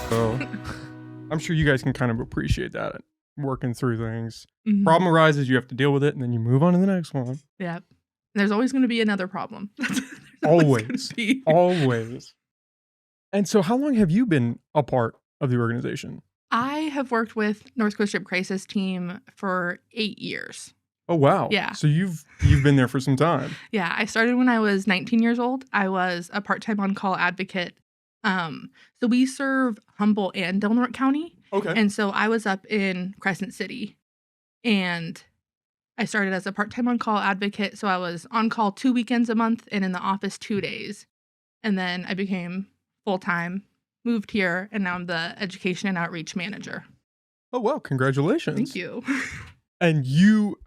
So I'm sure you guys can kind of appreciate that, working through things. Mhm. Problem arises, you have to deal with it, and then you move on to the next one. Yep. There's always going to be another problem. There's Always. gonna be. Always. And so how long have you been a part of the organization? I have worked with North Coast Ship Crisis Team for 8 years. Oh, wow. Yeah. So you've been there for some time. Yeah, I started when I was 19 years old. I was a part-time on-call advocate. So we serve Humboldt and Del Norte County. Okay. And so I was up in Crescent City, and I started as a part-time on-call advocate. So I was on call 2 weekends a month and in the office 2 days. And then I became full-time, moved here, and now I'm the education and outreach manager. Oh, wow. Congratulations. Thank you. And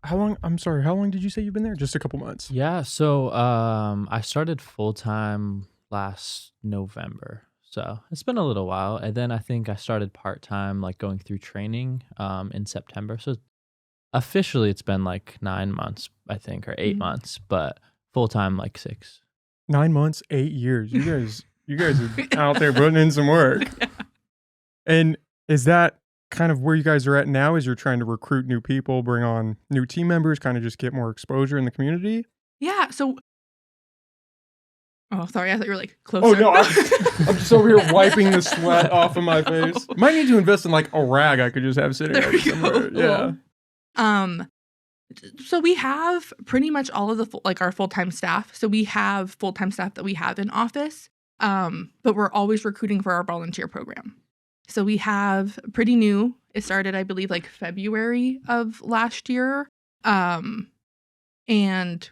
how long did you say you've been there? Just a couple months. Yeah, so I started full time last November. So it's been a little while. And then I think I started part time, like going through training in September. So officially it's been like 9 months, I think, or 8 Mhm. months, but full time like 6. 9 months, 8 years. You guys are out there putting in some work. And is that kind of where you guys are at now, as you're trying to recruit new people, bring on new team members, kind of just get more exposure in the community? Yeah, so oh, sorry, I thought you were like closer. Oh, no, I'm just over here wiping the sweat off of my face. Might need to invest in like a rag I could just have sitting There over we somewhere. go. Yeah. So we have pretty much all of the our full-time staff. So we have full-time staff that we have in office, but we're always recruiting for our volunteer program. So we have pretty new. It started, I believe, like February of last year, and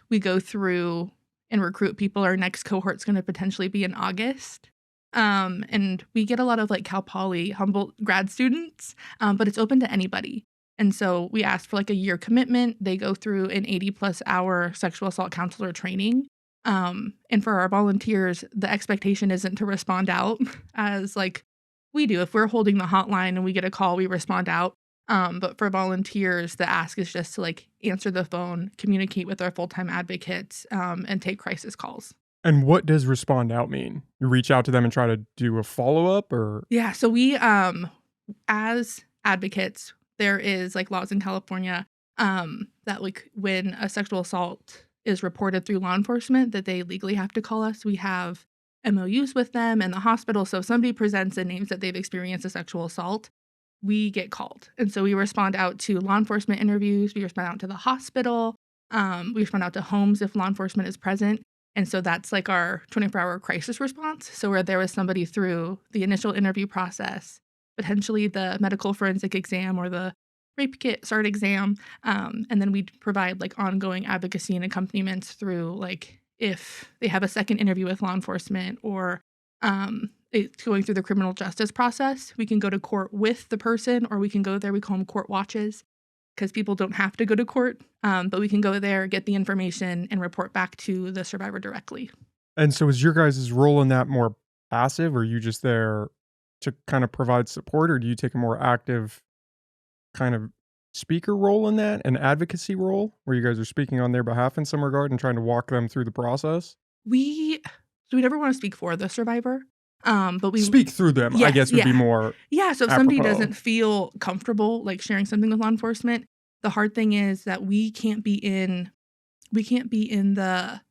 we go through and recruit people. Our next cohort's going to potentially be in August. And we get a lot of like Cal Poly Humboldt grad students, but it's open to anybody. And so we ask for like a year commitment. They go through an 80+ hour sexual assault counselor training. And for our volunteers, the expectation isn't to respond out as like we do. If we're holding the hotline and we get a call, we respond out. But for volunteers, the ask is just to like answer the phone, communicate with our full-time advocates, and take crisis calls. And what does respond out mean? You reach out to them and try to do a follow-up, or? Yeah, so we, as advocates, there is like laws in California that like when a sexual assault is reported through law enforcement, that they legally have to call us. We have MOUs with them and the hospital. So if somebody presents and names that they've experienced a sexual assault, we get called. And so we respond out to law enforcement interviews. We respond out to the hospital. We respond out to homes if law enforcement is present. And so that's like our 24-hour crisis response. So where there was somebody through the initial interview process, potentially the medical forensic exam or the rape kit SART exam. And then we provide like ongoing advocacy and accompaniments through like if they have a second interview with law enforcement or it's going through the criminal justice process. We can go to court with the person, or we can go there. We call them court watches because people don't have to go to court, but we can go there, get the information, and report back to the survivor directly. And so is your guys' role in that more passive, or are you just there to kind of provide support, or do you take a more active kind of speaker role in that, an advocacy role, where you guys are speaking on their behalf in some regard and trying to walk them through the process? We never want to speak for the survivor, but we speak through them, I Yes, guess would be yeah. more Yeah, so if somebody apropos. doesn't feel comfortable like sharing something with law enforcement, the hard thing is that we can't be in the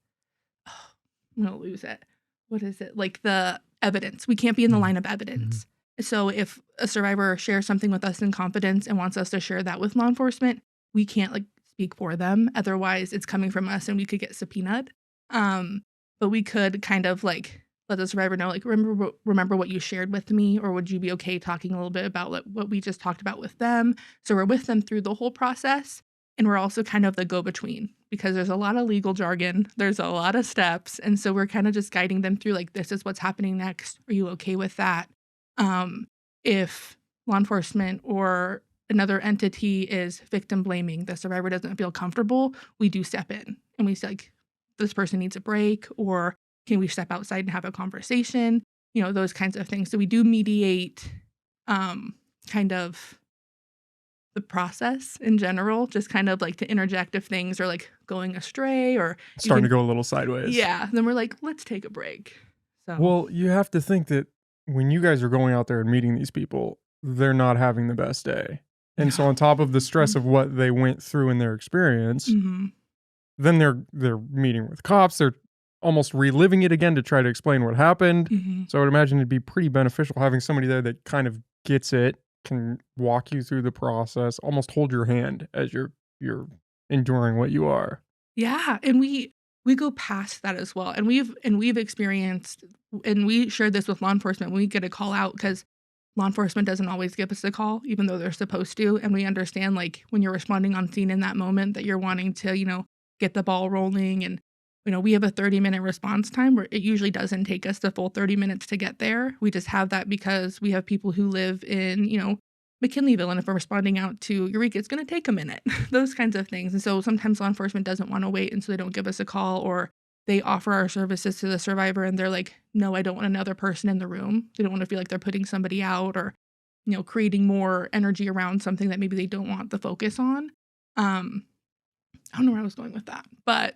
I'm gonna lose it. What is it? Like the evidence. We can't be in the line of evidence. So if a survivor shares something with us in confidence and wants us to share that with law enforcement, we can't like speak for them. Otherwise it's coming from us and we could get subpoenaed. But we could kind of like let the survivor know, like, remember what you shared with me, or would you be okay talking a little bit about what we just talked about with them? So we're with them through the whole process. And we're also kind of the go-between because there's a lot of legal jargon. There's a lot of steps. And so we're kind of just guiding them through like, this is what's happening next. Are you okay with that? If law enforcement or another entity is victim blaming, the survivor doesn't feel comfortable, we do step in and we say like, this person needs a break, or can we step outside and have a conversation? You know, those kinds of things. So we do mediate kind of the process in general, just kind of like to interject if things are like going astray or Starting to go a little sideways. Yeah. Then we're like, let's take a break. So Well, you have to think that when you guys are going out there and meeting these people, they're not having the best day. And so No. on top of the stress of what they went through in their experience, Mhm. then they're meeting with cops, they're almost reliving it again to try to explain what happened. Mhm. So I would imagine it'd be pretty beneficial having somebody there that kind of gets it, can walk you through the process, almost hold your hand as you're enduring what you are. Yeah, and we go past that as well, and we've experienced, and we shared this with law enforcement when we get a call out, because law enforcement doesn't always give us a call, even though they're supposed to, and we understand, like, when you're responding on scene in that moment that you're wanting to, get the ball rolling, and, we have a 30-minute response time where it usually doesn't take us the full 30 minutes to get there. We just have that because we have people who live in, McKinleyville, and if we're responding out to Eureka, it's gonna take a minute, those kinds of things, and so sometimes law enforcement doesn't wanna wait, and so they don't give us a call, or they offer our services to the survivor, and they're like, "No, I don't want another person in the room." They don't wanna feel like they're putting somebody out, or, creating more energy around something that maybe they don't want the focus on. Um, I don't know where I was going with that, but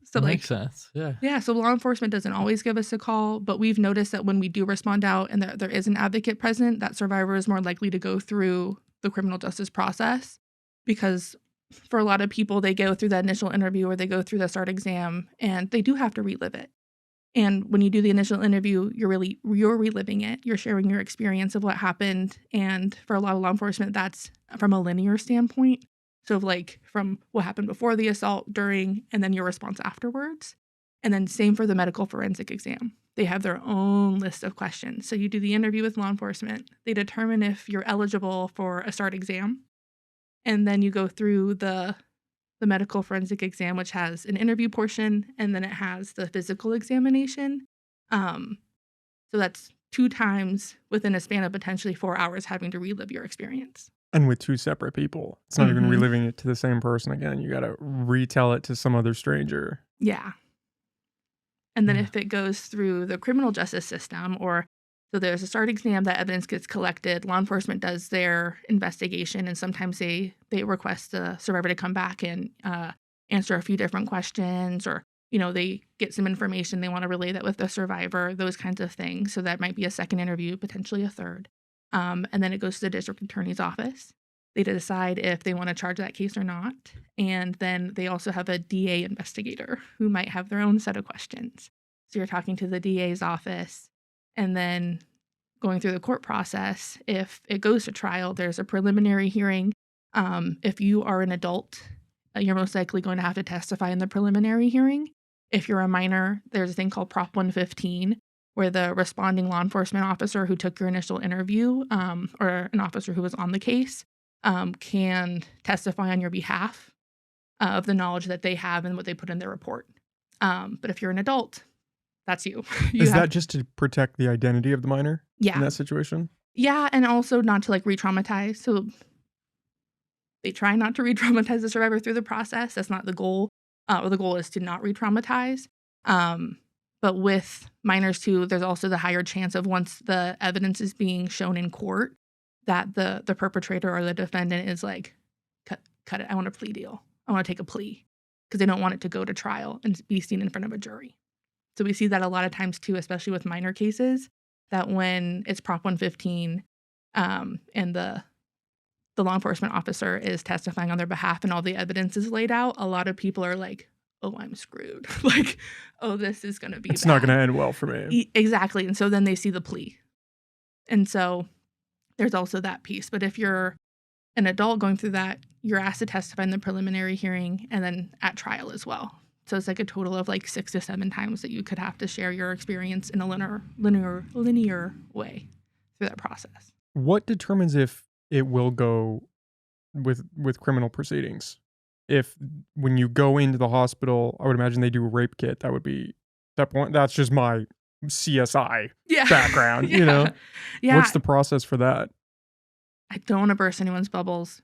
so, Makes like, sense. Yeah. yeah, so law enforcement doesn't always give us a call, but we've noticed that when we do respond out and there is an advocate present, that survivor is more likely to go through the criminal justice process, because for a lot of people, they go through that initial interview or they go through the START exam and they do have to relive it. And when you do the initial interview, you're reliving it. You're sharing your experience of what happened. And for a lot of law enforcement, that's from a linear standpoint. So like from what happened before the assault, during, and then your response afterwards. And then same for the medical forensic exam. They have their own list of questions. So you do the interview with law enforcement. They determine if you're eligible for a START exam. And then you go through the medical forensic exam, which has an interview portion, and then it has the physical examination. Um, so that's 2 times within a span of potentially 4 hours having to relive your experience. And with 2 separate people. It's not even Mhm. reliving it to the same person again. You gotta retell it to some other stranger. Yeah. And then Yeah. if it goes through the criminal justice system, or so there's a START exam, that evidence gets collected, law enforcement does their investigation, and sometimes they request the survivor to come back and answer a few different questions, or they get some information, they want to relay that with the survivor, those kinds of things. So that might be a second interview, potentially a third. And then it goes to the district attorney's office. They decide if they want to charge that case or not. And then they also have a DA investigator who might have their own set of questions. So you're talking to the DA's office, and then going through the court process. If it goes to trial, there's a preliminary hearing. If you are an adult, you're most likely going to have to testify in the preliminary hearing. If you're a minor, there's a thing called Prop 115, where the responding law enforcement officer who took your initial interview, or an officer who was on the case, can testify on your behalf of the knowledge that they have and what they put in their report. But if you're an adult, that's you. Is that just to protect the identity of the minor in Yeah. that situation? Yeah, and also not to, like, re-traumatize. So they try not to re-traumatize the survivor through the process. That's not the goal. Or the goal is to not re-traumatize. But with minors too, there's also the higher chance of, once the evidence is being shown in court, that the perpetrator or the defendant is like, cut it. I want a plea deal. I want to take a plea, because they don't want it to go to trial and be seen in front of a jury. So we see that a lot of times too, especially with minor cases, that when it's Prop 115, and the law enforcement officer is testifying on their behalf and all the evidence is laid out, a lot of people are like, "Oh, I'm screwed." Like, "Oh, this is gonna be It's not gonna bad." end well for me. Exactly, and so then they see the plea. And so there's also that piece. But if you're an adult going through that, you're asked to testify in the preliminary hearing and then at trial as well. So it's like a total of like 6 to 7 times that you could have to share your experience in a linear way through that process. What determines if it will go with criminal proceedings? If when you go into the hospital, I would imagine they do a rape kit. That would be that point. That's just my CSI Yeah. background, you Yeah. know? Yeah. What's the process for that? I don't want to burst anyone's bubbles.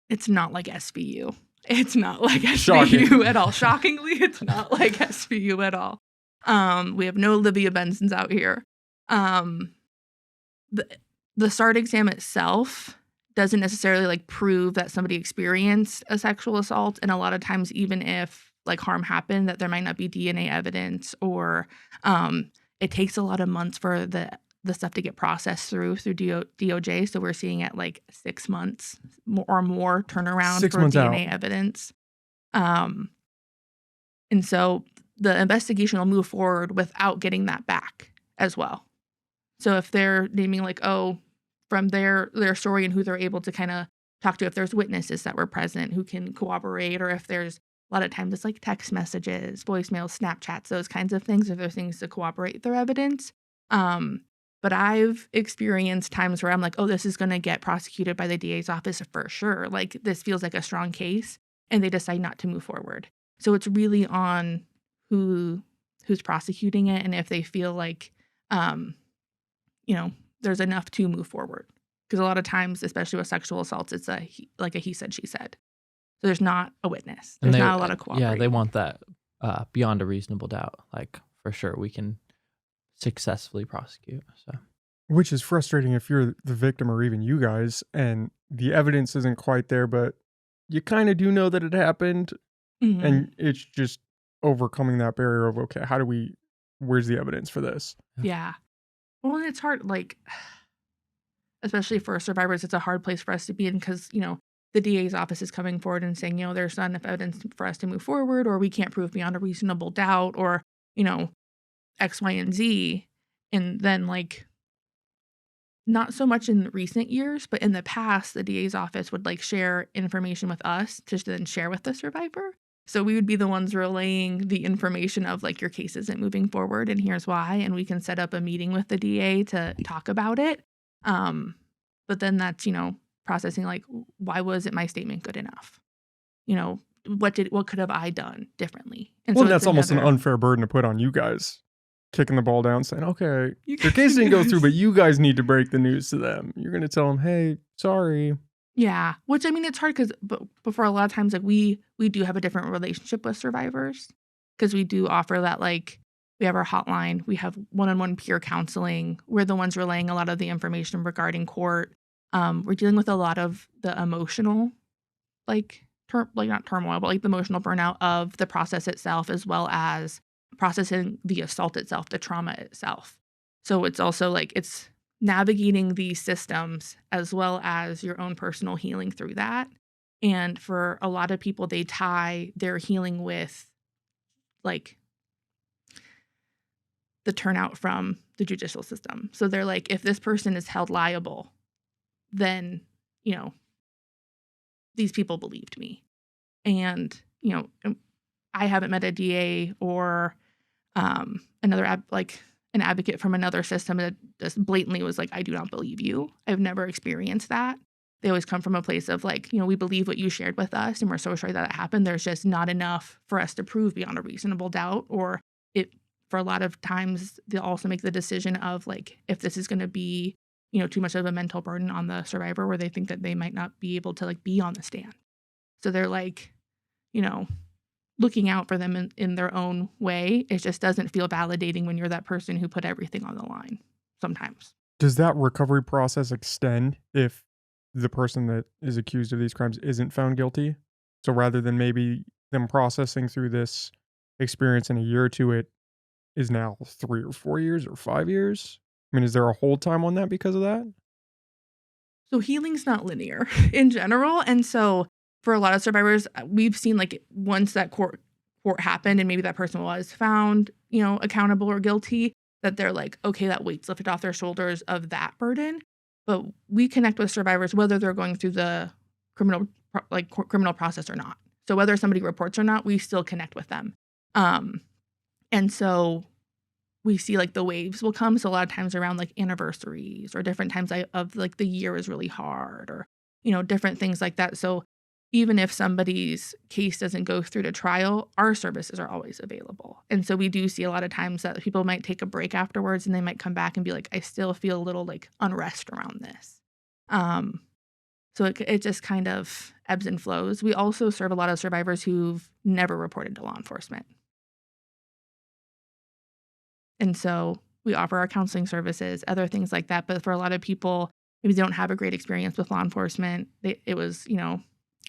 It's not like SVU. It's not like Shocking. SVU at all. Shockingly, it's not like SVU at all. We have no Olivia Bensons out here. The START exam itself doesn't necessarily like prove that somebody experienced a sexual assault, and a lot of times, even if like harm happened, that there might not be DNA evidence, or it takes a lot of months for the the stuff to get processed through DOJ. So we're seeing at like 6 months or more turnaround 6 for months out. DNA evidence. Um, and so the investigation will move forward without getting that back as well. So if they're naming like, oh, from their story and who they're able to kind of talk to, if there's witnesses that were present who can corroborate, or if there's a lot of times it's like text messages, voicemails, Snapchats, those kinds of things, if there's things to corroborate their evidence. But I've experienced times where I'm like, oh, this is going to get prosecuted by the DA's office for sure. Like this feels like a strong case, and they decide not to move forward. So it's really on who's prosecuting it, and if they feel like, there's enough to move forward. Because a lot of times, especially with sexual assaults, it's like a he said, she said. So there's not a witness. There's not a lot of cooperating. Yeah, they want that beyond a reasonable doubt. Like for sure, we can successfully prosecute. So, which is frustrating if you're the victim or even you guys, and the evidence isn't quite there, but you kind of do know that it happened, and it's just overcoming that barrier of, okay, where's the evidence for this? Yeah. Well, and it's hard, like, especially for survivors, it's a hard place for us to be in because, the DA's office is coming forward and saying, there's not enough evidence for us to move forward, or we can't prove beyond a reasonable doubt, or, X, Y, and Z. And then, like, not so much in recent years, but in the past, the DA's office would, like, share information with us to then share with the survivor. So we would be the ones relaying the information of, like, your case isn't moving forward and here's why, and we can set up a meeting with the DA to talk about it. But then that's, processing, like, why wasn't my statement good enough? What could have I done differently? And well, so that's almost an unfair burden to put on you guys, kicking the ball down, saying, okay, your case didn't go through, but you guys need to break the news to them. You're going to tell them, hey, sorry. Yeah, which, I mean, it's hard because but for a lot of times, like, we do have a different relationship with survivors because we do offer that, like, we have our hotline, we have one-on-one peer counseling. We're the ones relaying a lot of the information regarding court. We're dealing with a lot of the emotional, like, not turmoil, but like the emotional burnout of the process itself, as well as processing the assault itself, the trauma itself. So it's also like it's navigating these systems as well as your own personal healing through that. And for a lot of people, they tie their healing with, like, the turnout from the judicial system. So they're like, if this person is held liable, then, these people believed me. And, I haven't met a DA or another an advocate from another system that just blatantly was like, I do not believe you. I've never experienced that. They always come from a place of like, we believe what you shared with us and we're so sorry that it happened. There's just not enough for us to prove beyond a reasonable doubt. Or for a lot of times, they'll also make the decision of like, if this is going to be, too much of a mental burden on the survivor where they think that they might not be able to like be on the stand. So they're like, looking out for them in their own way. It just doesn't feel validating when you're that person who put everything on the line sometimes. Does that recovery process extend if the person that is accused of these crimes isn't found guilty? So rather than maybe them processing through this experience in a year or two, it is now 3 or 4 years or 5 years? I mean, is there a hold time on that because of that? So healing's not linear in general. And so for a lot of survivors, we've seen like once that court happened and maybe that person was found, accountable or guilty, that they're like, okay, that weight's lifted off their shoulders of that burden. But we connect with survivors whether they're going through the criminal process or not. So whether somebody reports or not, we still connect with them. And so we see like the waves will come. So a lot of times around like anniversaries or different times of like the year is really hard or, different things like that. So even if somebody's case doesn't go through to trial, our services are always available. And so we do see a lot of times that people might take a break afterwards and they might come back and be like, I still feel a little like unrest around this. So it just kind of ebbs and flows. We also serve a lot of survivors who've never reported to law enforcement. And so we offer our counseling services, other things like that. But for a lot of people, maybe they don't have a great experience with law enforcement. It was,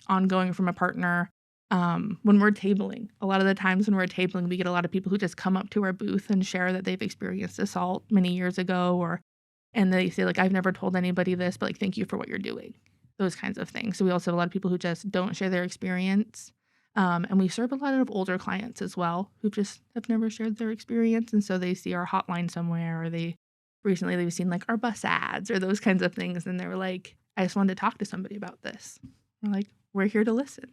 ongoing from a partner. When we're tabling, a lot of the times when we're tabling, we get a lot of people who just come up to our booth and share that they've experienced assault many years ago, or And they say, like, I've never told anybody this, but, like, thank you for what you're doing. Those kinds of things. So we also have a lot of people who just don't share their experience. And we serve a lot of older clients as well who just have never shared their experience. And so they see our hotline somewhere, or recently they've seen like our bus ads or those kinds of things. And they were like, I just wanted to talk to somebody about this. We're like, we're here to listen.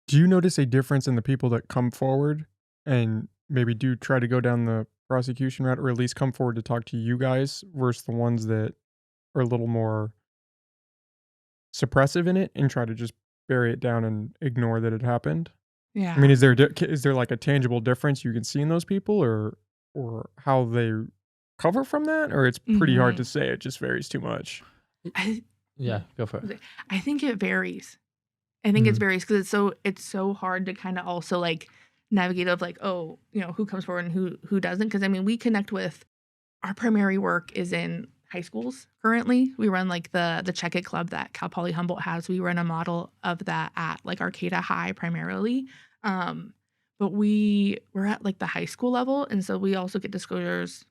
Do you notice a difference in the people that come forward and maybe do try to go down the prosecution route, or at least come forward to talk to you guys, versus the ones that are a little more suppressive in it and try to just bury it down and ignore that it happened? I mean, Yeah. is there like a tangible difference you can see in those people, or how they cover from that, or it's pretty hard hmm to say, it just varies too much? I, Yeah, go for it. I think it varies. I think it Mhm. varies because it's so hard to kind of also like navigate of like, oh, who comes forward and who doesn't. Because I mean, we connect with our primary work is in high schools currently. We run like the Check It Club that Cal Poly Humboldt has. We run a model of that at like Arcata High primarily. Um, but we're at like the high school level. And so we also get disclosures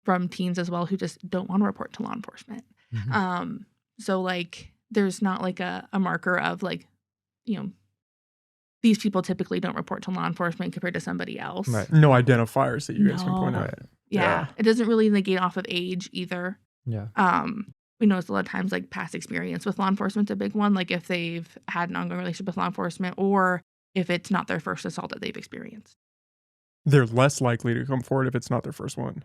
from teens as well who just don't want to report to law enforcement. Mhm. Um, so like there's not like a marker of like, you know, these people typically don't report to law enforcement compared to somebody else. Right. No identifiers that you guys can point No. out. Right. Yeah. Yeah. It doesn't really negate off of age either. Yeah. We notice a lot of times like past experience with law enforcement's a big one, like if they've had an ongoing relationship with law enforcement or if it's not their first assault that they've experienced, They're less likely to come forward if it's not their first one.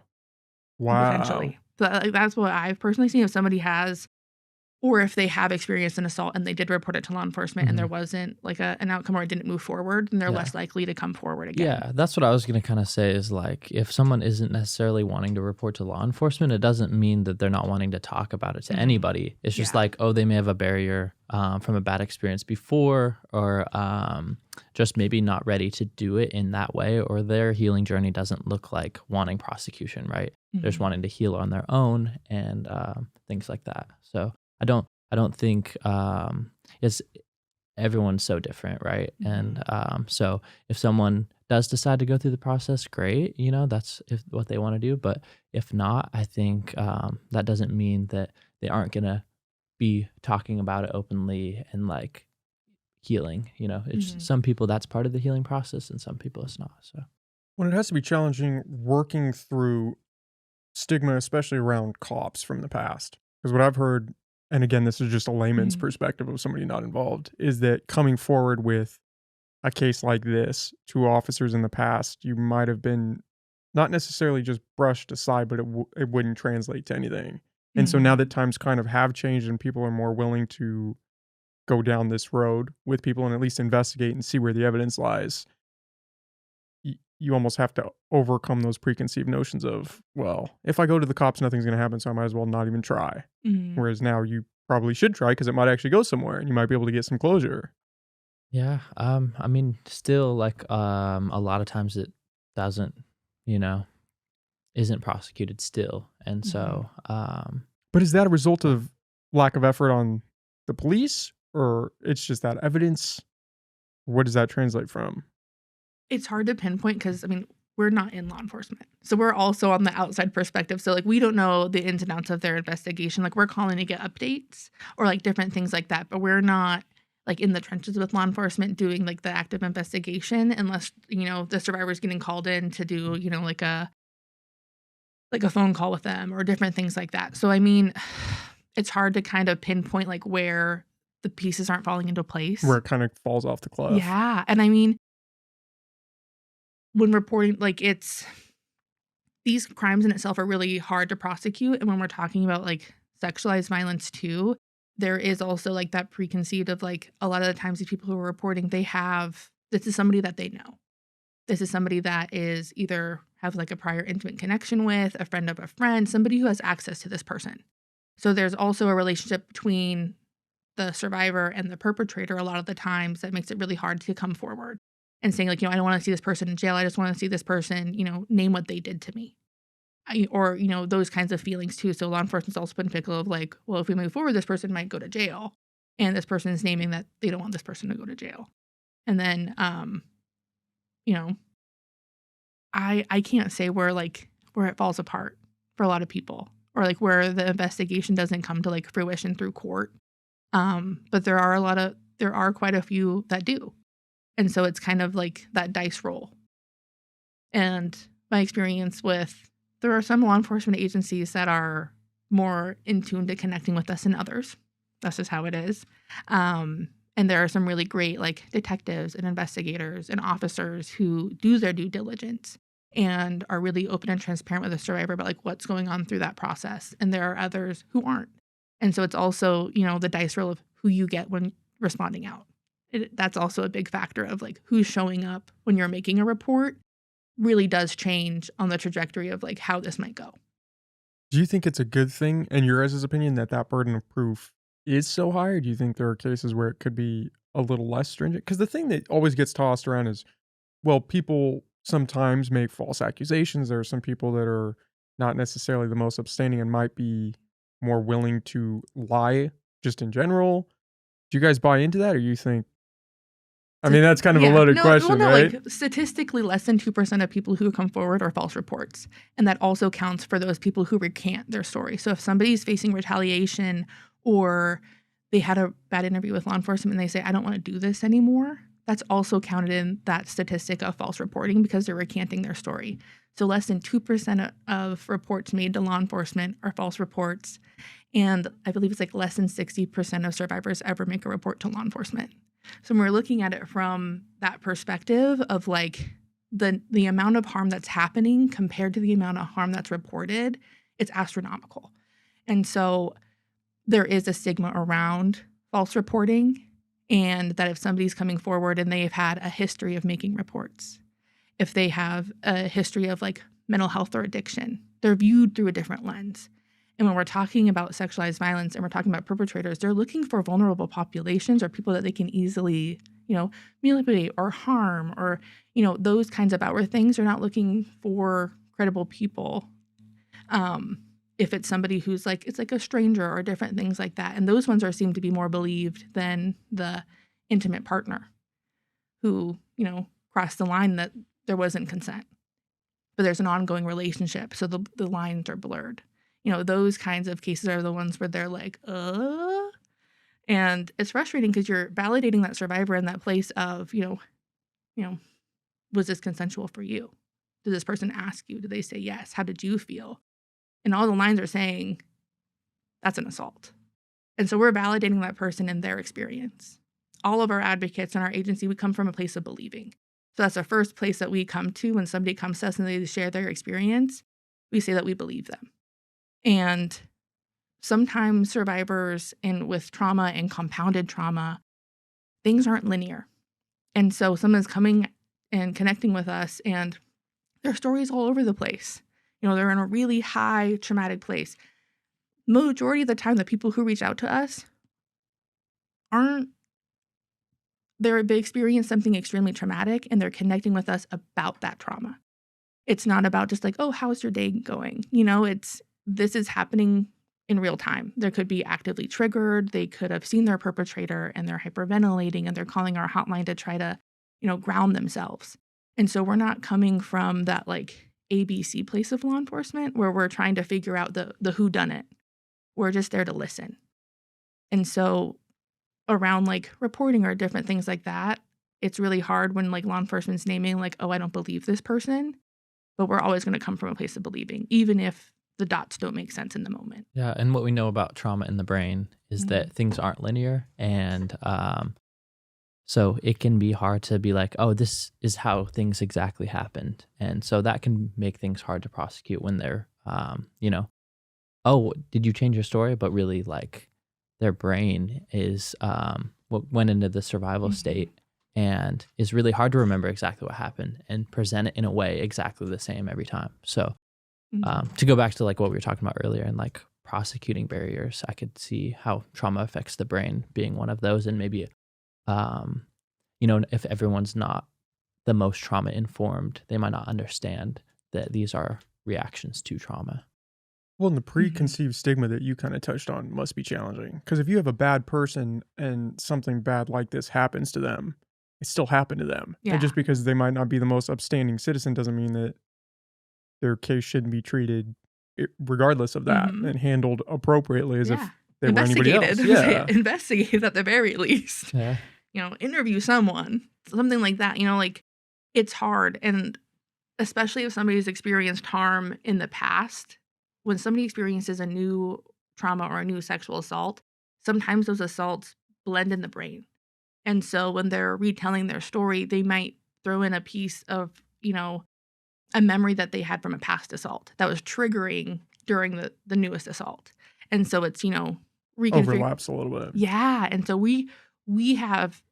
Wow. potentially. So like, that's what I've personally seen. If somebody has, or if they have experienced an assault and they did report it to law enforcement and there Mhm. wasn't like an outcome or it didn't move forward, then they're Yeah. less likely to come forward again. Yeah, that's what I was gonna kinda say is, like, if someone isn't necessarily wanting to report to law enforcement, it doesn't mean that they're not wanting to talk about it to Mhm. anybody. It's just Yeah. like, oh, they may have a barrier, from a bad experience before, or, just maybe not ready to do it in that way, or their healing journey doesn't look like wanting prosecution, right? They're just Mhm. wanting to heal on their own and, things like that. So, I don't think, it's everyone's so different, right? And so if someone does decide to go through the process, great, that's if what they want to do. But if not, I think that doesn't mean that they aren't gonna be talking about it openly and like healing. It's Mhm. some people that's part of the healing process, and some people it's not. So Well, it has to be challenging working through stigma, especially around cops from the past. Because what I've heard, and again, this is just a layman's Mhm. perspective of somebody not involved, is that coming forward with a case like this to officers in the past, you might have been not necessarily just brushed aside, but it wouldn't translate to anything. And so now Mhm. that times kind of have changed and people are more willing to go down this road with people and at least investigate and see where the evidence lies, you almost have to overcome those preconceived notions of, well, if I go to the cops, nothing's going to happen, so I might as well not even try. Mhm. Whereas now you probably should try because it might actually go somewhere and you might be able to get some closure. yeah, I mean, still like a lot of times it doesn't, you know, isn't prosecuted still, and Mhm. so But is that a result yeah. of lack of effort on the police, or it's just that evidence? What does that translate from? It's hard to pinpoint because I mean, we're not in law enforcement. So we're also on the outside perspective. So like we don't know the ins and outs of their investigation. Like we're calling to get updates or like different things like that, but we're not like in the trenches with law enforcement doing like the active investigation unless, the survivor's getting called in to do, like a phone call with them or different things like that. So I mean, it's hard to kind of pinpoint like where the pieces aren't falling into Where place. it kind of falls off the cliff? Yeah. And I mean, when reporting like it's these crimes in itself are really hard to prosecute, and when we're talking about, like, sexualized violence too, there is also, like, that preconceived of, like, a lot of the times these people who are reporting, this is somebody that they know. This is somebody that is either have, like, a prior intimate connection with, a friend of a friend, somebody who has access to this person. So there's also a relationship between the survivor and the perpetrator a lot of the times that makes it really hard to come forward and saying, like, "I don't wanna see this person in jail, I just wanna see this person, name what they did to me." Or, those kinds of feelings too. So law enforcement's also put in pickle of like, well, if we move forward, this person might go to jail. And this person is naming that they don't want this person to go to jail. And then, you know, I can't say where it falls apart for a lot of people. or like where the investigation doesn't come to like fruition through court. But there are quite a few that do. And so it's kind of like that dice roll. And my experience with, there are some law enforcement agencies that are more in tune to connecting with us than others. That's just how it is. And there are some really great like detectives and investigators and officers who do their due diligence and are really open and transparent with the survivor about like what's going on through that process. And there are others who aren't. And so it's also, the dice roll of who you get when responding out. That's also a big factor of like who's showing up when you're making a report really does change on the trajectory of like how this might go. Do you think it's a good thing, in your guys' opinion, that burden of proof is so high, or do you think there are cases where it could be a little less stringent? Because the thing that always gets tossed around is, well, people sometimes make false accusations. There are some people that are not necessarily the most upstanding and might be more willing to lie just in general. Do you guys buy into that, or you think? I mean, that's kind of a loaded question, right? Like statistically, less than 2% of people who come forward are false reports. And that also counts for those people who recant their story. So if somebody's facing retaliation or they had a bad interview with law enforcement and they say, I don't want to do this anymore, that's also counted in that statistic of false reporting because they're recanting their story. So less than 2% of reports made to law enforcement are false reports. And I believe it's like less than 60% of survivors ever make a report to law enforcement. So when we're looking at it from that perspective of like the amount of harm that's happening compared to the amount of harm that's reported, it's astronomical. And so there is a stigma around false reporting, and that if somebody's coming forward and they've had a history of making reports, if they have a history of like mental health or addiction, they're viewed through a different lens. And when we're talking about sexualized violence and we're talking about perpetrators, they're looking for vulnerable populations or people that they can easily, manipulate or harm or, those kinds of outward things. They're not looking for credible people. If it's somebody who's like, it's like a stranger or different things like that. And those ones seem to be more believed than the intimate partner who, crossed the line that there wasn't consent, but there's an ongoing relationship. So the lines are blurred. Those kinds of cases are the ones where they're like, and it's frustrating because you're validating that survivor in that place of, was this consensual for you? Did this person ask you? Did they say yes? How did you feel? And all the lines are saying that's an assault. And so we're validating that person in their experience. All of our advocates in our agency, we come from a place of believing. So that's the first place that we come to when somebody comes to us and they share their experience. We say that we believe them. And sometimes survivors and with trauma and compounded trauma, things aren't linear. And so someone's coming and connecting with us and their story's all over the place. They're in a really high traumatic place. Majority of the time, the people who reach out to us they experience something extremely traumatic and they're connecting with us about that trauma. It's not about just like, oh, how's your day going? This is happening in real time. They could be actively triggered. They could have seen their perpetrator and they're hyperventilating and they're calling our hotline to try to, ground themselves. And so we're not coming from that like ABC place of law enforcement where we're trying to figure out the whodunit. We're just there to listen. And so around like reporting or different things like that, it's really hard when like law enforcement's naming like, oh, I don't believe this person. But we're always going to come from a place of believing, even if the dots don't make sense in the moment. Yeah, and what we know about trauma in the brain is that things aren't linear, and so it can be hard to be like, oh, this is how things exactly happened, and so that can make things hard to prosecute when they're, oh, did you change your story? But really, like, their brain is what went into the survival state. And it's really hard to remember exactly what happened and present it in a way exactly the same every time. So to go back to like what we were talking about earlier and like prosecuting barriers, I could see how trauma affects the brain being one of those. And maybe, if everyone's not the most trauma informed, they might not understand that these are reactions to trauma. Well, and the preconceived stigma that you kind of touched on must be challenging. Because if you have a bad person and something bad like this happens to them, it still happened to them. Yeah. And just because they might not be the most upstanding citizen doesn't mean that their case shouldn't be treated regardless of that, Mhm. and handled appropriately as Yeah. if they were anybody else. Yeah. Investigate at the very least. Yeah. Interview someone, something like that. Like, it's hard, and especially if somebody's experienced harm in the past, when somebody experiences a new trauma or a new sexual assault, sometimes those assaults blend in the brain. And so when they're retelling their story, they might throw in a piece of, a memory that they had from a past assault that was triggering during the newest assault. And so it's, reconfig Overlaps a little bit. yeah, and so we have,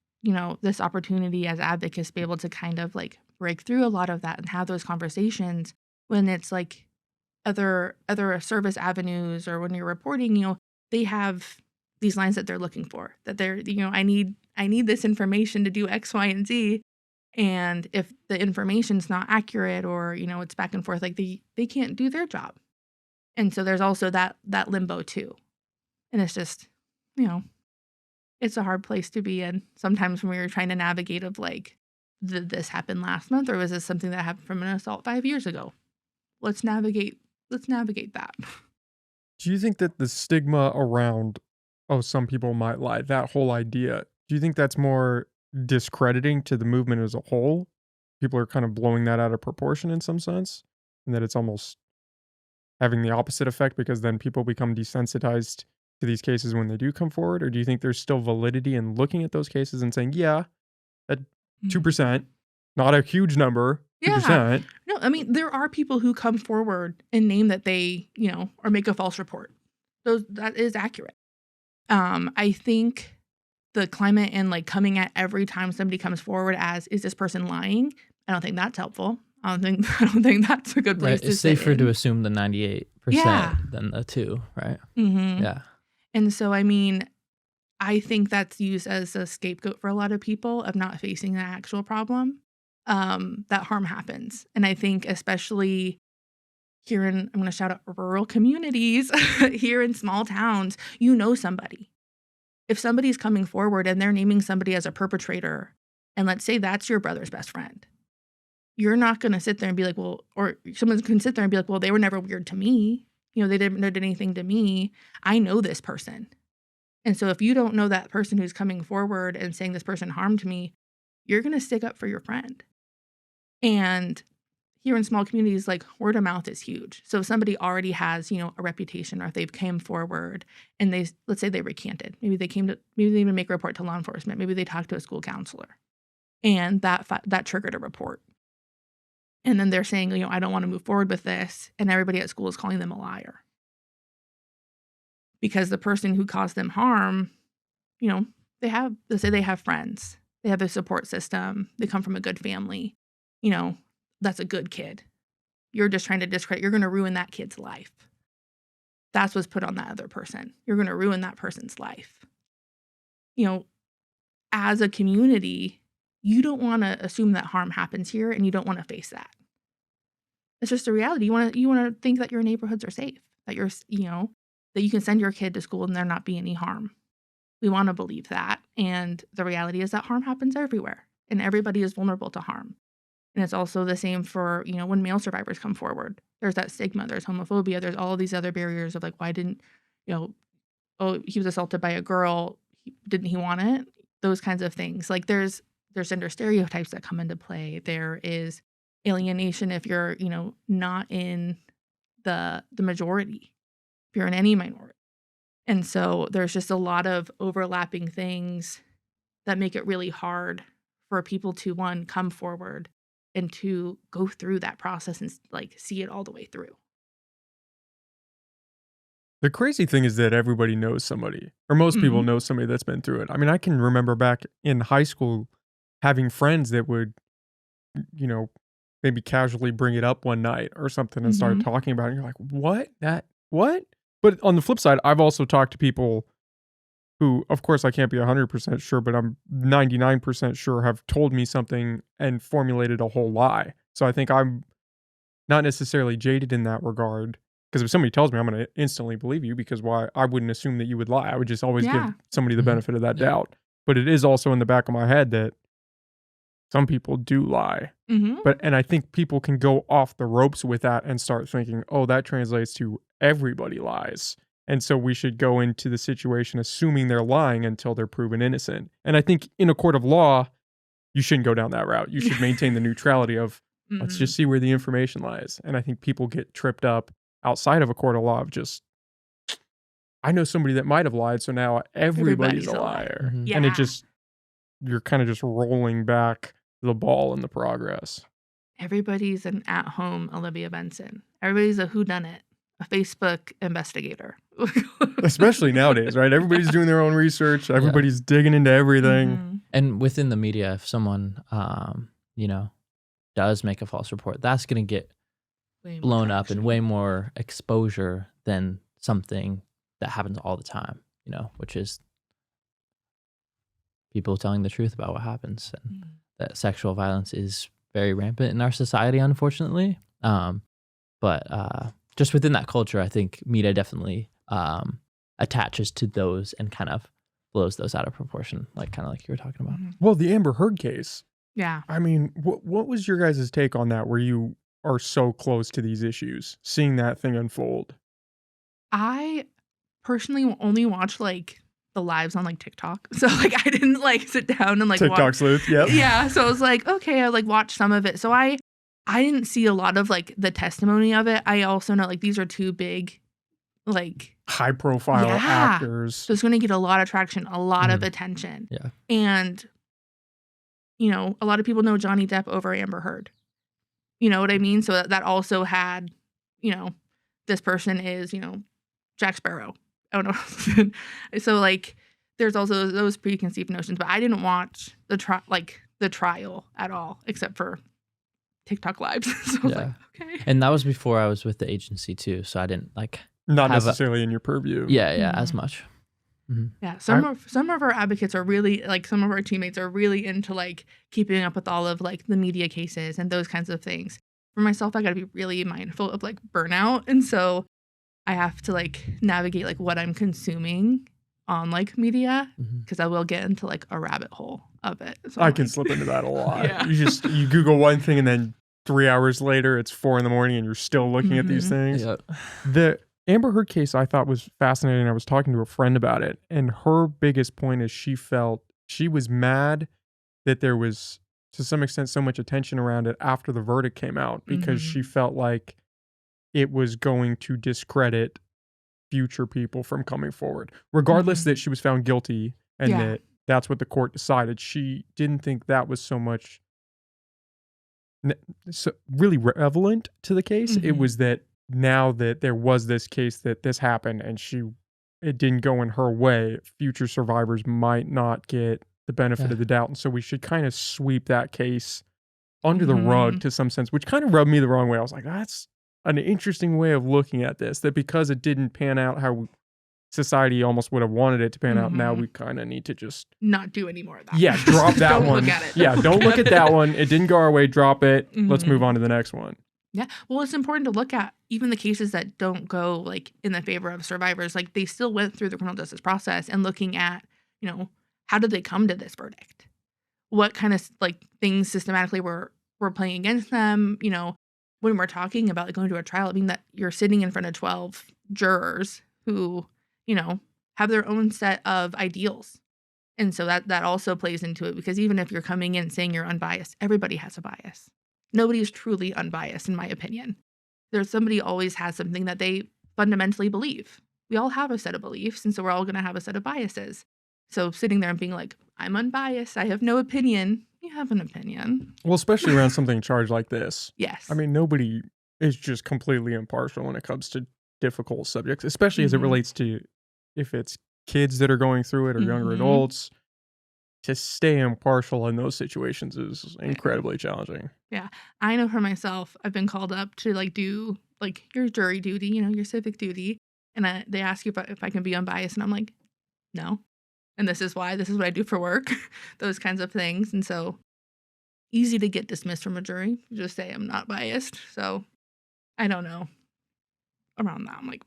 this opportunity as advocates to be able to kind of like break through a lot of that and have those conversations when it's like other service avenues, or when you're reporting, they have these lines that they're looking for, that they're, I need this information to do X, Y, and Z. And if the information's not accurate, or, it's back and forth, like they can't do their job. And so there's also that limbo too. And it's just, you know, it's a hard place to be in sometimes when we were trying to navigate of like, did this happen last month, or was this something that happened from an assault 5 years ago? Let's navigate that. Do you think that the stigma around, oh, some people might lie, that whole idea, do you think that's more discrediting to the movement as a whole? People are kind of blowing that out of proportion in some sense, and that it's almost having the opposite effect because then people become desensitized to these cases when they do come forward? Or do you think there's still validity in looking at those cases and saying, yeah, that Mm. 2%, not a huge number, Yeah. 2%. No, I mean, there are people who come forward and name that they, or make a false report. That is accurate. I think the climate and like coming at every time somebody comes forward as, is this person lying? I don't think that's helpful. I don't think that's a good place Right. to It's sit safer to in. assume the 98% Yeah. than the 2, right? Mhm. Yeah. And so, I mean, I think that's used as a scapegoat for a lot of people of not facing the actual problem, that harm happens. And I think especially here I'm going to shout out rural communities, here in small towns, somebody. If somebody's coming forward and they're naming somebody as a perpetrator, and let's say that's your brother's best friend, you're not going to sit there and be like, well, or someone can sit there and be like, well, they were never weird to me. They didn't did anything to me. I know this person. And so if you don't know that person who's coming forward and saying this person harmed me, you're going to stick up for your friend. And here in small communities, like, word of mouth is huge. So if somebody already has, a reputation, or if they've came forward and let's say they recanted, maybe they even make a report to law enforcement, maybe they talked to a school counselor, and that triggered a report. And then they're saying, I don't want to move forward with this, and everybody at school is calling them a liar. Because the person who caused them harm, let's say they have friends, they have a support system, they come from a good family, that's a good kid. You're just trying to discredit, you're going to ruin that kid's life. That's what's put on that other person. You're going to ruin that person's life. As a community, you don't want to assume that harm happens here, and you don't want to face that. It's just a reality. You want to think that your neighborhoods are safe, that that you can send your kid to school and there not be any harm. We want to believe that. And the reality is that harm happens everywhere, and everybody is vulnerable to harm. And it's also the same for, when male survivors come forward. There's that stigma, there's homophobia, there's all of these other barriers of like, why didn't, oh, he was assaulted by a girl, didn't he want it? Those kinds of things. Like there's gender stereotypes that come into play. There is alienation if you're, not in the majority, if you're in any minority. And so there's just a lot of overlapping things that make it really hard for people to, one, come forward, and to go through that process and like see it all the way through. The crazy thing is that everybody knows somebody, or most people Mhm. know somebody that's been through it. I mean, I can remember back in high school having friends that would, you know, maybe casually bring it up one night or something and start Mhm. talking about it. And you're like, what? What? But on the flip side, I've also talked to people who, of course, I can't be 100% sure, but I'm 99% sure have told me something and formulated a whole lie. So I think I'm not necessarily jaded in that regard. Because if somebody tells me, I'm going to instantly believe you, because why? I wouldn't assume that you would lie. I would just always give Yeah. somebody the Mhm. benefit of that Yeah. doubt. But it is also in the back of my head that some people do lie. Mhm. And I think people can go off the ropes with that and start thinking, oh, that translates to everybody lies. And so we should go into the situation assuming they're lying until they're proven innocent. And I think in a court of law, you shouldn't go down that route. You should maintain the neutrality of let's Mhm. just see where the information lies. And I think people get tripped up outside of a court of law of just, I know somebody that might have lied, so now everybody's a Everybody's a liar. liar. Mhm. And it Yeah. just, you're kind of just rolling back the ball in the progress. Everybody's an at-home Olivia Benson. Everybody's a whodunit, a Facebook investigator. Especially nowadays, right? Everybody's doing their own research. Everybody's digging into everything. Mhm. And within the media, if someone, does make a false report, that's going to get Way more blown up and traction. way more exposure than something that happens all the time, which is people telling the truth about what happens. And Mhm. that sexual violence is very rampant in our society, unfortunately. But just within that culture, I think media definitely attaches to those and kind of blows those out of proportion, kind of like you were talking about. Mhm. Well, the Amber Heard case, Yeah. I mean, what was your guys' take on that where you are so close to these issues, seeing that thing unfold? I personally only watch the lives on TikTok. So I didn't sit down and watch. TikTok sleuth, yep. Yeah, so I was like, okay, I watched some of it. So I didn't see a lot of the testimony of it. I also know these are two big High profile Yeah. actors. so it's going to get a lot of traction, a lot of Mhm. attention. Yeah. And a lot of people know Johnny Depp over Amber Heard. You know what I mean? So that also had, this person is, Jack Sparrow. Oh no. So there's also those preconceived notions, but I didn't watch the trial at all except for TikTok lives. So I was like, okay. And that was before I was with the agency too, so I didn't Not have a- necessarily in your purview. as Mhm. much. Mhm. Yeah, some of our advocates are really some of our teammates are really into keeping up with all of the media cases and those kinds of things. For myself, I got to be really mindful of burnout, and so I have to navigate what I'm consuming on media Mhm. because I will get into a rabbit hole of it. So I I'm can like- slip into that a lot. Yeah. You Google one thing and then 3 hours later it's 4 a.m. and you're still looking at these Mhm. things. Yeah. The Amber Heard case I thought was fascinating. I was talking to a friend about it, and her biggest point is she felt she was mad that there was, to some extent, so much attention around it after the verdict came out because Mhm. she felt like it was going to discredit future people from coming forward, regardless Mhm. that she was found guilty and Yeah. that's what the court decided. She didn't think that was so much really relevant to the case. It Mhm. was that now that there was this case that this happened and it didn't go in her way, future survivors might not get the benefit Yeah. of the doubt. And so we should kind of sweep that case under the rug Mhm. to some sense, which kind of rubbed me the wrong way. I was like, that's an interesting way of looking at this, that because it didn't pan out how society almost would have wanted it to pan out, now Mhm. we kind of need to just Not do any more of that. drop that Don't one. look at it. Yeah, don't look at that one. It didn't go our way. Drop it. Let's Mhm. move on to the next one. Yeah. Well, it's important to look at even the cases that don't go in the favor of survivors. They still went through the criminal justice process and looking at, how did they come to this verdict? What kind of things systematically were playing against them? When we're talking about going to a trial, I mean that you're sitting in front of 12 jurors who, have their own set of ideals. And so that also plays into it because even if you're coming in saying you're unbiased, everybody has a bias. Nobody is truly unbiased, in my opinion. Somebody always has something that they fundamentally believe. We all have a set of beliefs, and so we're all going to have a set of biases. So sitting there and being like, I'm unbiased, I have no opinion. You have an opinion. Well, especially around something charged like this. Yes. I mean, nobody is just completely impartial when it comes to difficult subjects, especially as it Mhm. relates to if it's kids that are going through it or younger Mhm. adults. To stay impartial in those situations is incredibly challenging. I know for myself, I've been called up to do your jury duty, your civic duty, and they ask you if I can be unbiased, and I'm like, no. And this is why. This is what I do for work. Those kinds of things, and so easy to get dismissed from a jury. Just say I'm not biased. So I don't know. Around that, I'm like,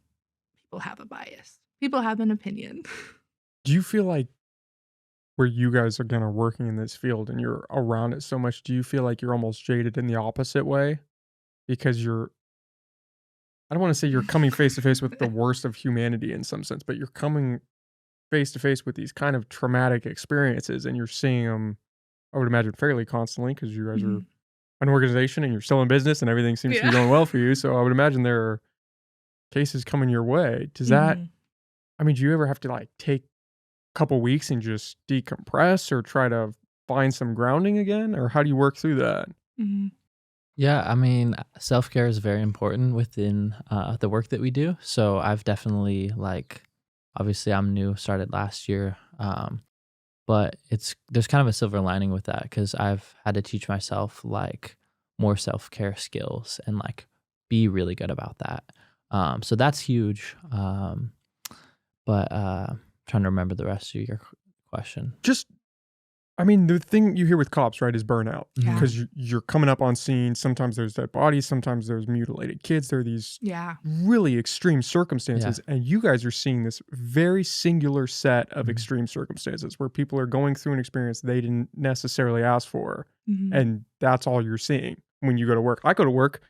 people have a bias. People have an opinion. Do you feel like where you guys are kinda working in this field and you're around it so much, do you feel like you're almost jaded in the opposite way? Because I don't wanna say you're coming face to face with the worst of humanity in some sense, but you're coming face to face with these kind of traumatic experiences, and you're seeing them, I would imagine, fairly constantly because you guys are Mhm. an organization and you're still in business and everything seems to be Yeah. going well for you, so I would imagine there are cases coming your way. Does that Mhm. I mean, do you ever have to, like, take a couple weeks and just decompress or try to find some grounding again, or how do you work through that? Mhm. Yeah, I mean, self-care is very important within the work that we do. So I've definitely like, obviously, I'm new, started last year, but there's kind of a silver lining with that because I've had to teach myself like more self-care skills and like be really good about that. So that's huge. But trying to remember the rest of your question. Just I mean, the thing you hear with cops, right, is burnout Yeah. Mhm. because you're coming up on scene. Sometimes there's dead bodies, sometimes there's mutilated kids. There are these Yeah. really extreme Yeah. circumstances, and you guys are seeing this very singular set of Mhm. extreme circumstances where people are going through an experience they didn't necessarily ask for, Mhm. and that's all you're seeing when you go to work. I go to work,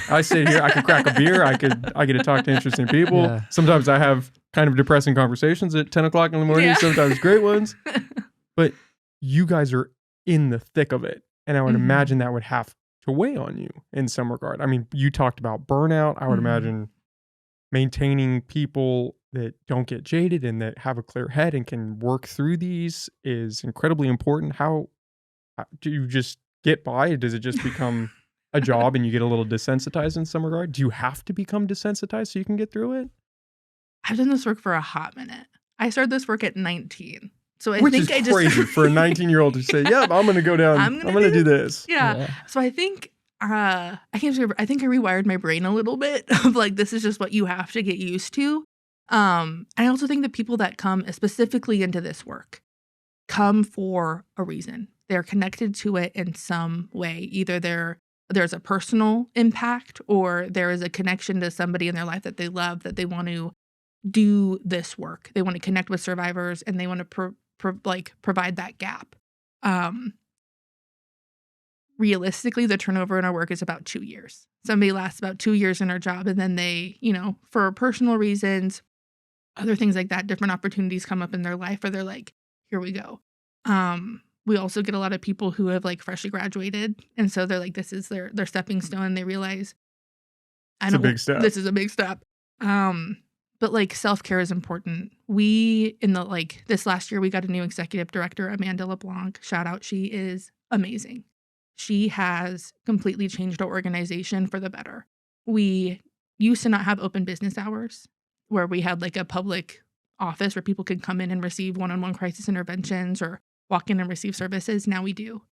I sit here, I could crack a beer, I get to talk to interesting people. Yeah. Sometimes I have kind of depressing conversations at 10 o'clock in the morning, Yeah. sometimes great ones. But you guys are in the thick of it, and I would Mhm. imagine that would have to weigh on you in some regard. I mean, you talked about burnout. I would Mhm. imagine maintaining people that don't get jaded and that have a clear head and can work through these is incredibly important. How do you just get by? Does it just become a job and you get a little desensitized in some regard? Do you have to become desensitized so you can get through it? I've done this work for a hot minute. I started this work at 19. So I Which is think I just crazy for a 19-year-old to say, "Yep, I'm gonna go down. I'm I'm gonna gonna do do this. this." Yeah. Yeah. So I think I can't remember. I think I rewired my brain a little bit of like this is just what you have to get used to. I also think that people that come specifically into this work come for a reason. They're connected to it in some way. Either there's a personal impact or there is a connection to somebody in their life that they love that they want to do this work. They want to connect with survivors and they want to provide that gap. Um, Realistically, the turnover in our work is about 2 years. Somebody lasts about 2 years in our job and then they, for personal reasons, other things like that, different opportunities come up in their life where they're like, "Here we go." We also get a lot of people who have, like, freshly graduated, and so they're like, this is their stepping stone, and they realize, "I It's a don't big step. this is a big step." Um, but, like, self-care is important. We in the this last year, we got a new executive director, Amanda LeBlanc, shout out, she is amazing. She has completely changed our organization for the better. We used to not have open business hours where we had, like, a public office where people could come in and receive one-on-one crisis interventions or walk in and receive services. Now we do.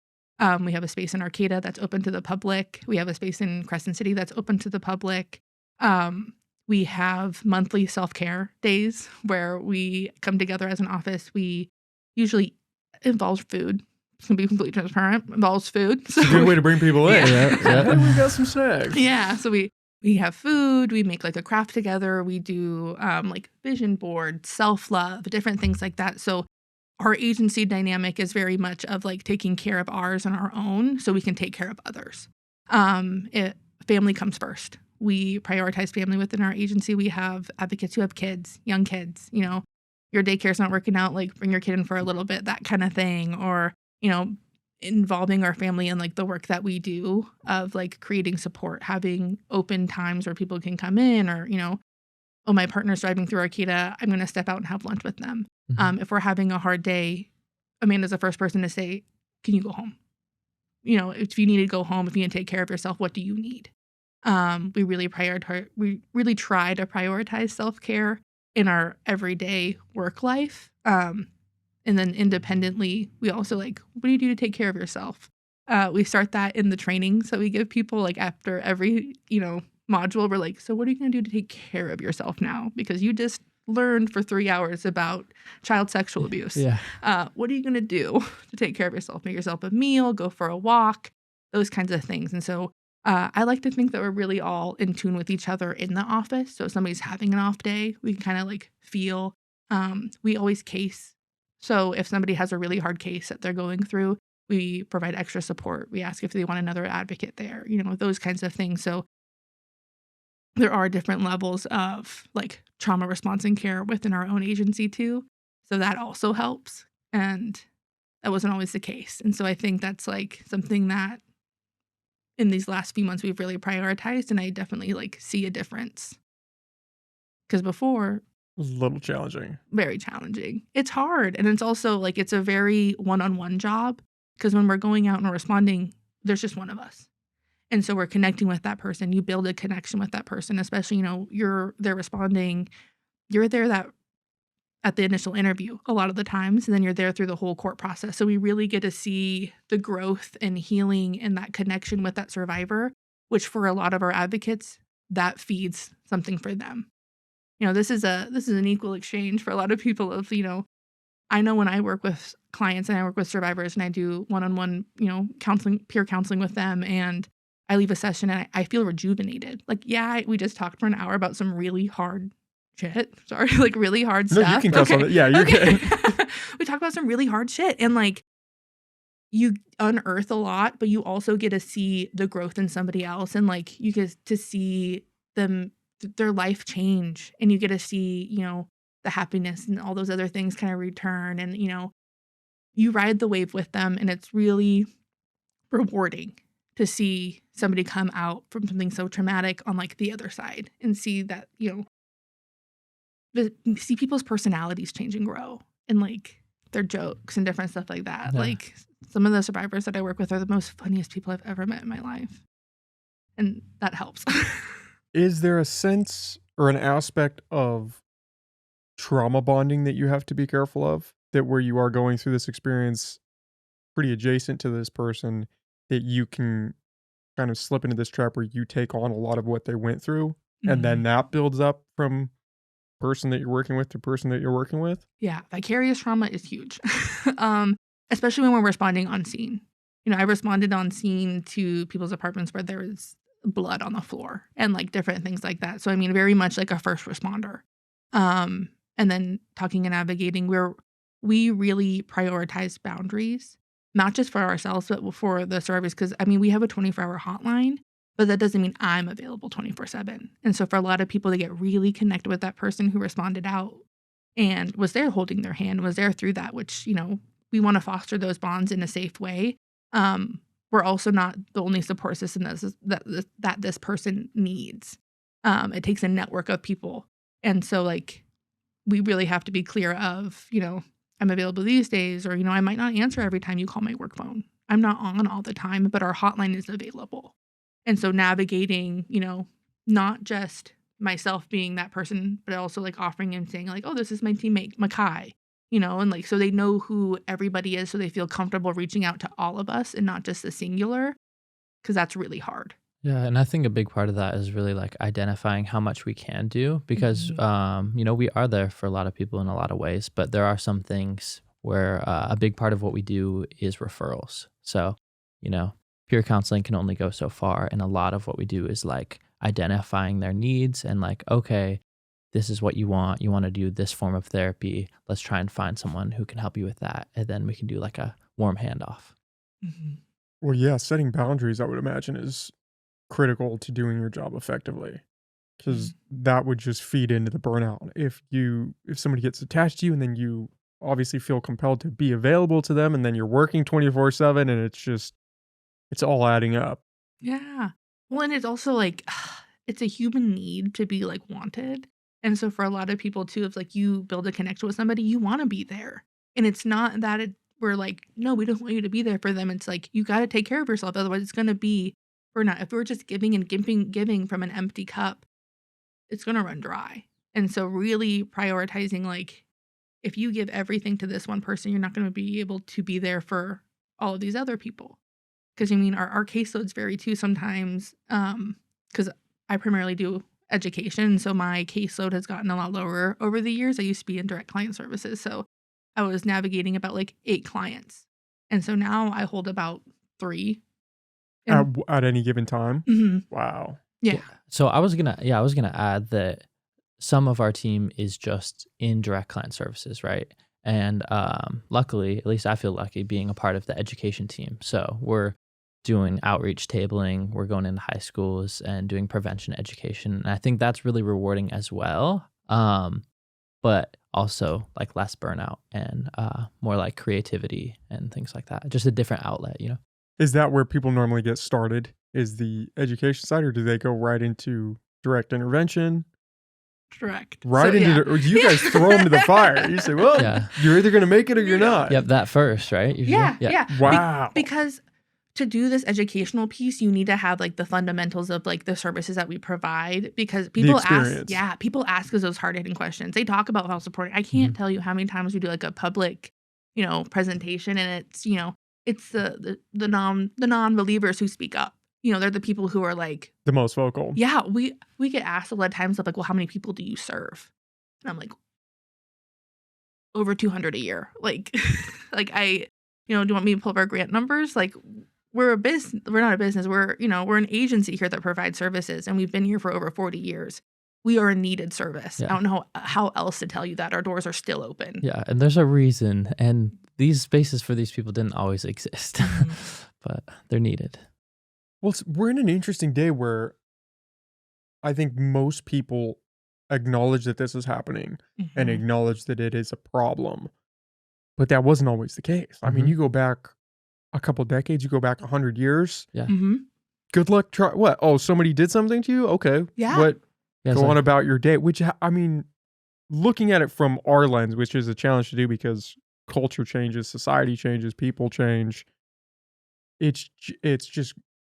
We have a space in Arcata that's open to the public. We have a space in Crescent City that's open to the public. Um, we have monthly self-care days where we come together as an office. We usually involves food. It's gonna be completely transparent. Involves food. So It's a good way to bring people in. yeah. Yeah. Hey, we got some snacks. Yeah, so we have food, we make, like, a craft together, we do, like, vision boards, self-love, different things like that, so our agency dynamic is very much of, like, taking care of ours and our own so we can take care of others. Family comes first. We prioritize family within our agency. We have advocates who have kids, young kids, your daycare's not working out, like, bring your kid in for a little bit, that kinda thing, or, involving our family in, like, the work that we do of, like, creating support, having open times where people can come in or, "Oh, my partner's driving through Arcata, I'm gonna step out and have lunch with them." Mhm. If we're having a hard day, Amanda's the first person to say, "Can you go home?" If you need to go home, if you need to take care of yourself, what do you need? We really try to prioritize self-care in our everyday work life. And then independently, we also what do you do to take care of yourself? We start that in the trainings that we give people, like after every, module, we're like, so what are you gonna do to take care of yourself now? Because you just learned for 3 hours about child sexual abuse. Yeah. What are you gonna do to take care of yourself? Make yourself a meal, go for a walk, those kinds of things. And so I like to think that we're really all in tune with each other in the office. So if somebody's having an off day, we can kind of feel. We always case So if somebody has a really hard case that they're going through, we provide extra support. We ask if they want another advocate there, those kinds of things. So there are different levels of like trauma response and care within our own agency too. So that also helps. And that wasn't always the case. And so I think that's like something that in these last few months we've really prioritized, and I definitely like see a difference. Because before, It was a little challenging. very challenging. It's hard. And it's also like it's a very one-on-one job because when we're going out and we're responding, there's just one of us. And so we're connecting with that person. You build a connection with that person, especially, they're responding. You're there that at the initial interview a lot of the times, and then you're there through the whole court process. So we really get to see the growth and healing and that connection with that survivor, which for a lot of our advocates, that feeds something for them. This is an equal exchange for a lot of people of, I know when I work with clients and I work with survivors and I do one-on-one, counseling, peer counseling with them, and I leave a session and I feel rejuvenated. Like, yeah, we just talked for an hour about some really hard shit. Sorry, like really hard No, stuff. you can cuss on it. Yeah, you're Okay. good. We talked about some really hard shit, and like you unearth a lot, but you also get to see the growth in somebody else, and like you get to see them their life change, and you get to see, the happiness and all those other things kind of return, and you ride the wave with them, and it's really rewarding to see somebody come out from something so traumatic on like the other side and see that, see people's personalities change and grow and like their jokes and different stuff like that. Yeah. Like some of the survivors that I work with are the most funniest people I've ever met in my life. And that helps. Is there a sense or an aspect of trauma bonding that you have to be careful of? That where you are going through this experience pretty adjacent to this person, that you can kind of slip into this trap where you take on a lot of what they went through, and then that builds up from person that you're working with to person that you're working with? Yeah, vicarious trauma is huge. Especially when we're responding on scene. I responded on scene to people's apartments where there was blood on the floor and like different things like that. So I mean, very much like a first responder. And then talking and navigating, we really prioritize boundaries, not just for ourselves, but for the survivors. Because I mean, we have a 24-hour hotline, but that doesn't mean I'm available 24/7. And so for a lot of people, they get really connected with that person who responded out and was there holding their hand, was there through that, which, we want to foster those bonds in a safe way. We're also not the only support system that this person needs. It takes a network of people. And so like, we really have to be clear of, I'm available these days, or, I might not answer every time you call my work phone. I'm not on all the time, but our hotline is available. And so navigating, not just myself being that person, but also like offering and saying like, oh, this is my teammate, Makhi, and like, so they know who everybody is. So they feel comfortable reaching out to all of us and not just the singular, because that's really hard. Yeah, and I think a big part of that is really like identifying how much we can do because we are there for a lot of people in a lot of ways, but there are some things where a big part of what we do is referrals. So, peer counseling can only go so far, and a lot of what we do is like identifying their needs and like, okay, this is what you want to do this form of therapy. Let's try and find someone who can help you with that, and then we can do like a warm handoff. Mhm. Well, yeah, setting boundaries, I would imagine, is critical to doing your job effectively, because that would just feed into the burnout. If somebody gets attached to you and then you obviously feel compelled to be available to them, and then you're working 24/7, and it's all adding up. Yeah. Well, and it's also like, it's a human need to be like wanted. And so for a lot of people too, if like you build a connection with somebody, you want to be there. And it's not that we're like, no, we don't want you to be there for them. It's like, you got to take care of yourself. Otherwise it's going to be burnout. If we're just giving and giving from an empty cup, it's going to run dry. And so really prioritizing, like, if you give everything to this one person, you're not going to be able to be there for all of these other people. Because I mean, our caseloads vary too sometimes, because I primarily do education, so my caseload has gotten a lot lower over the years. I used to be in direct client services, so I was navigating about like 8 clients, and so now I hold about 3. At any given time? Mhm. Wow. Yeah. So I was gonna add that some of our team is just in direct client services, right? And luckily, at least I feel lucky being a part of the education team. So we're doing outreach tabling, we're going into high schools and doing prevention education. And I think that's really rewarding as well. But also like less burnout and more like creativity and things like that. Just a different outlet, you know? Is that where people normally get started? Is the education side, or do they go right into direct intervention? Correct. Right So, into yeah. the, or you guys throw them to the fire. You say, well, Yeah. you're either going to make it or you're not. Yep, that first, right? Usually? Yeah. Wow. Because to do this educational piece, you need to have like the fundamentals of like the services that we provide, because people experience. ask us those hard hitting questions. They talk about how supporting. I can't tell you how many times we do like a public, presentation, and it's, it's the non-believers who speak up. They're the people who are like, The most vocal. yeah, we get asked a lot of times of like, well, how many people do you serve? And I'm like, over 200 a year. Like, like do you want me to pull up our grant numbers? Like, we're a business. We're not a business. We're an agency here that provides services, and we've been here for over 40 years. We are a needed service. Yeah. I don't know how else to tell you that. Our doors are still open. Yeah, and there's a reason. And these spaces for these people didn't always exist, but they're needed. Well, we're in an interesting day where I think most people acknowledge that this is happening and acknowledge that it is a problem. But that wasn't always the case. I mean, you go back a couple decades, you go back 100 years. Yeah. Good luck. What? Oh, somebody did something to you? Okay. Yeah. What? Yeah, Go on about your day, which, I mean, looking at it from our lens, which is a challenge to do because culture changes, society changes, people change. It's just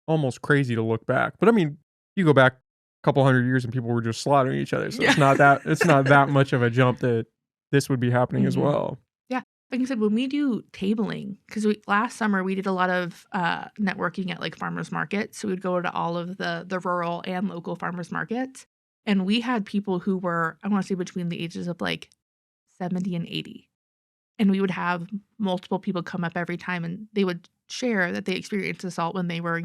almost crazy to look back. But I mean, you go back a couple hundred years and people were just slaughtering each other. So it's not that much of a jump that this would be happening as well. Yeah. Like I said, when we do tabling, because last summer we did a lot of networking at like farmers markets. So we'd go to all of the rural and local farmers markets. And we had people who were, I want to say, between the ages of like 70 and 80. And we would have multiple people come up every time, and they would share that they experienced assault when they were,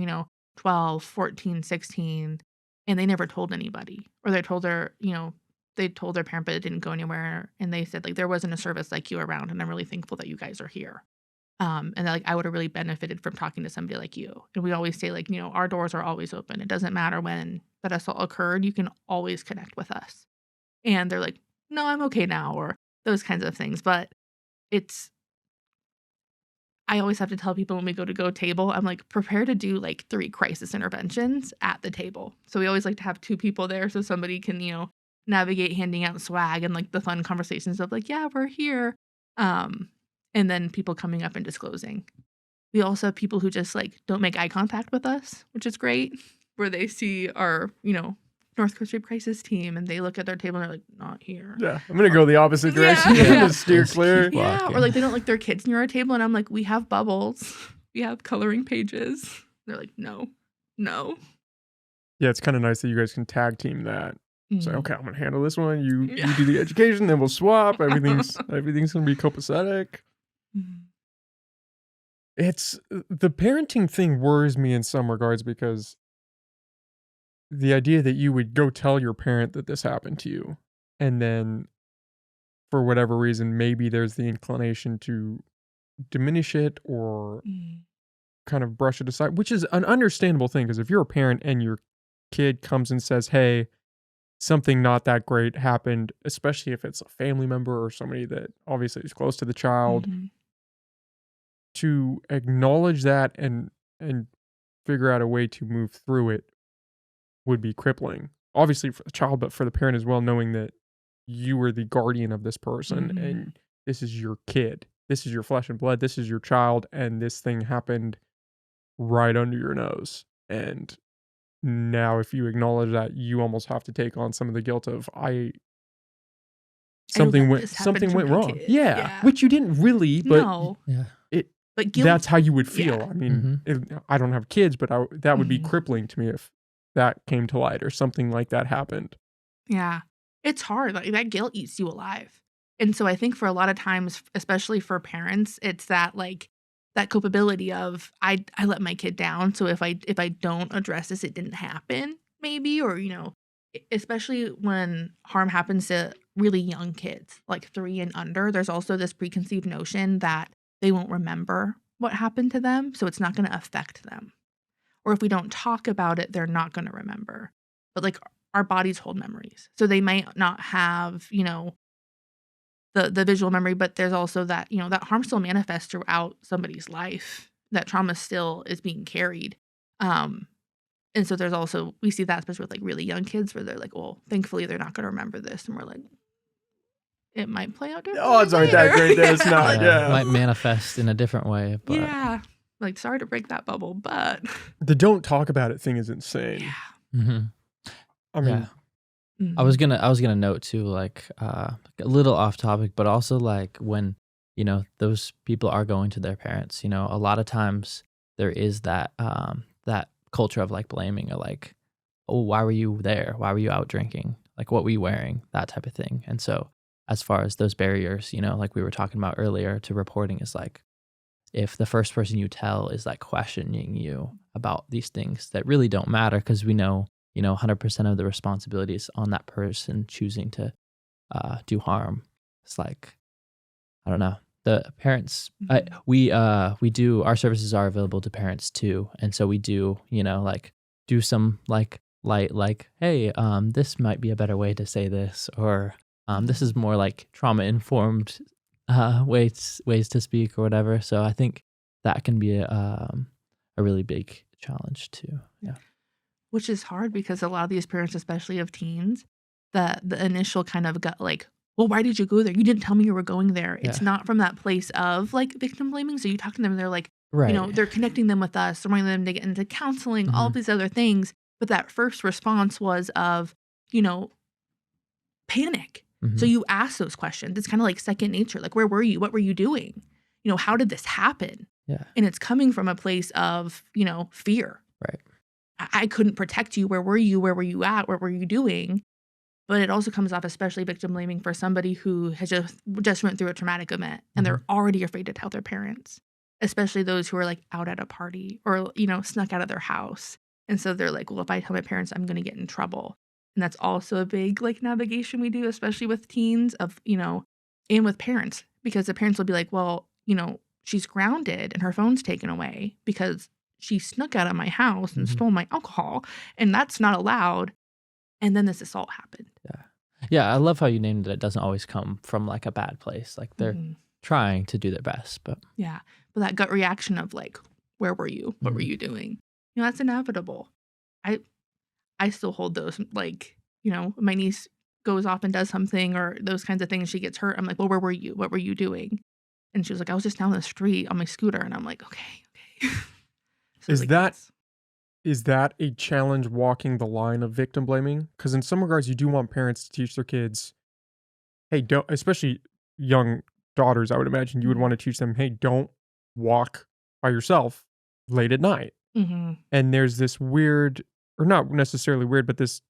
12, 14, 16, and they never told anybody. Or they told they told their parent, but it didn't go anywhere. And they said, like, there wasn't a service like you around, and I'm really thankful that you guys are here. And they're like, I would have really benefited from talking to somebody like you. And we always say, like, our doors are always open. It doesn't matter when that assault occurred. You can always connect with us. And they're like, no, I'm okay now, or those kinds of things. But I always have to tell people when we go table, I'm like, prepare to do like 3 crisis interventions at the table. So we always like to have 2 people there so somebody can, navigate handing out swag and like the fun conversations of like, yeah, we're here. And then people coming up and disclosing. We also have people who just like don't make eye contact with us, which is great, where they see our, North Coast Rape Crisis team and they look at their table and they're like, not here. Yeah, I'm going to go the opposite direction. Yeah. I'm going to steer clear. Yeah, or like they don't like their kids near our table, and I'm like, we have bubbles. We have coloring pages. They're like, no. Yeah, it's kind of nice that you guys can tag team that. So, okay, I'm going to handle this one. You do the education, then we'll swap. Everything's going to be copacetic. It's the parenting thing worries me in some regards, because the idea that you would go tell your parent that this happened to you, and then for whatever reason, maybe there's the inclination to diminish it or kind of brush it aside, which is an understandable thing. Because if you're a parent and your kid comes and says, hey, something not that great happened, especially if it's a family member or somebody that obviously is close to the child, to acknowledge that and figure out a way to move through it would be crippling. Obviously for the child, but for the parent as well, knowing that you are the guardian of this person and this is your kid. This is your flesh and blood. This is your child. And this thing happened right under your nose. And now if you acknowledge that, you almost have to take on some of the guilt of something went wrong. Yeah, which you didn't really, but no. Yeah. But guilt, that's how you would feel. Yeah. I mean, I don't have kids, but that would be crippling to me if that came to light or something like that happened. Yeah. It's hard. Like, that guilt eats you alive. And so I think for a lot of times, especially for parents, it's that like that culpability of I let my kid down. So if I don't address this, it didn't happen, maybe, or especially when harm happens to really young kids, like 3 and under, there's also this preconceived notion that they won't remember what happened to them, so it's not gonna affect them. Or if we don't talk about it, they're not gonna remember. But, like, our bodies hold memories, so they might not have, the visual memory, but there's also that, that harm still manifests throughout somebody's life. That trauma still is being carried. Um, and so there's also we see that especially with, like, really young kids where they're like, "Well, thankfully, they're not gonna remember this," and we're like, "It might play out The differently odds aren't that later." great that it's Yeah. not, Yeah, yeah. might manifest in a different way, but Yeah. Like, sorry to break that bubble, but The don't talk about it thing is insane. yeah. mhm. I Yeah. mean, Mhm. I was gonna note too, like a little off topic, but also like when those people are going to their parents, a lot of times there is that culture of like blaming or like, oh, why were you there? Why were you out drinking? Like, what were you wearing? That type of thing. And so, as far as those barriers, like we were talking about earlier, to reporting is like if the first person you tell is like questioning you about these things that really don't matter because we know 100% of the responsibility is on that person choosing to do harm. It's like, I don't know, the parents, Mhm. we do, our services are available to parents too, and so we do, like do some like light, like, hey, this might be a better way to say this, or this Mhm. is more like trauma informed ways to speak or whatever. So I think that can be a really big challenge too. Yeah. Which is hard because a lot of these parents, especially of teens, the initial kind of gut like, "Well, why did you go there? You didn't tell me you were going there." It's Yeah. not from that place of, like, victim blaming, so you talk to them, and they're like, Right. they're connecting them with us, they're wanting them to get into counseling, all Hmm. these other things, but that first response was of, you know, panic. So Hmm. you ask those questions. It's kinda like second nature, like, "Where were you? What were you doing? How did this happen?" Yeah. And it's coming from a place of, fear. Right. I couldn't protect you. Where were you? Where were you at? What were you doing? But it also comes off especially victim blaming for somebody who has just went through a traumatic event and Hmm. they're already afraid to tell their parents, especially those who are like out at a party or snuck out of their house. And so they're like, well, if I tell my parents, I'm going to get in trouble. And that's also a big like navigation we do, especially with teens and with parents, because the parents will be like, well, she's grounded and her phone's taken away because she snuck out of my house and Hmm. stole my alcohol, and that's not allowed. And then this assault happened. Yeah. Yeah, I love how you named it. It doesn't always come from like a bad place. Like they're Mhm. trying to do their best, but Yeah, but that gut reaction of, like, "Where were you? What were mhm. you doing?" That's inevitable. I I still hold those, like, my niece goes off and does something or those kinds of things, she gets hurt, I'm like, "Well, where were you? What were you doing?" And she was like, "I was just down the street on my scooter," and I'm like, "Okay, okay." So, is like, that it's is that a challenge walking the line of victim blaming? Because in some regards, you do want parents to teach their kids, hey, don't, especially young daughters, I would imagine you would want Mhm, to teach them, hey, don't walk by yourself late at night. mhm, And there's this weird, or not necessarily weird, but there's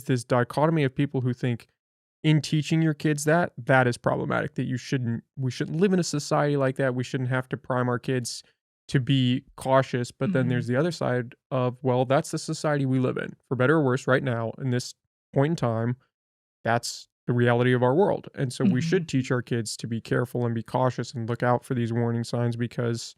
this dichotomy of people who think in teaching your kids that, that is problematic, that we shouldn't live in a society like that. We shouldn't have to prime our kids to be cautious. But then there's mhm, the other side of, well, that's the society we live in, for better or worse, right now, in this point in time, that's the reality of our world. And so we mhm, should teach our kids to be careful and be cautious and look out for these warning signs because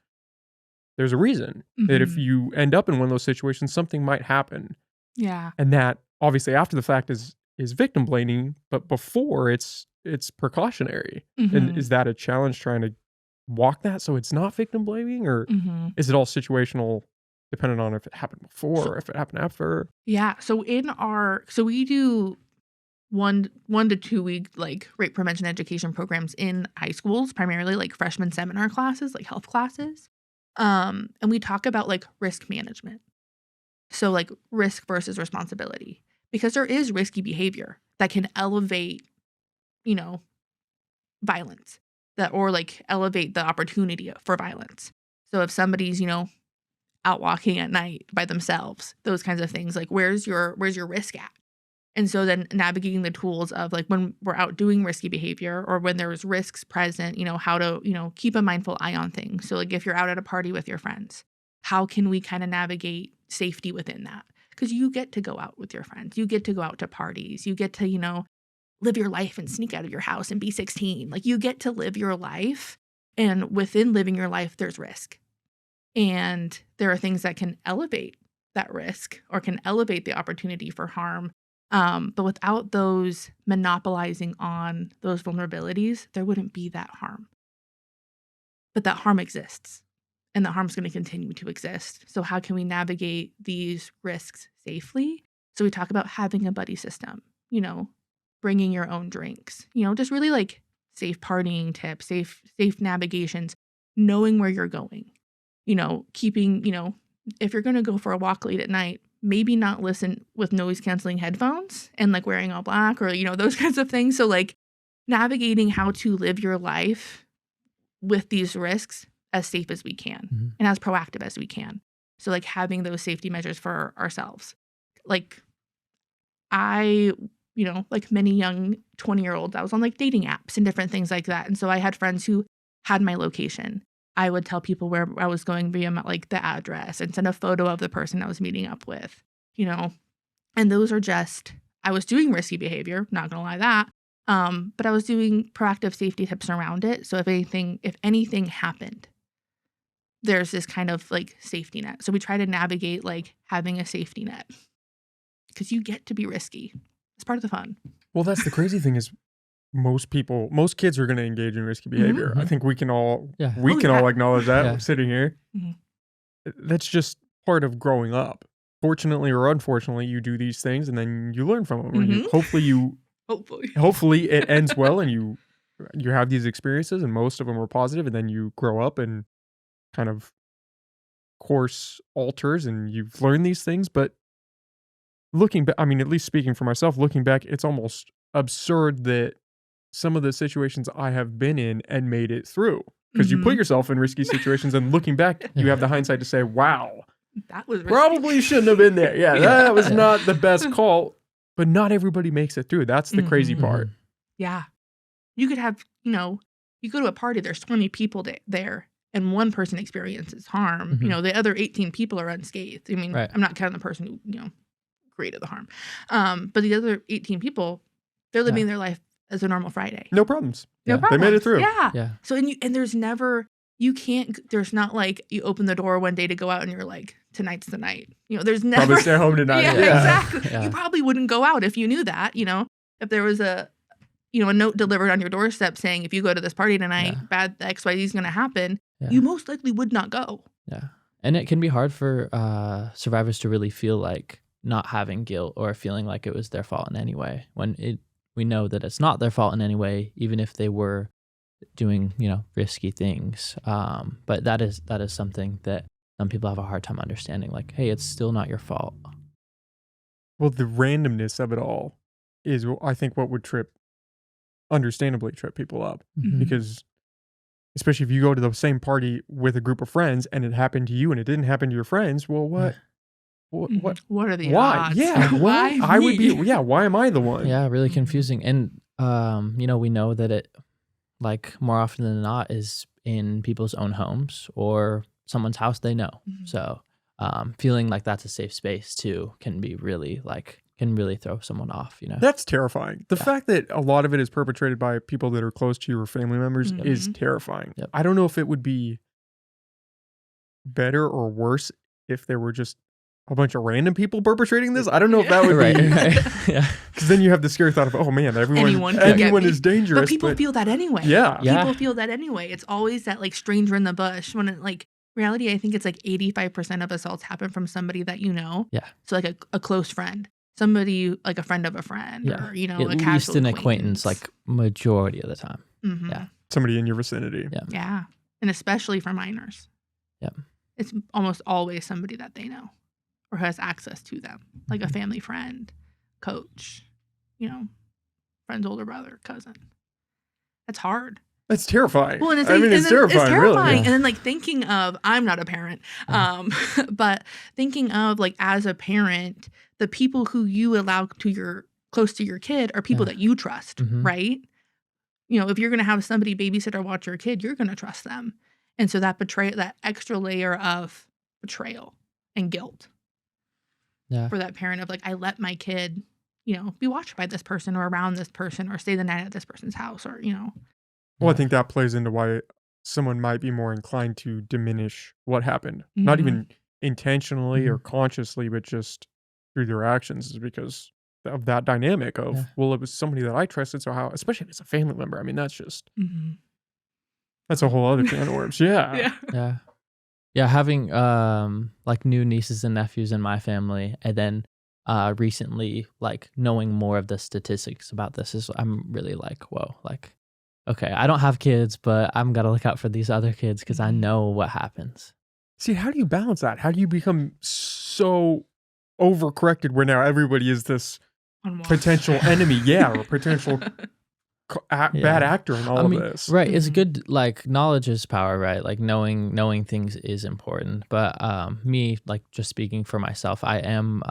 there's a reason that if mhm. you end up in one of those situations, something might happen. Yeah, And that obviously after the fact is victim blaming, but before it's precautionary. And mhm, is that a challenge trying to walk that so it's not victim blaming, or mhm. is it all situational depending on if it happened before So or if it happened after? yeah, so we do 1 to 2 week, like, rape prevention education programs in high schools, primarily, like, freshman seminar classes, like, health classes, and we talk about, like, risk management. So, like, risk versus responsibility, because there is risky behavior that can elevate, you know, violence, that or, like, elevate the opportunity for violence. So if somebody's, out walking at night by themselves, those kinds of things, like, where's your risk at? And so then navigating the tools of like when we're out doing risky behavior or when there's risks present, how to, keep a mindful eye on things. So like if you're out at a party with your friends, how can we kind of navigate safety within that? because you get to go out with your friends. You get to go out to parties. You get to, live your life and sneak out of your house and be 16. Like, you get to live your life. And within living your life, there's risk. And there are things that can elevate that risk or can elevate the opportunity for harm. But without those monopolizing on those vulnerabilities, there wouldn't be that harm. But that harm exists, and that harm's going to continue to exist. So how can we navigate these risks safely? So we talk about having a buddy system, bringing your own drinks, just really like safe partying tips, safe navigations, knowing where you're going, keeping, if you're going to go for a walk late at night, maybe not listen with noise canceling headphones and like wearing all black or, those kinds of things. So like navigating how to live your life with these risks as safe as we can and as proactive as we can. So like having those safety measures for ourselves. Like I, like many young 20-year-olds, I was on like dating apps and different things like that. And so I had friends who had my location. I would tell people where I was going via like the address and send a photo of the person I was meeting up with, and those are just, I was doing risky behavior, not gonna lie that. But I was doing proactive safety tips around it. So if anything happened, there's this kind of like safety net. So we try to navigate like having a safety net because you get to be risky. It's part of the fun. Well, that's the crazy thing is most kids are going to engage in risky behavior. I think we can all all acknowledge that sitting here. That's just part of growing up. Fortunately or unfortunately, you do these things and then you learn from them. Hopefully it ends well and you have these experiences and most of them are positive, and then you grow up and kind of course alters and you've learned these things. But looking back, I mean, at least speaking for myself, looking back, it's almost absurd that some of the situations I have been in and made it through, because you put yourself in risky situations and looking back, you have the hindsight to say, wow, that was risky. Probably shouldn't have been there. Yeah, that was not the best call, but not everybody makes it through. That's the crazy part. Yeah. You could have, you go to a party, there's 20 people there and one person experiences harm. The other 18 people are unscathed. I mean, I'm not counting the person who, created the harm. But the other 18 people, they're living their life as a normal Friday. No problems. No problems. They made it through. Yeah. So, and there's never, there's not like you open the door one day to go out and you're like, tonight's the night. There's never. Probably stay home tonight. Yeah, exactly. Yeah. You probably wouldn't go out if you knew that, if there was a note delivered on your doorstep saying, if you go to this party tonight, bad XYZ is going to happen. You most likely would not go. Yeah. And it can be hard for survivors to really feel like not having guilt or feeling like it was their fault in any way when we know that it's not their fault in any way, even if they were doing, risky things. But that is something that some people have a hard time understanding. Like, hey, it's still not your fault. Well, the randomness of it all is, I think, what would understandably trip people up. Because especially if you go to the same party with a group of friends and it happened to you and it didn't happen to your friends, well, what are the why? odds? Yeah, why? I would be. Yeah, why am I the one? Yeah, really confusing. And we know that it, like, more often than not, is in people's own homes or someone's house they know. So, feeling like that's a safe space too can be really throw someone off. That's terrifying. The fact that a lot of it is perpetrated by people that are close to you or family members is terrifying. Yep. I don't know if it would be better or worse if there were just a bunch of random people perpetrating this. I don't know if that would be right. Yeah, because then you have the scary thought of, oh man, anyone is dangerous. But people feel that anyway. Yeah, people feel that anyway. It's always that like stranger in the bush. When it, like, reality, I think it's like 85% of assaults happen from somebody that you know. Yeah. So like a close friend, somebody like a friend of a friend, or at a least casual an acquaintance, like majority of the time. Yeah. Somebody in your vicinity. Yeah, and especially for minors. Yep. It's almost always somebody that they know or has access to them, like a family friend, coach, friend's older brother, cousin. That's hard. That's terrifying. Well, and it's terrifying. It's terrifying. Really. Yeah. And then like thinking of, I'm not a parent, but thinking of like as a parent, the people who you allow close to your kid are people that you trust, right? If you're going to have somebody babysit or watch your kid, you're going to trust them. And so that extra layer of betrayal and guilt. Yeah. for that parent of like, I let my kid, be watched by this person or around this person or stay the night at this person's house or. Well, I Yeah. think that plays into why someone might be more inclined to diminish what happened. Not Mhm. even intentionally or Mhm. consciously, but just through their actions is because of that dynamic Yeah. of, well, it was somebody that I trusted, so how, especially if it's a family member. I mean, Mhm. that's a Oh. whole other can of worms. Yeah. Yeah. Yeah. Yeah, having like new nieces and nephews in my family, and then recently like knowing more of the statistics about this is I'm really like, whoa, like okay, I don't have kids, but I'm gotta look out for these other kids because I Mhm. know what happens. See, how do you balance that? How do you become so overcorrected where now everybody is this On watch. potential enemy? Yeah, or potential bad Yeah. actor in I all of mean, this. right, it's Mhm. good like knowledge is power, right? Like knowing things is important. But me like just speaking for myself, I am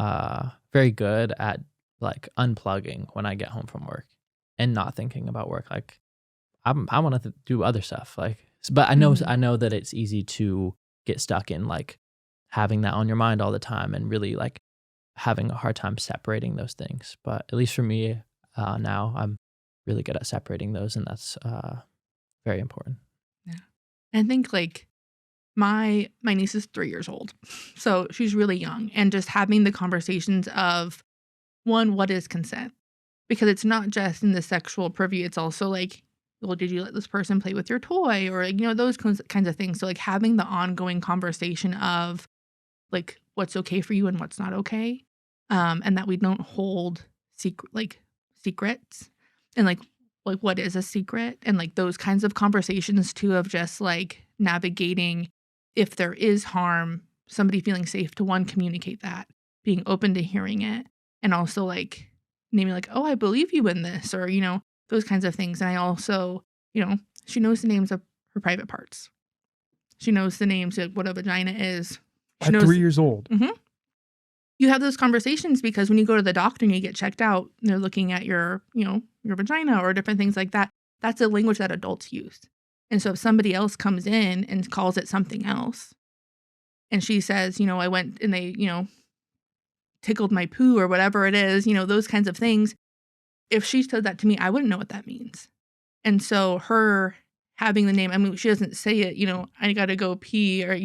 very good at like unplugging when I get home from work and not thinking about work. Like I want to do other stuff like but Mhm. I know that it's easy to get stuck in like having that on your mind all the time and really like having a hard time separating those things. But at least for me now I'm really good at separating those and that's very important. Yeah. I think like my niece is 3 years old. So she's really young and just having the conversations of one, what is consent? Because it's not just in the sexual privy, it's also like, well, did you let this person play with your toy or like, those kinds of things. So like having the ongoing conversation of like what's okay for you and what's not okay. And that we don't hold secrets and like what is a secret and like those kinds of conversations too of just like navigating if there is harm, somebody feeling safe to one communicate that, being open to hearing it, and also like naming like, oh, I believe you in this, or those kinds of things. And I also, she knows the names of her private parts. She knows the names of what a vagina is. She At 3 knows. years old. Mhm. You have those conversations because when you go to the doctor and you get checked out, they're looking at your vagina or different things like that. That's a language that adults use. And so if somebody else comes in and calls it something else, and she says, I went and they, tickled my poo or whatever it is, those kinds of things. If she said that to me, I wouldn't know what that means. And so her having the name, I mean, she doesn't say it, I gotta go pee or,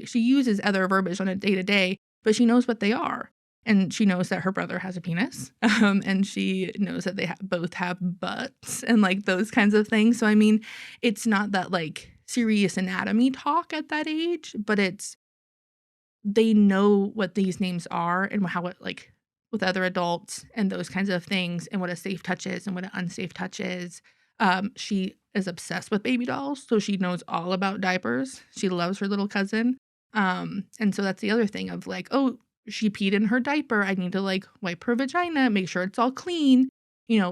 she uses other verbiage on a day to day, but she knows what they are. And she knows that her brother has a penis. And she knows that they both have butts and like those kinds of things. So, I mean, it's not that like serious anatomy talk at that age, but they know what these names are and how it like with other adults and those kinds of things and what a safe touch is and what an unsafe touch is. She is obsessed with baby dolls, so she knows all about diapers. She loves her little cousin. And so that's the other thing of like, oh, she peed in her diaper. I need to like wipe her vagina, make sure it's all clean.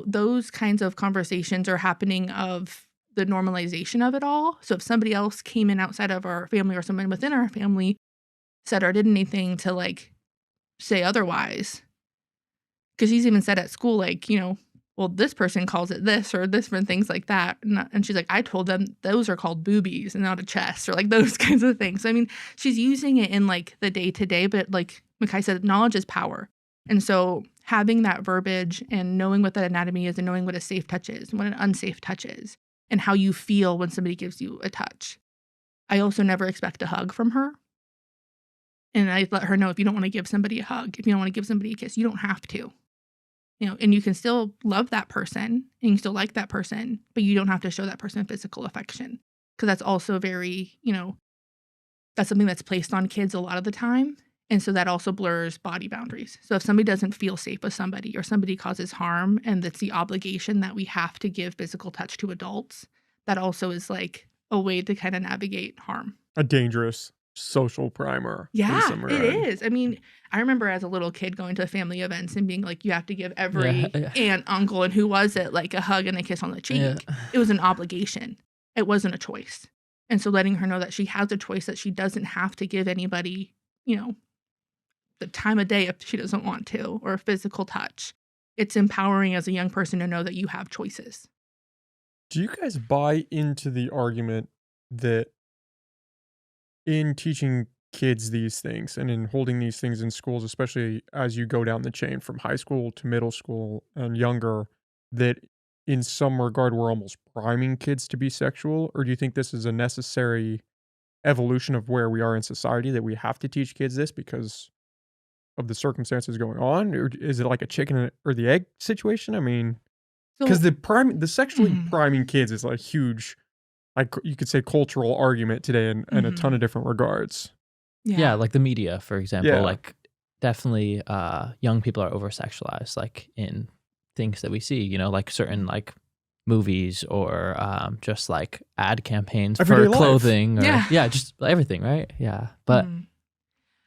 Those kinds of conversations are happening of the normalization of it all. So if somebody else came in outside of our family or someone within our family said or did anything to like say otherwise. Because she's even said at school, like, well, this person calls it this or different things like that. And she's like, I told them those are called boobies and not a chest or like those kinds of things. So, I mean, she's using it in like the day to day, but like Makhi said, knowledge is power. And so having that verbiage and knowing what that anatomy is and knowing what a safe touch is and what an unsafe touch is and how you feel when somebody gives you a touch. I also never expect a hug from her. And I let her know if you don't wanna give somebody a hug, if you don't wanna give somebody a kiss, you don't have to, and you can still love that person, and you still like that person, but you don't have to show that person physical affection, because that's also very, that's something that's placed on kids a lot of the time, and so that also blurs body boundaries. So if somebody doesn't feel safe with somebody or somebody causes harm, and it's the obligation that we have to give physical touch to adults, that also is, like, a way to kinda navigate harm. A dangerous social primer for the Yeah, summer it end. is. I mean, I remember as a little kid going to family events and being like, you have to give Yeah. every Yeah. aunt, uncle, and who was it, like a hug and a kiss on the Yeah. cheek. It was an obligation. It wasn't a choice. And so letting her know that she has a choice, that she doesn't have to give anybody, the time of day if she doesn't want to, or a physical touch. It's empowering as a young person to know that you have choices. Do you guys buy into the argument that in teaching kids these things and in holding these things in schools, especially as you go down the chain from high school to middle school and younger, that in some regard we're almost priming kids to be sexual? Or do you think this is a necessary evolution of where we are in society that we have to teach kids this because of the circumstances going on? Or is it like a chicken or the egg situation? I mean, because So, the sexually mhm, priming kids is a huge, like you could say, cultural argument today in a ton mhm, of different regards. Yeah, yeah. like the media, for example, Yeah. like definitely young people are over sexualized like in things that we see, like certain like movies or just like ad campaigns Everyday for life. clothing or Yeah. yeah, just everything, right? Yeah. But Mhm. I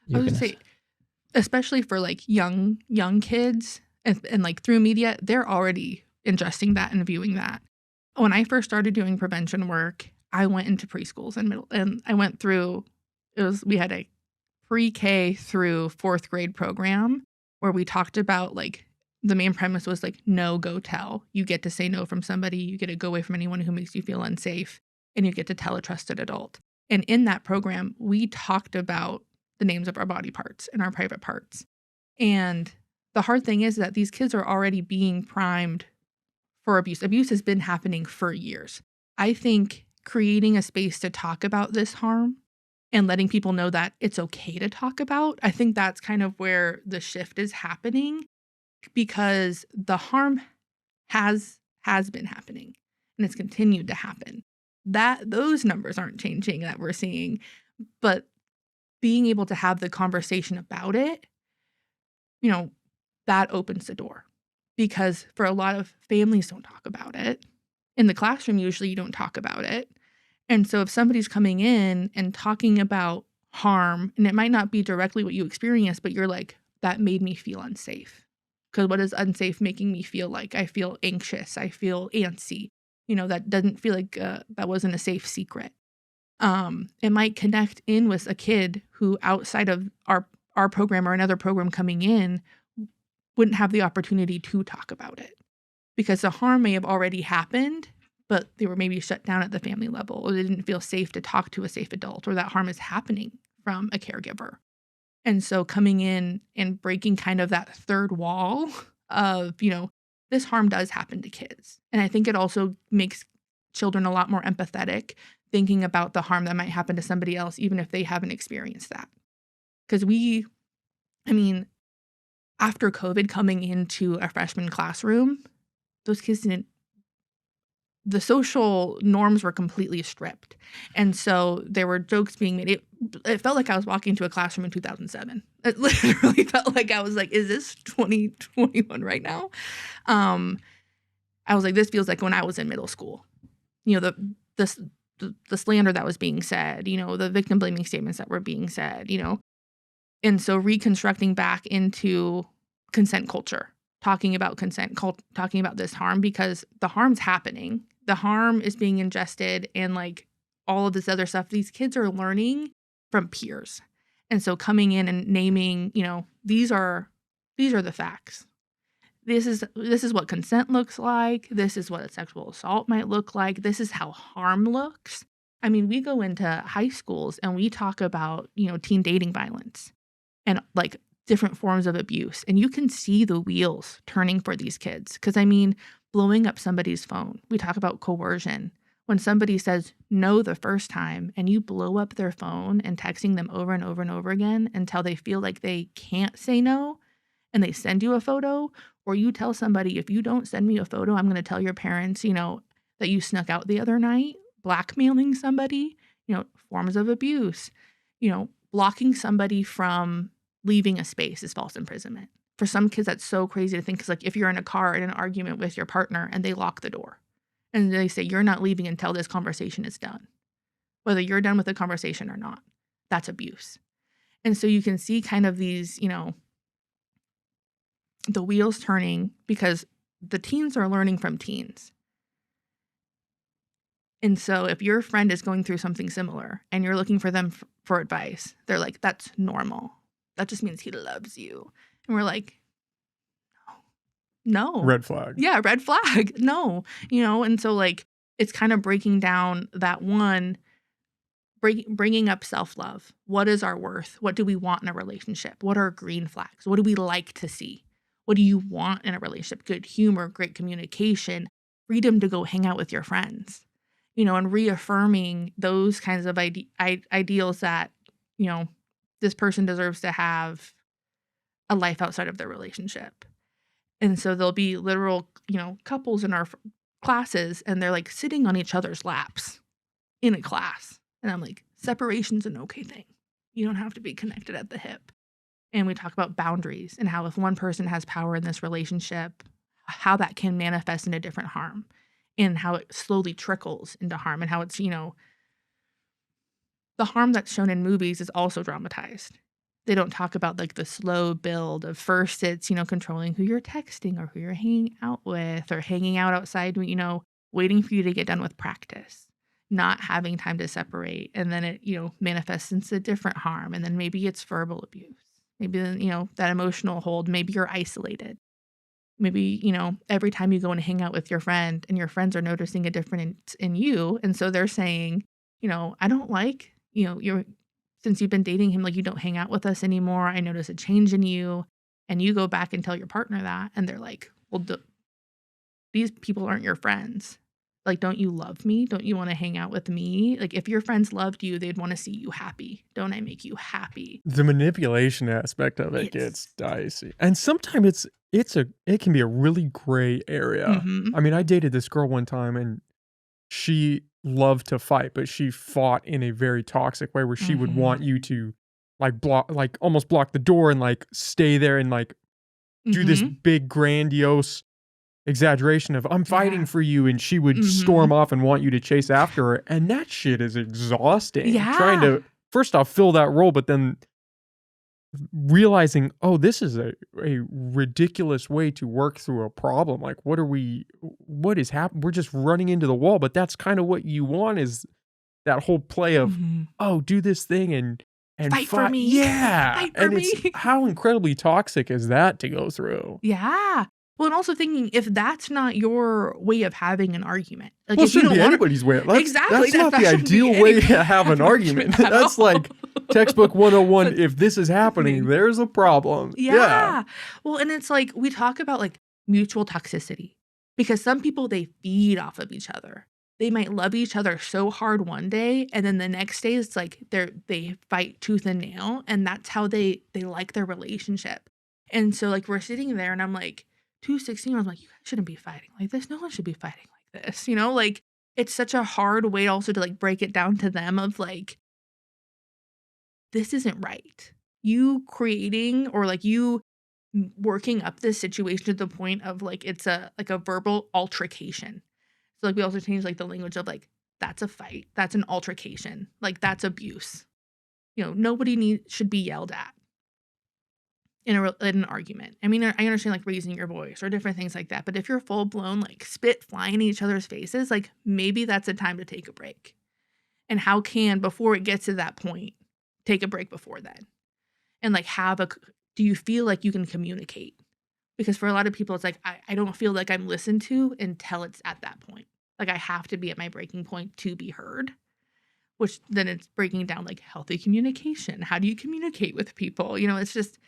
you're was gonna gonna say, especially for like young kids and like through media, they're already ingesting that and viewing that. When I first started doing prevention work, I went into preschools and middle, and I went through. We had a pre-K through fourth grade program where we talked about like the main premise was like no go tell. You get to say no from somebody, you get to go away from anyone who makes you feel unsafe, and you get to tell a trusted adult. And in that program, we talked about the names of our body parts and our private parts. And the hard thing is that these kids are already being primed for abuse. Abuse has been happening for years. I think creating a space to talk about this harm and letting people know that it's okay to talk about, I think that's kind of where the shift is happening because the harm has been happening and it's continued to happen. That those numbers aren't changing that we're seeing, but being able to have the conversation about it, you know, that opens the door. Because for a lot of families don't talk about it. In the classroom, usually you don't talk about it. And so if somebody's coming in and talking about harm, and it might not be directly what you experienced, but you're like, that made me feel unsafe. Because what is unsafe making me feel like? I feel anxious. I feel antsy. That doesn't feel like that wasn't a safe secret. It might connect in with a kid who outside of our program or another program coming in wouldn't have the opportunity to talk about it because the harm may have already happened, but they were maybe shut down at the family level or they didn't feel safe to talk to a safe adult or that harm is happening from a caregiver. And so coming in and breaking kind of that third wall of, this harm does happen to kids. And I think it also makes children a lot more empathetic thinking about the harm that might happen to somebody else, even if they haven't experienced that. Because I mean, after COVID coming into a freshman classroom, those kids didn't the social norms were completely stripped. And so there were jokes being made. It felt like I was walking into a classroom in 2007. It literally felt like I was like, is this 2021 right now? Um, I was like, this feels like when I was in middle school. The the slander that was being said, the victim blaming statements that were being said, And so reconstructing back into consent culture, talking about talking about this harm because the harm's happening. The harm is being ingested and like all of this other stuff. These kids are learning from peers. And so coming in and naming, these are the facts. This is what consent looks like. This is what a sexual assault might look like. This is how harm looks. I mean, we go into high schools and we talk about, teen dating violence and like different forms of abuse. And you can see the wheels turning for these kids. Because I mean, blowing up somebody's phone. We talk about coercion. When somebody says no the first time and you blow up their phone and texting them over and over and over again until they feel like they can't say no and they send you a photo, or you tell somebody, if you don't send me a photo, I'm going to tell your parents, that you snuck out the other night, blackmailing somebody, forms of abuse, blocking somebody from leaving a space is false imprisonment. For some kids, that's so crazy to think because, like, if you're in a car in an argument with your partner and they lock the door and they say, you're not leaving until this conversation is done, whether you're done with the conversation or not, that's abuse. And so you can see kind of these, the wheels turning because the teens are learning from teens. And so if your friend is going through something similar and you're looking for them for advice, they're like, that's normal. That just means he loves you. And we're like, no. Red flag. Yeah, red flag. No. And so like it's kind of breaking down that one, bringing up self-love. What is our worth? What do we want in a relationship? What are green flags? What do we like to see? What do you want in a relationship? Good humor, great communication, freedom to go hang out with your friends, and reaffirming those kinds of ideals that, this person deserves to have a life outside of their relationship. And so there'll be literal, couples in our classes, and they're like sitting on each other's laps in a class. And I'm like, separation's an okay thing. You don't have to be connected at the hip. And we talk about boundaries and how if one person has power in this relationship, how that can manifest into different harm and how it slowly trickles into harm and how it's, the harm that's shown in movies is also dramatized. They don't talk about like the slow build of first it's, controlling who you're texting or who you're hanging out with or hanging out outside, waiting for you to get done with practice, not having time to separate. And then it, manifests into different harm. And then maybe it's verbal abuse. Maybe, that emotional hold, maybe you're isolated. Maybe, every time you go and hang out with your friend and your friends are noticing a difference in you. And so they're saying, I don't like, since you've been dating him, like you don't hang out with us anymore. I notice a change in you. And you go back and tell your partner that. And they're like, well, these people aren't your friends. Like, don't you love me? Don't you want to hang out with me? Like, if your friends loved you, they'd want to see you happy. Don't I make you happy? The manipulation aspect of it gets dicey. And sometimes it can be a really gray area. I mean, I dated this girl one time and she loved to fight, but she fought in a very toxic way where she would want you to almost block the door and like stay there and like do this big grandiose exaggeration of I'm fighting for you, and she would storm off and want you to chase after her, and that shit is exhausting. Trying to first off fill that role, but then realizing, oh, this is a ridiculous way to work through a problem. Like, what is happening? We're just running into the wall, but that's kind of what you want, is that whole play of oh, do this thing and fight for me. Yeah. Fight for me. It's how incredibly toxic is that to go through? Yeah. Well, and also thinking if that's not your way of having an argument, like well, if you don't be want anybody's way. Exactly. That's not the ideal way to have an argument. That's like textbook 101. If this is happening, there's a problem. Yeah. Well, and it's like we talk about like mutual toxicity because some people, they feed off of each other. They might love each other so hard one day, and then the next day it's like they fight tooth and nail, and that's how they like their relationship. And so like we're sitting there, and I'm like, 2 16-year-olds, like, you guys shouldn't be fighting like this. No one should be fighting like this. Like it's such a hard way also to like break it down to them of like, this isn't right. You creating or like you working up this situation to the point of like, it's a verbal altercation. So like we also change like the language of like, that's a fight. That's an altercation. Like that's abuse. Nobody should be yelled at in an argument. I mean, I understand like raising your voice or different things like that. But if you're full blown, like spit flying in each other's faces, like maybe that's a time to take a break. And how can, before it gets to that point, take a break before then? And like do you feel like you can communicate? Because for a lot of people, it's like, I don't feel like I'm listened to until it's at that point. Like I have to be at my breaking point to be heard, which then it's breaking down like healthy communication. How do you communicate with people? It's just,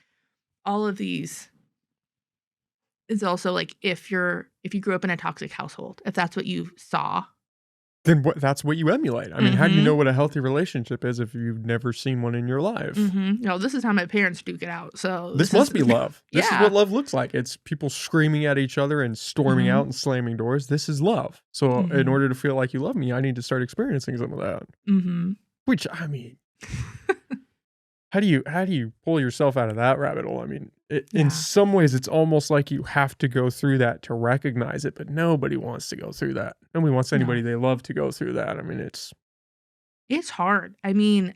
all of these is also like if you grew up in a toxic household, if that's what you saw, then that's what you emulate. I mean, how do you know what a healthy relationship is if you've never seen one in your life? No, this is how my parents duke it out. So this must be love. This is what love looks like. It's people screaming at each other and storming out and slamming doors. This is love. So in order to feel like you love me, I need to start experiencing some of that. Which, I mean, how do you pull yourself out of that rabbit hole? I mean, in some ways, it's almost like you have to go through that to recognize it, but nobody wants to go through that. Nobody wants anybody they love to go through that. I mean, it's hard. I mean,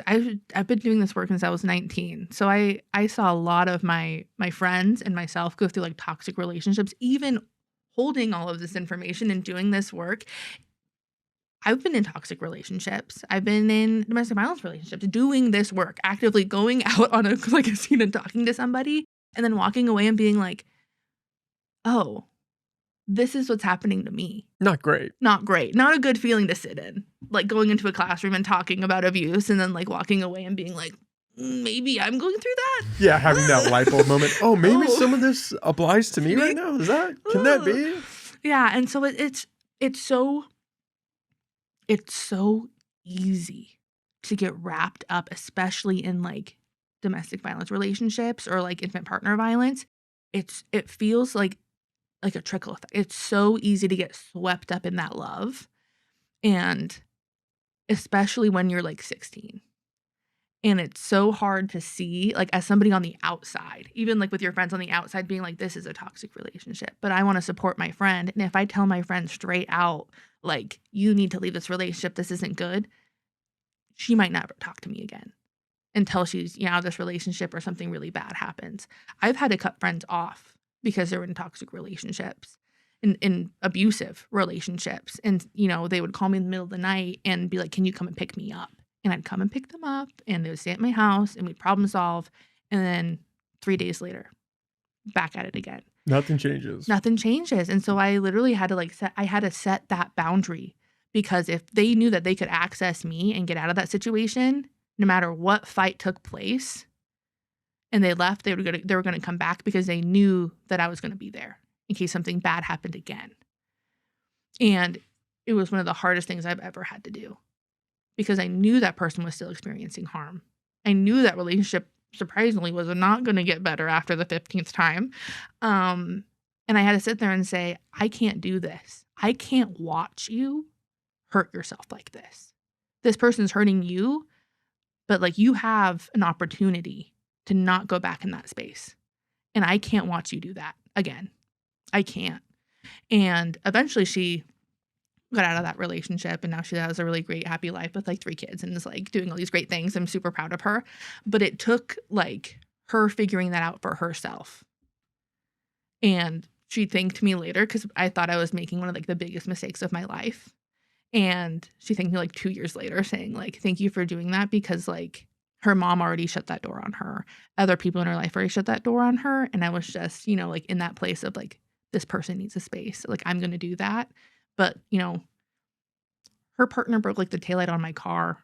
I've been doing this work since I was 19. So I saw a lot of my friends and myself go through like toxic relationships, even holding all of this information and doing this work. I've been in toxic relationships. I've been in domestic violence relationships, doing this work, actively going out on a scene and talking to somebody and then walking away and being like, oh, this is what's happening to me. not great. Not great. Not a good feeling to sit in. like going into a classroom and talking about abuse and then like walking away and being like, maybe I'm going through that. Yeah, having that light bulb moment. Oh, maybe Oh. some of this applies to me right now. Can that be? Yeah, and so it's so easy to get wrapped up, especially in like domestic violence relationships or like infant partner violence. It feels like a trickle effect. It's so easy to get swept up in that love, and especially when you're like 16. And it's so hard to see, like, as somebody on the outside, even like with your friends on the outside being like, this is a toxic relationship, but I want to support my friend. And if I tell my friend straight out, like, you need to leave this relationship, this isn't good, she might never talk to me again until she's, out of this relationship or something really bad happens. I've had to cut friends off because they're in toxic relationships, in abusive relationships. And, they would call me in the middle of the night and be like, can you come and pick me up? And I'd come and pick them up, and they would stay at my house, and we'd problem solve. And then 3 days later, back at it again. Nothing changes. Nothing changes. And so I literally had to set that boundary, because if they knew that they could access me and get out of that situation, no matter what fight took place, and they left, they were going to come back, because they knew that I was going to be there in case something bad happened again. And it was one of the hardest things I've ever had to do, because I knew that person was still experiencing harm. I knew that relationship, surprisingly, was not going to get better after the 15th time. And I had to sit there and say, I can't do this. I can't watch you hurt yourself like this. This person's hurting you, but like, you have an opportunity to not go back in that space. And I can't watch you do that again. I can't. And eventually she got out of that relationship, and now she has a really great, happy life with like 3 kids and is like doing all these great things. I'm super proud of her. But it took like her figuring that out for herself. And she thanked me later, because I thought I was making one of like the biggest mistakes of my life. And she thanked me like 2 years later, saying like, thank you for doing that, because like her mom already shut that door on her. Other people in her life already shut that door on her. And I was just, like in that place of like, this person needs a space. Like, I'm going to do that. But, her partner broke like the taillight on my car,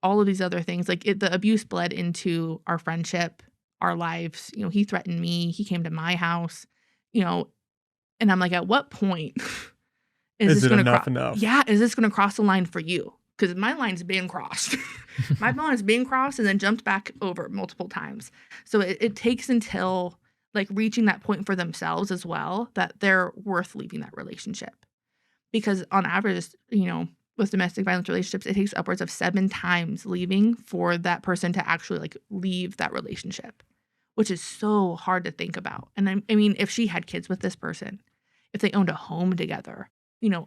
all of these other things. Like, the abuse bled into our friendship, our lives. He threatened me. He came to my house, and I'm like, at what point Is this it going to enough? Yeah. Is this going to cross the line for you? Because my line's being crossed. My line is being crossed and then jumped back over multiple times. So it takes until like reaching that point for themselves as well, that they're worth leaving that relationship. Because on average, with domestic violence relationships, it takes upwards of 7 times leaving for that person to actually like leave that relationship, which is so hard to think about. And I mean, if she had kids with this person, if they owned a home together,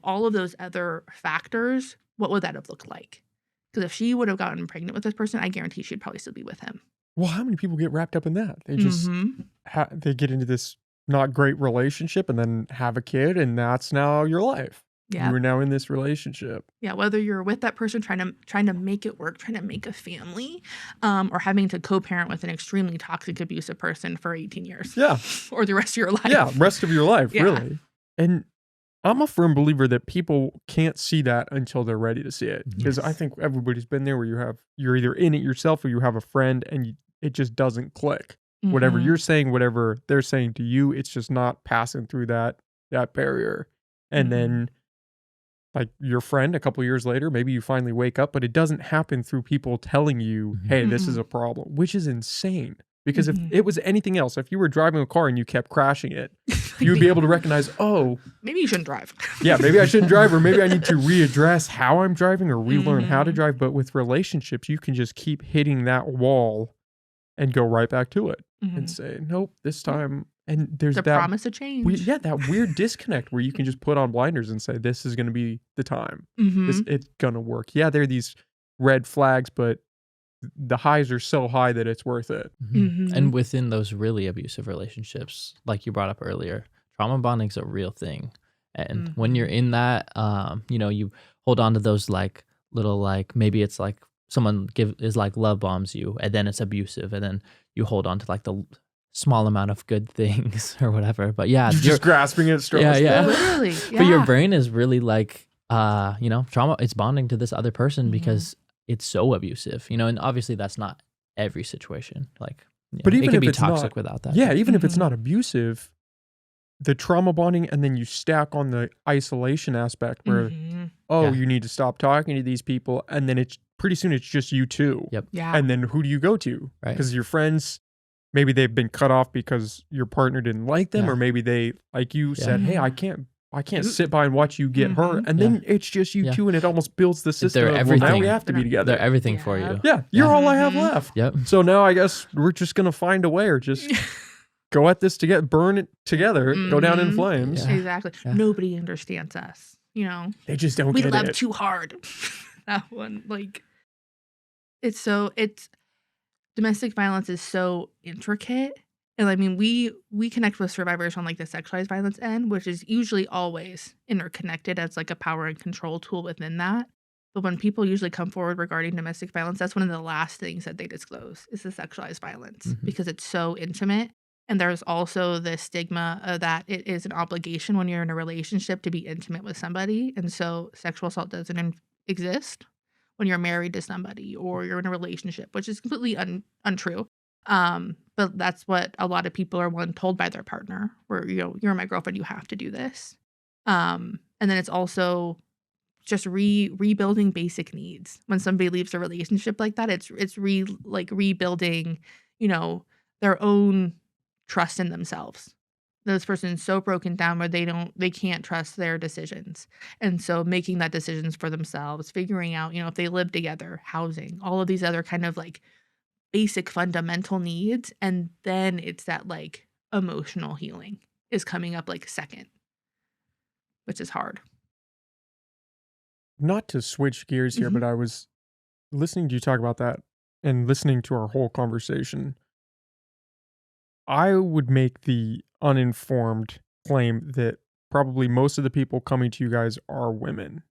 all of those other factors, what would that have looked like? Because if she would have gotten pregnant with this person, I guarantee she'd probably still be with him. Well, how many people get wrapped up in that? They just they get into this not great relationship and then have a kid, and that's now your life. Yeah. You are now in this relationship. Yeah, whether you're with that person trying to make it work, trying to make a family, or having to co-parent with an extremely toxic, abusive person for 18 years. Yeah. Or the rest of your life. Yeah, rest of your life, Yeah. really. And I'm a firm believer that people can't see that until they're ready to see it. Because I think everybody's been there where you're either in it yourself or you have a friend and it just doesn't click. Whatever you're saying, whatever they're saying to you, it's just not passing through that barrier. And then like your friend a couple years later, maybe you finally wake up, but it doesn't happen through people telling you, hey, this is a problem, which is insane. Because if it was anything else, if you were driving a car and you kept crashing it, you would be able to recognize, oh, maybe you shouldn't drive. Yeah, maybe I shouldn't drive, or maybe I need to readdress how I'm driving or relearn how to drive. But with relationships, you can just keep hitting that wall and go right back to it and say, nope, this time. And there's the that promise of change. that weird disconnect where you can just put on blinders and say, this is going to be the time. It's going to work. Yeah, there are these red flags, but the highs are so high that it's worth it. And within those really abusive relationships, like you brought up earlier, trauma bonding is a real thing. And when you're in that, you hold on to those like little, like maybe it's like someone is like love bombs you, and then it's abusive, and then you hold on to like the small amount of good things or whatever. But yeah, you're just grasping at straws. Yeah. Literally, But your brain is really like trauma, it's bonding to this other person Mhm. because it's so abusive, and obviously that's not every situation. Like, But it even can if be it's not, toxic without that. yeah, even if it's Mhm. not abusive, the trauma bonding, and then you stack on the isolation aspect where, Mhm. oh, Yeah. you need to stop talking to these people, and then it's pretty soon it's just you two. Yep. Yeah. And then who do you go to? Right. Because your friends, maybe they've been cut off because your partner didn't like them, Yeah. or maybe they, like you said, hey, I Mhm. can't sit by and watch you get hurt. Mhm. And then it's just you Yeah. two, and it almost builds the system They're of, well, now we everything. have to be They're together. everything for Yeah. you. Yeah, you're Yeah. all I have Mhm. left. Yep. So now I guess we're just gonna find a way, or just go at this together, burn it together, go down in Mhm. flames. Yeah. Exactly. Yeah. Nobody understands us. They just don't We get love it. too hard. That one, like, it's domestic violence is so intricate. And I mean, we connect with survivors on like the sexualized violence end, which is usually always interconnected as like a power and control tool within that. But when people usually come forward regarding domestic violence, that's one of the last things that they disclose is the sexualized violence Mhm. because it's so intimate. And there's also the stigma of that it is an obligation when you're in a relationship to be intimate with somebody. And so sexual assault doesn't exist when you're married to somebody or you're in a relationship, which is completely untrue. But that's what a lot of people are told by their partner, where you're my girlfriend, you have to do this. And then it's also just rebuilding basic needs. When somebody leaves a relationship like that, it's rebuilding, their own trust in themselves. This person's so broken down where they can't trust their decisions. And so making that decisions for themselves, figuring out, if they live together, housing, all of these other kind of like basic fundamental needs. And then it's that like emotional healing is coming up like second, which is hard. Not to switch gears here, Mhm. but I was listening to you talk about that and listening to our whole conversation. I would make the uninformed claim that probably most of the people coming to you guys are women.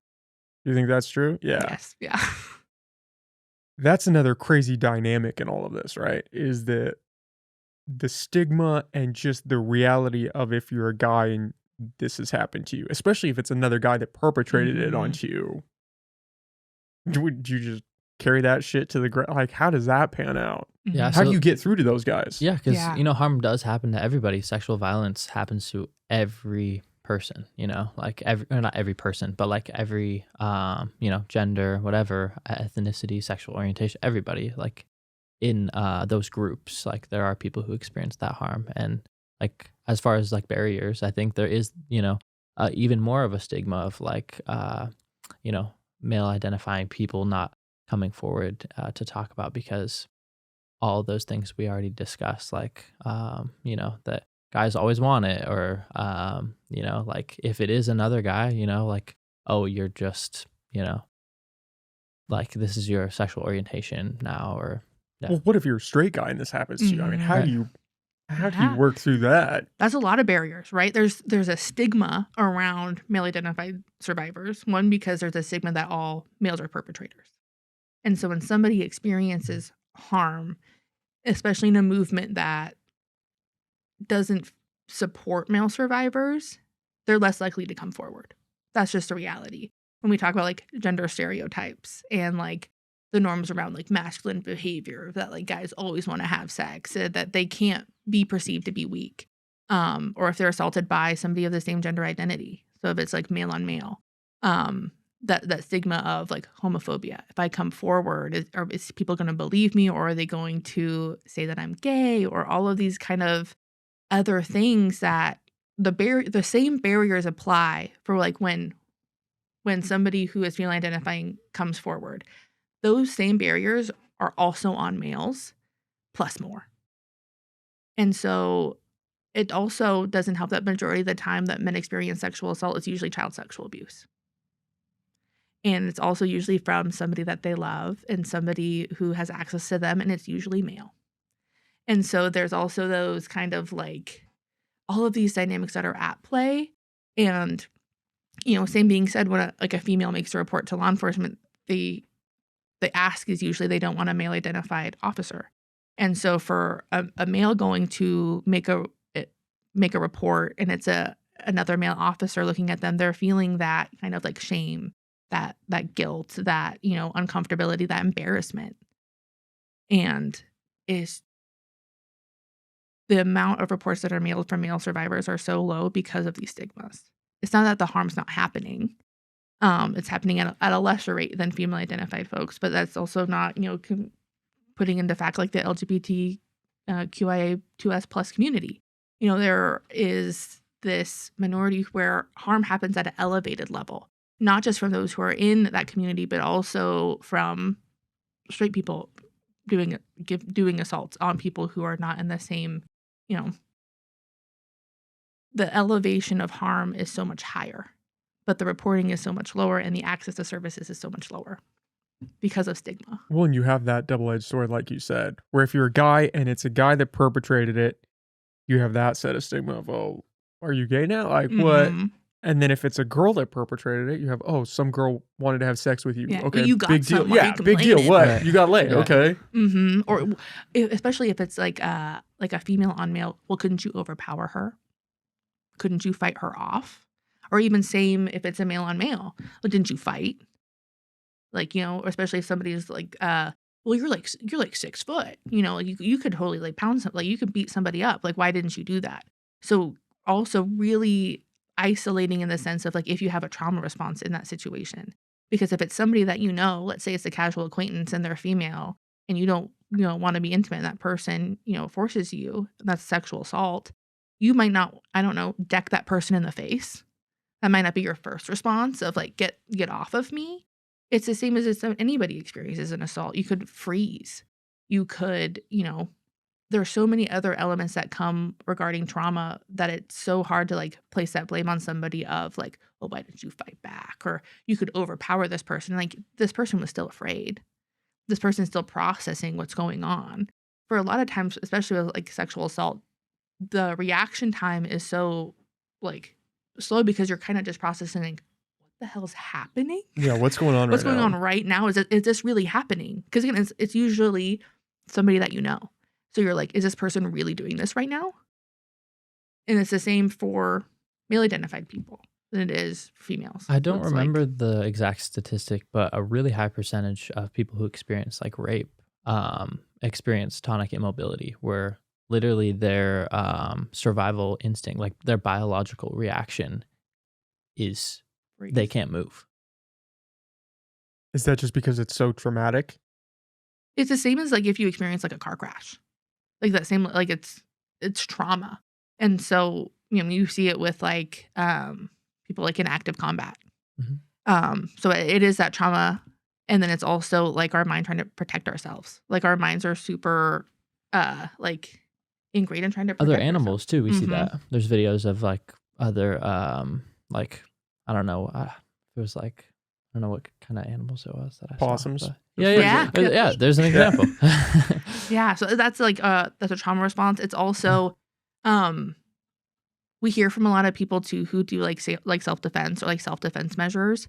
Do you think that's true? Yeah. Yes. Yeah. That's another crazy dynamic in all of this, right? Is that the stigma and just the reality of, if you're a guy and this has happened to you, especially if it's another guy that perpetrated it Mhm. onto you, would you just carry that shit to the ground? Like, how does that pan out? Yeah. Mhm. How do So you get through to those guys? yeah, because Yeah. harm does happen to everybody. Sexual violence happens to every person. Like or not every person, but like every gender, whatever, ethnicity, sexual orientation, everybody. Like in those groups, like there are people who experience that harm. And like as far as like barriers, I think there is even more of a stigma of like you know male identifying people not coming forward to talk about, because all those things we already discussed, like that guys always want it, or like if it is another guy, like, oh, you're just like this is your sexual orientation now, or yeah. Well, what if you're a straight guy and this happens to you? I mean, Mhm. how do Right. you Yeah. work through that? That's a lot of barriers, right? There's a stigma around male identified survivors. One, because there's a stigma that all males are perpetrators. And so when somebody experiences harm, especially in a movement that doesn't support male survivors, they're less likely to come forward. That's just a reality. When we talk about like gender stereotypes and like the norms around like masculine behavior, that like guys always want to have sex, that they can't be perceived to be weak, or if they're assaulted by somebody of the same gender identity. So if it's like male on male, that stigma of like homophobia. If I come forward, is people going to believe me, or are they going to say that I'm gay, or all of these kind of other things that the same barriers apply for like when somebody who is female identifying comes forward. Those same barriers are also on males plus more. And so it also doesn't help that majority of the time that men experience sexual assault is usually child sexual abuse. And it's also usually from somebody that they love and somebody who has access to them, and it's usually male. And so there's also those kind of like all of these dynamics that are at play. And, same being said, when a female makes a report to law enforcement, the ask is usually they don't want a male identified officer. And so for a male going to make a report, and it's a another male officer looking at them, they're feeling that kind of like shame, that guilt, that, uncomfortability, that embarrassment. And is the amount of reports that are mailed from male survivors are so low because of these stigmas. It's not that the harm's not happening. It's happening at a lesser rate than female identified folks, but that's also not, putting into fact like the LGBT QIA2S plus community. There is this minority where harm happens at an elevated level, not just from those who are in that community, but also from straight people doing assaults on people who are not in the same, the elevation of harm is so much higher, but the reporting is so much lower and the access to services is so much lower because of stigma. Well, and you have that double-edged sword, like you said, where if you're a guy and it's a guy that perpetrated it, you have that set of stigma of, oh, are you gay now? Like, what? Mhm. And then if it's a girl that perpetrated it, you have, oh, some girl wanted to have sex with you. Yeah, Okay, but you got big deal. some. Why are Yeah, you big deal. complaining? What? Right. You got laid. Yeah. Okay. Or especially if it's like a female on male. Well, couldn't you overpower her? Couldn't you fight her off? Or even same if it's a male on male. Well, didn't you fight? Like, especially if somebody's like, well, you're like 6 foot, like you could totally like pound something, like you could beat somebody up. Like, why didn't you do that? So also really isolating in the sense of like, if you have a trauma response in that situation, because if it's somebody that, let's say it's a casual acquaintance and they're female and you don't, want to be intimate and that person, forces you, that's sexual assault. You might not, I don't know, deck that person in the face. That might not be your first response of like, get off of me. It's the same as if anybody experiences an assault. You could freeze. You could, there's so many other elements that come regarding trauma that it's so hard to like place that blame on somebody of like, oh, why didn't you fight back? Or you could overpower this person. Like this person was still afraid. This person's still processing what's going on. For a lot of times, especially with like sexual assault, the reaction time is so like slow because you're kind of just processing like, the hell's happening? Yeah, what's going on What's right going now? on right now? Is this really happening? Because again, it's usually somebody that you know. So you're like, is this person really doing this right now? And it's the same for male identified people than it is for females. I don't So it's remember like, the exact statistic, but a really high percentage of people who experience like rape experience tonic immobility, where literally their survival instinct, like their biological reaction, is they freeze. can't move. Is that just because it's so traumatic? It's the same as like if you experience like a car crash, like that same, like it's trauma. And so, you see it with like people like in active combat. Mhm. So it is that trauma. And then it's also like our mind trying to protect ourselves. Like our minds are super like ingrained in trying to protect Other ourselves. animals too, we see Mhm. that. There's videos of like other like I don't know, it was like I don't know what kind of animals it was that I Possums? saw. But They're yeah, freezing. yeah, there's an example. Yeah. So that's like that's a trauma response. It's also we hear from a lot of people too who do like say like self-defense or like self-defense measures.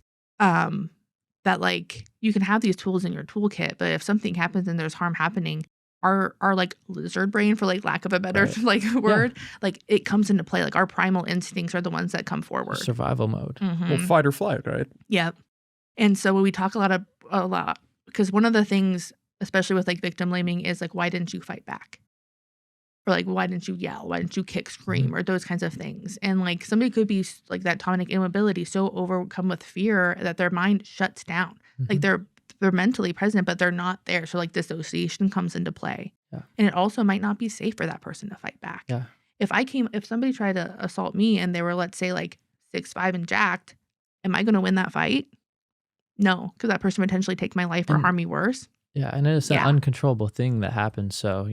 That like you can have these tools in your toolkit, but if something happens and there's harm happening, our like lizard brain, for like lack of a better Right. like word, like it comes into play. Like our primal instincts are the ones that come forward. Survival mode. Mhm. Well, fight or flight, right? Yep. And so when we talk a lot, because one of the things, especially with like victim blaming, is like, why didn't you fight back? Or like, why didn't you yell? Why didn't you kick, scream, or those kinds of things? And like somebody could be like that tonic immobility, so overcome with fear that their mind shuts down. Like Mhm. they're mentally present, but they're not there. So like dissociation comes into play. Yeah. And it also might not be safe for that person to fight back. Yeah. If somebody tried to assault me and they were, let's say, like 6'5" and jacked, am I going to win that fight? No, because that person would potentially take my life or And harm me worse. yeah, and it's an Yeah. uncontrollable thing that happens. So,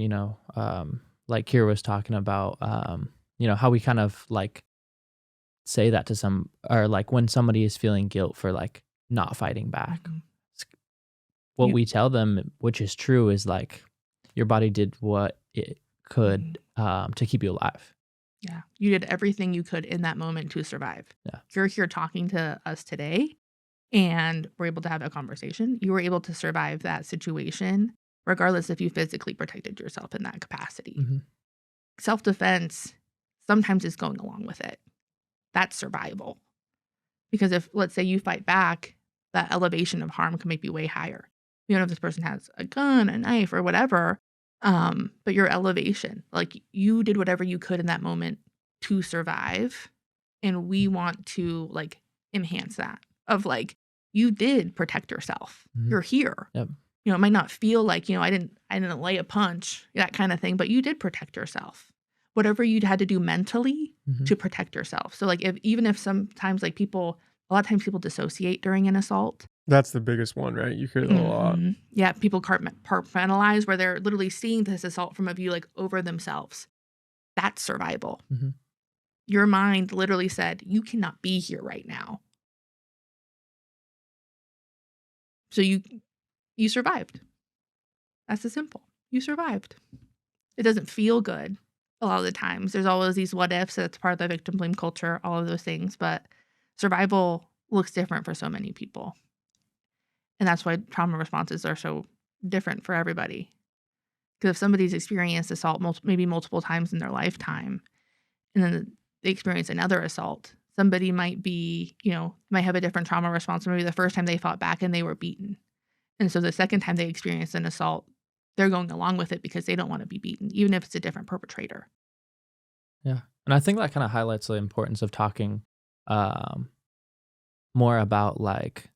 like Kira was talking about, how we kind of like say that to some, or like when somebody is feeling guilt for like not fighting back, Mhm. what You- we tell them, which is true, is like your body did what it could to keep you alive. Yeah. You did everything you could in that moment to survive. Yeah. You're here talking to us today and we're able to have a conversation. You were able to survive that situation, regardless if you physically protected yourself in that capacity. Mhm. Self-defense sometimes is going along with it. that's survival. Because if, let's say, you fight back, that elevation of harm can be way higher. You don't know if this person has a gun, a knife, or whatever, but your elevation, like you did whatever you could in that moment to survive, and we want to like enhance that of like you did protect yourself. Mhm. You're here. Yep. You know, it might not feel like, I didn't lay a punch, that kind of thing, but you did protect yourself. Whatever you'd had to do mentally Mhm. to protect yourself. So like even if sometimes like a lot of times people dissociate during an assault. That's the biggest one, right? You hear that a lot. Yeah, people compartmentalize where they're literally seeing this assault from a view like over themselves. That's survival. Mhm. Your mind literally said, you cannot be here right now. So you survived. That's the simple. You survived. It doesn't feel good a lot of the times. There's always these what ifs. That's part of the victim blame culture, all of those things. But survival looks different for so many people. And that's why trauma responses are so different for everybody. Because if somebody's experienced assault maybe multiple times in their lifetime, and then they experience another assault, somebody might might have a different trauma response. Maybe the first time they fought back and they were beaten. And so the second time they experience an assault, they're going along with it because they don't want to be beaten, even if it's a different perpetrator. Yeah. And I think that kind of highlights the importance of talking more about like,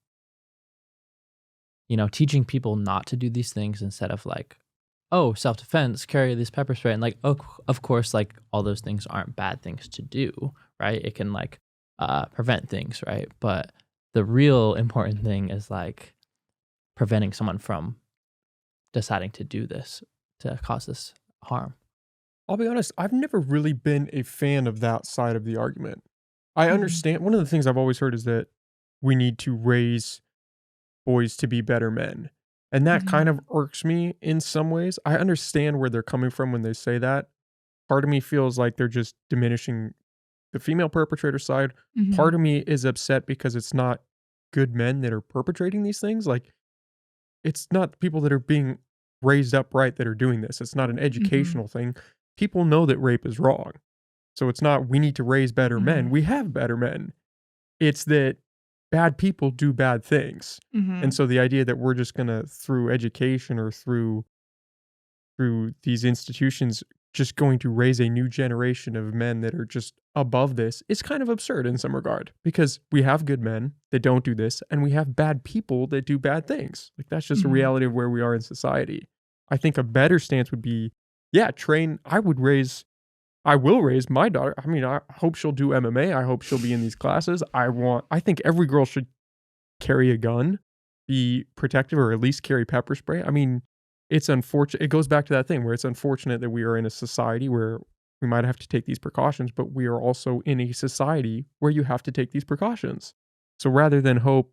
teaching people not to do these things instead of like, oh, self-defense, carry this pepper spray. And like, oh, of course, like all those things aren't bad things to do, right? It can like prevent things, right? But the real important thing is like preventing someone from deciding to do this, to cause this harm. I'll be honest, I've never really been a fan of that side of the argument. I understand. One of the things I've always heard is that we need to raise boys to be better men. And that kind of irks me in some ways. I understand where they're coming from when they say that. Part of me feels like they're just diminishing the female perpetrator side. Part of me is upset because it's not good men that are perpetrating these things. Like, it's not people that are being raised up right that are doing this. It's not an educational thing. People know that rape is wrong. So it's not we need to raise better men. We have better men. It's that bad people do bad things. And so the idea that we're just going to, through education or through these institutions, just going to raise a new generation of men that are just above this is kind of absurd in some regard, because we have good men that don't do this and we have bad people that do bad things. Like, that's just a reality of where we are in society. I think a better stance would be, I will raise my daughter. I mean, I hope she'll do MMA. I hope she'll be in these classes. I think every girl should carry a gun, be protective, or at least carry pepper spray. I mean, it's unfortunate. It goes back to that thing where it's unfortunate that we are in a society where we might have to take these precautions, but we are also in a society where you have to take these precautions. So rather than hope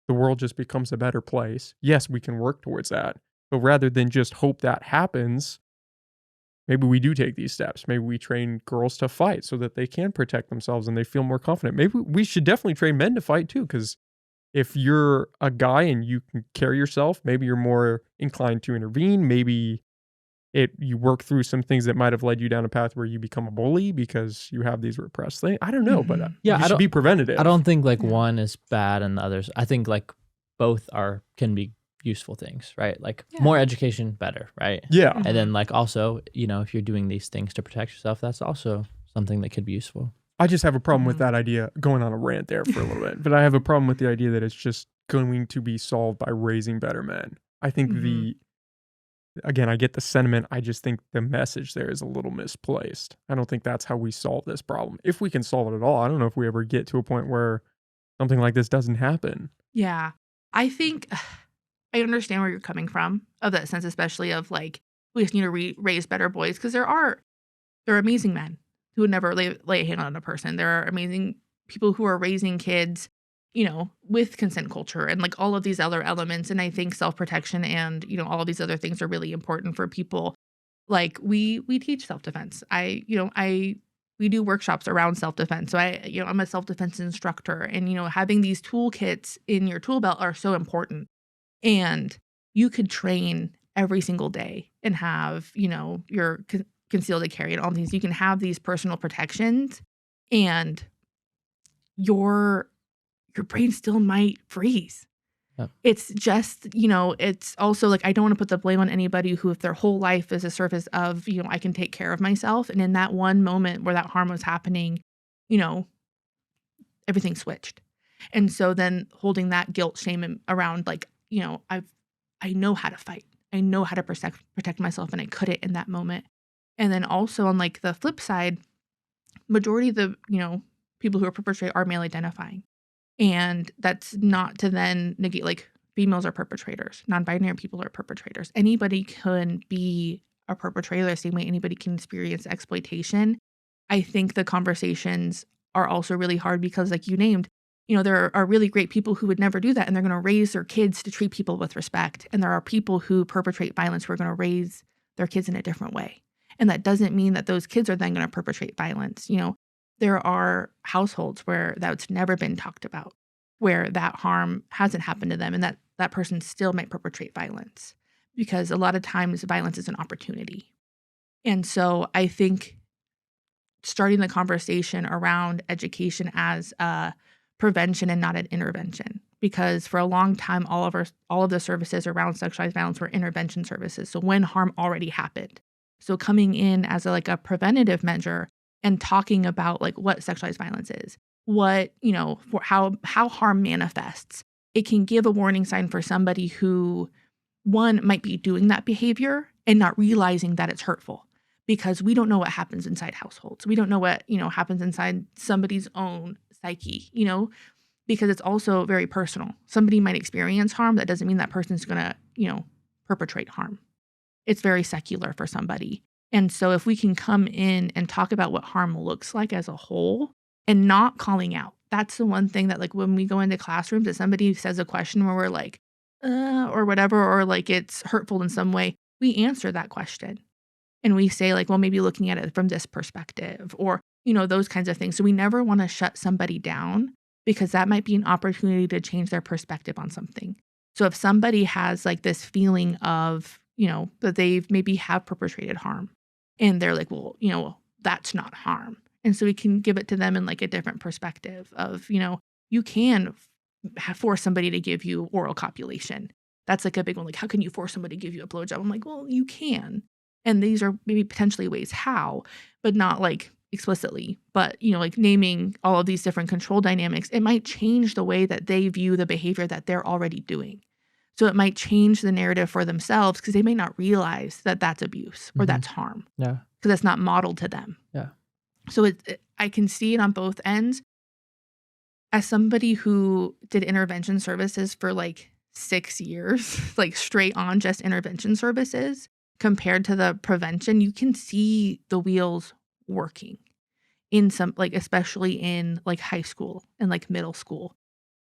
the world just becomes a better place, yes, we can work towards that. But rather than just hope that happens, maybe we do take these steps. Maybe we train girls to fight so that they can protect themselves and they feel more confident. Maybe we should definitely train men to fight too, because if you're a guy and you can carry yourself, maybe you're more inclined to intervene. Maybe you work through some things that might have led you down a path where you become a bully because you have these repressed things. I don't know, but Yeah, it should be preventative. I don't think like one is bad and the others. I think like both can be useful things, right? Like more education, better, right? Yeah. And then like also, if you're doing these things to protect yourself, that's also something that could be useful. I just have a problem with that idea, going on a rant there for a little bit, but I have a problem with the idea that it's just going to be solved by raising better men. I think again, I get the sentiment. I just think the message there is a little misplaced. I don't think that's how we solve this problem. If we can solve it at all, I don't know if we ever get to a point where something like this doesn't happen. Yeah. I think I understand where you're coming from, of that sense, especially of like, we just need to raise better boys, because there are amazing men who would never lay a hand on a person. There are amazing people who are raising kids, with consent culture and like all of these other elements. And I think self-protection and, all of these other things are really important for people. Like we teach self-defense. We do workshops around self-defense. So I'm a self-defense instructor, and, having these toolkits in your tool belt are so important. And you could train every single day and have, your concealed carry and all these. You can have these personal protections and your brain still might freeze. Yep. It's just, it's also like, I don't want to put the blame on anybody who, if their whole life is a surface of, I can take care of myself. And in that one moment where that harm was happening, you know, everything switched. And so then holding that guilt, shame around, like, I know how to fight. I know how to protect myself, and I couldn't in that moment. And then also on like the flip side, majority of the, people who are perpetrated are male identifying. And that's not to then negate, like, females are perpetrators, non-binary people are perpetrators. Anybody can be a perpetrator the same way anybody can experience exploitation. I think the conversations are also really hard because, like you named, there are really great people who would never do that, and they're going to raise their kids to treat people with respect. And there are people who perpetrate violence who are going to raise their kids in a different way. And that doesn't mean that those kids are then going to perpetrate violence. There are households where that's never been talked about, where that harm hasn't happened to them, and that person still might perpetrate violence, because a lot of times violence is an opportunity. And so I think starting the conversation around education as a prevention and not an intervention, because for a long time, all of the services around sexualized violence were intervention services. So when harm already happened. So coming in as a preventative measure and talking about like what sexualized violence is, what, for how harm manifests. It can give a warning sign for somebody who, one, might be doing that behavior and not realizing that it's hurtful, because we don't know what happens inside households. We don't know what, happens inside somebody's own psyche, because it's also very personal. Somebody might experience harm. That doesn't mean that person's going to, perpetrate harm. It's very secular for somebody. And so if we can come in and talk about what harm looks like as a whole and not calling out, that's the one thing that, like, when we go into classrooms, if somebody says a question where we're like, or whatever, or like it's hurtful in some way, we answer that question. And we say like, well, maybe looking at it from this perspective, or, those kinds of things. So we never want to shut somebody down, because that might be an opportunity to change their perspective on something. So if somebody has like this feeling of, that they've maybe have perpetrated harm, and they're like, well, that's not harm. And so we can give it to them in like a different perspective of, you can force somebody to give you oral copulation. That's like a big one. Like, how can you force somebody to give you a blowjob? I'm like, well, you can. And these are maybe potentially ways how, but not like explicitly, but, like naming all of these different control dynamics, it might change the way that they view the behavior that they're already doing. So it might change the narrative for themselves, because they may not realize that that's abuse or that's harm. Yeah. Because it's not modeled to them. Yeah. So I can see it on both ends. As somebody who did intervention services for like 6 years, like straight on just intervention services, compared to the prevention, you can see the wheels working in some, like, especially in like high school and like middle school,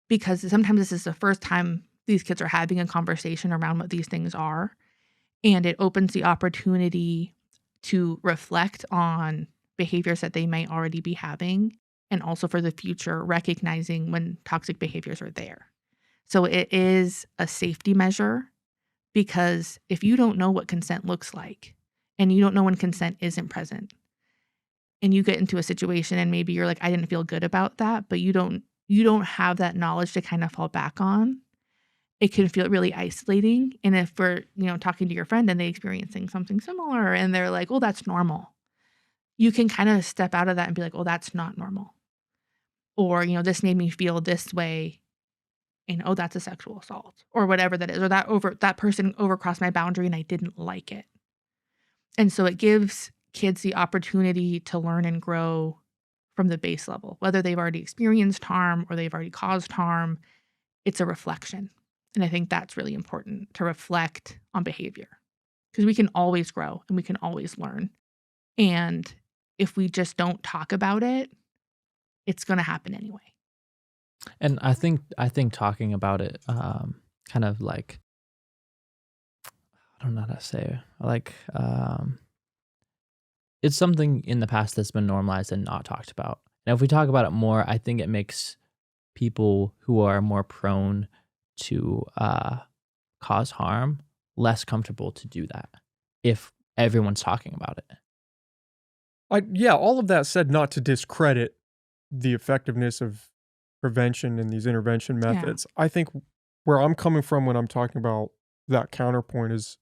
because sometimes this is the first time these kids are having a conversation around what these things are. And it opens the opportunity to reflect on behaviors that they might already be having, and also for the future, recognizing when toxic behaviors are there. So it is a safety measure, because if you don't know what consent looks like, and you don't know when consent isn't present, and you get into a situation and maybe you're like, I didn't feel good about that, but you don't have that knowledge to kind of fall back on, it can feel really isolating. And if we're, talking to your friend and they experiencing something similar and they're like, oh, that's normal, you can kind of step out of that and be like, oh, that's not normal. Or, this made me feel this way, and oh, that's a sexual assault, or whatever that is, or that person overcrossed my boundary and I didn't like it. And so it gives kids the opportunity to learn and grow from the base level, whether they've already experienced harm or they've already caused harm. It's a reflection. And I think that's really important, to reflect on behavior, because we can always grow and we can always learn. And if we just don't talk about it, it's going to happen anyway. And I think talking about it, kind of like, I don't know how to say, like, it's something in the past that's been normalized and not talked about. And if we talk about it more, I think it makes people who are more prone to cause harm less comfortable to do that, if everyone's talking about it. Yeah, all of that said, not to discredit the effectiveness of prevention and these intervention Yeah. methods. I think where I'm coming from when I'm talking about that counterpoint is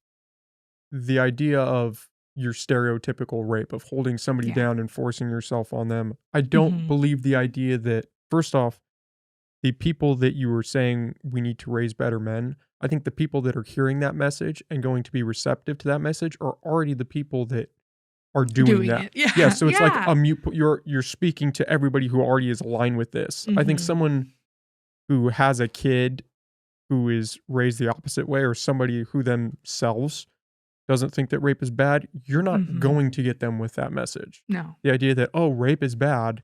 the idea of your stereotypical rape, of holding somebody Yeah. down and forcing yourself on them. I don't Mhm. believe the idea that, first off, the people that you were saying we need to raise better men, I think the people that are hearing that message and going to be receptive to that message are already the people that are doing Doing that. it. Yeah, Yeah. so it's like Yeah. a mute you're speaking to everybody who already is aligned with this. I think Mhm. someone who has a kid who is raised the opposite way, or somebody who themselves doesn't think that rape is bad, you're not Mhm. going to get them with that message. No. The idea that, "Oh, rape is bad,"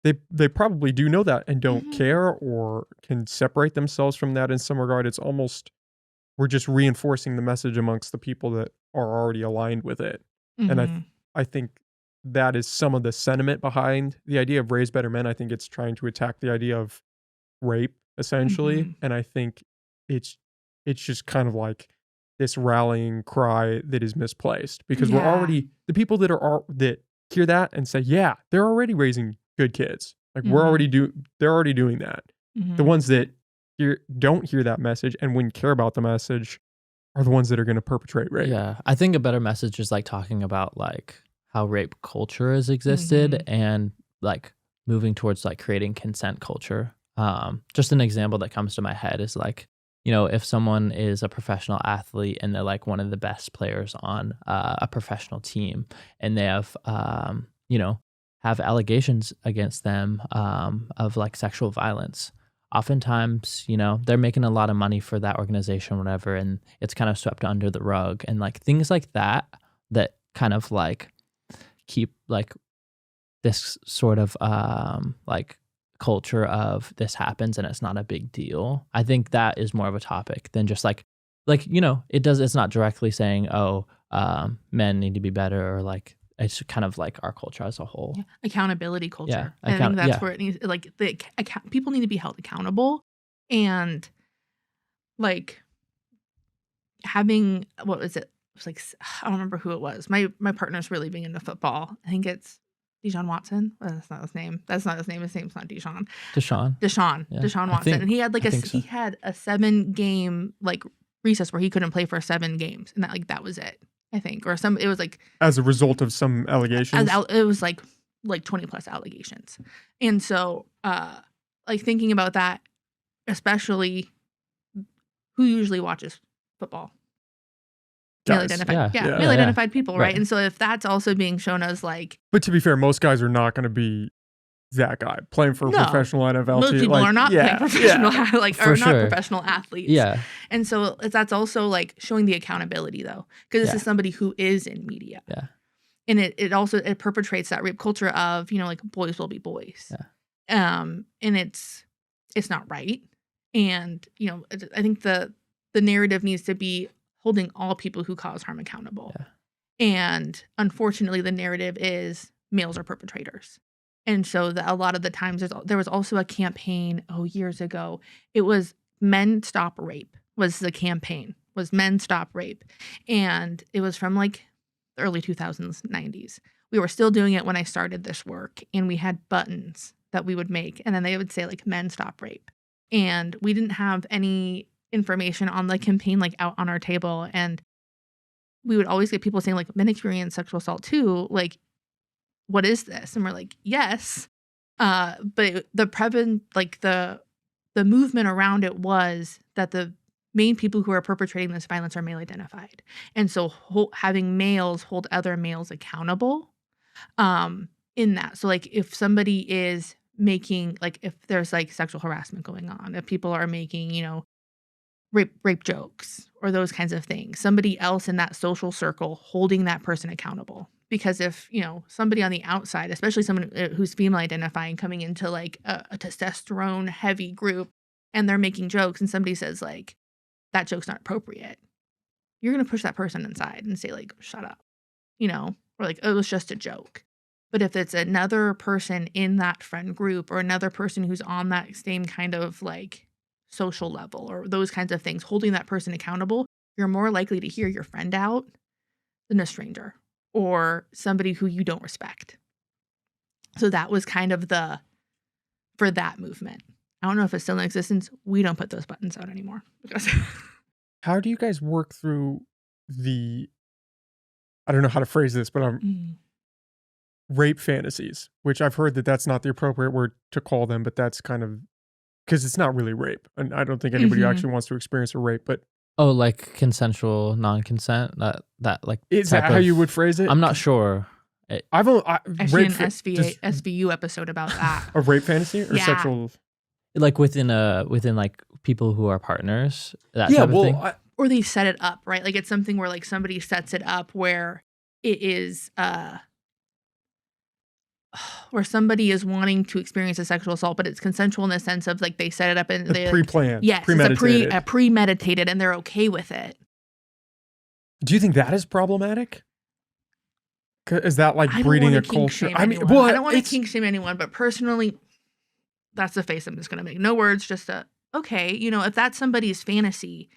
they probably do know that and don't Mhm. care or can separate themselves from that in some regard. It's almost we're just reinforcing the message amongst the people that are already aligned with it. And Mhm. I think that is some of the sentiment behind the idea of raise better men. I think it's trying to attack the idea of rape essentially, Mhm. and I think it's it's just kind of like this rallying cry that is misplaced because we're Yeah. already the people that are that hear that and say, "Yeah, they're already raising good kids." Like Mhm. they're already doing that. The Mhm. ones that don't hear that message and wouldn't care about the message are the ones that are going to perpetrate rape. Yeah, I think a better message is like talking about like how rape culture has existed Mhm. and like moving towards like creating consent culture. Just an example that comes to my head is like, if someone is a professional athlete and they're like one of the best players on a professional team and they have allegations against them of like sexual violence. Oftentimes, they're making a lot of money for that organization, whatever, and it's kind of swept under the rug. And like things like that kind of like keep like this sort of like culture of this happens and it's not a big deal. I think that is more of a topic than just it's not directly saying, oh, men need to be better, or like it's kind of like our culture as a whole. Yeah. Accountability Yeah. culture. I think that's Yeah. where it needs like people need to be held accountable, and like having what was it? It was like I don't remember who it was. My partner's really being into football. I think it's Deshaun Watson. That's not his name. That's not his name. His name's not Deshaun. Deshaun. Yeah. Deshaun I Watson, think and he had like I think he so. had a 7-game like recess where he couldn't play for 7 games, and that was it. I think, or it was like As a result of some allegations. it was like 20 plus allegations, and so like thinking about that, especially who usually watches football. Male Guys. identified, Yeah. yeah, Yeah. male Yeah. identified people, right? Right. And so if that's also being shown as like, But to be fair, most guys are not going to be that guy playing for a no, professional NFL most team. people Like, are not playing yeah, professional, yeah. like For are not sure. professional athletes. Yeah. And so that's also like showing the accountability though, because this Yeah. is somebody who is in media. Yeah. And it also perpetrates that rape culture of, like boys will be boys. Yeah. And it's not right. And, I think the narrative needs to be holding all people who cause harm accountable. Yeah. And unfortunately, the narrative is males are perpetrators. And so a lot of the times there was also a campaign, years ago. It was Men Stop Rape was the campaign, was Men Stop Rape. And it was from like the early 2000s, 90s. We were still doing it when I started this work, and we had buttons that we would make, and then they would say like Men Stop Rape. And we didn't have any information on the campaign like out on our table, and we would always get people saying like men experience sexual assault too, like what is this? And we're like, yes. But the movement around it was that the main people who are perpetrating this violence are male identified. And so having males hold other males accountable in that. So like if somebody is making, like if there's like sexual harassment going on, if people are making, rape jokes or those kinds of things, somebody else in that social circle holding that person accountable. Because if, somebody on the outside, especially someone who's female identifying, coming into like a testosterone heavy group, and they're making jokes and somebody says like, that joke's not appropriate, you're going to push that person inside and say like, shut up, or like, oh, it was just a joke. But if it's another person in that friend group or another person who's on that same kind of like social level or those kinds of things, holding that person accountable, you're more likely to hear your friend out than a stranger or somebody who you don't respect. So that was kind of for that movement. I don't know if it's still in existence. We don't put those buttons out anymore because How do you guys work through I don't know how to phrase this, but rape fantasies, which I've heard that that's not the appropriate word to call them, but that's kind of because it's not really rape. And I don't think anybody actually wants to experience a rape, but Oh, like consensual non-consent? That like is that type how of- you would phrase it? I'm not sure. I've only I've seen an SVU episode about that. a rape fantasy or Yeah. sexual. Like within like people who are partners, that Yeah, type of well, thing. Or they set it up, right? Like it's something where like somebody sets it up where it is where somebody is wanting to experience a sexual assault, but it's consensual in the sense of like they set it up and it's they pre-planned. yes, premeditated. it's a premeditated and they're okay with it. Do you think that is problematic? Is that like I don't breeding wanna a kink culture? shame I mean, anyone. well, I don't want to it's- kink shame anyone, but personally, that's the face I'm just going to make. No words, just okay, if that's somebody's fantasy,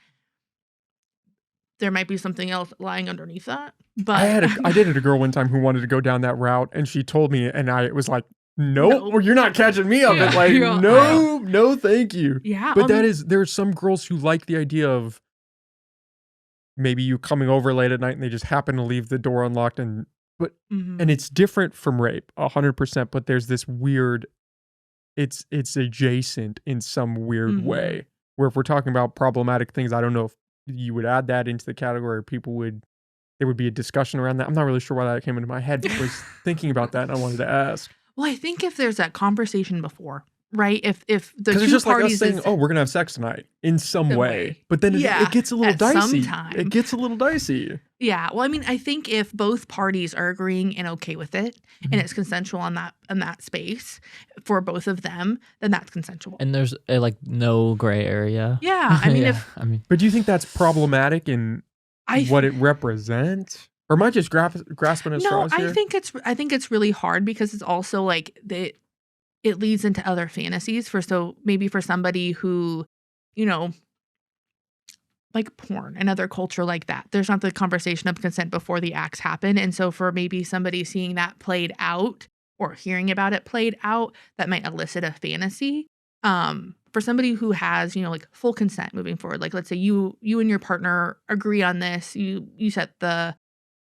there might be something else lying underneath that. But I dated a girl one time who wanted to go down that route, and she told me, and I was like, nope, No. well, you're not catching me up. Yeah, Like, you're- no, thank you. yeah, But there are some girls who like the idea of maybe you coming over late at night and they just happen to leave the door unlocked, and it's different from rape 100%, but there's this weird, it's adjacent in some weird way, where if we're talking about problematic things, I don't know if you would add that into the category, or there would be a discussion around that. I'm not really sure why that came into my head, but I was thinking about that and I wanted to ask. Well, I think if there's that conversation before, right? If the Because it's two just like us parties saying, is, oh, we're going to have sex tonight in some Some way. way. But then Yeah, it gets a little at some dicey. time. It gets a little dicey. yeah. Well, I mean, I think if both parties are agreeing and okay with it, and it's consensual in that space for both of them, then that's consensual. And there's like no gray area. Yeah, I mean, Yeah, if But do you think that's problematic in what it represents? Or am I just grasping at straws here? I think it's really hard because it's also like it leads into other fantasies maybe for somebody who, like porn, another culture like that. There's not the conversation of consent before the acts happen. And so for maybe somebody seeing that played out or hearing about it played out, that might elicit a fantasy. For somebody who has, like full consent moving forward, like let's say you and your partner agree on this, you set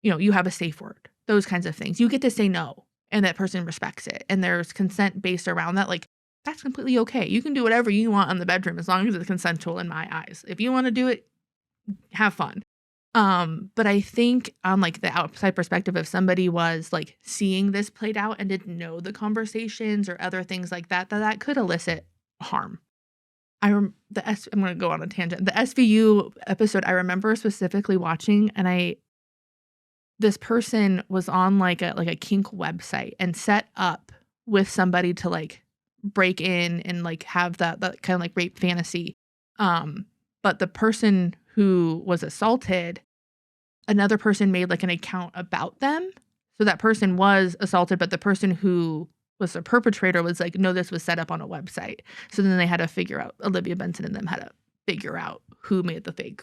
you have a safe word, those kinds of things. You get to say no, and that person respects it. And there's consent based around that. Like, that's completely okay. You can do whatever you want in the bedroom as long as it's consensual in my eyes. If you want to do it, have fun. But I think on like the outside perspective, if somebody was like seeing this played out and didn't know the conversations or other things like that, that could elicit harm. I'm going to go on a tangent. The SVU episode I remember specifically watching, and this person was on like a kink website and set up with somebody to like break in and like have that kind of like rape fantasy. But the person who was assaulted, another person made like an account about them. So that person was assaulted, but the person who was the perpetrator was like, no, this was set up on a website. So then they had to figure out, Olivia Benson and them had to figure out who made the fake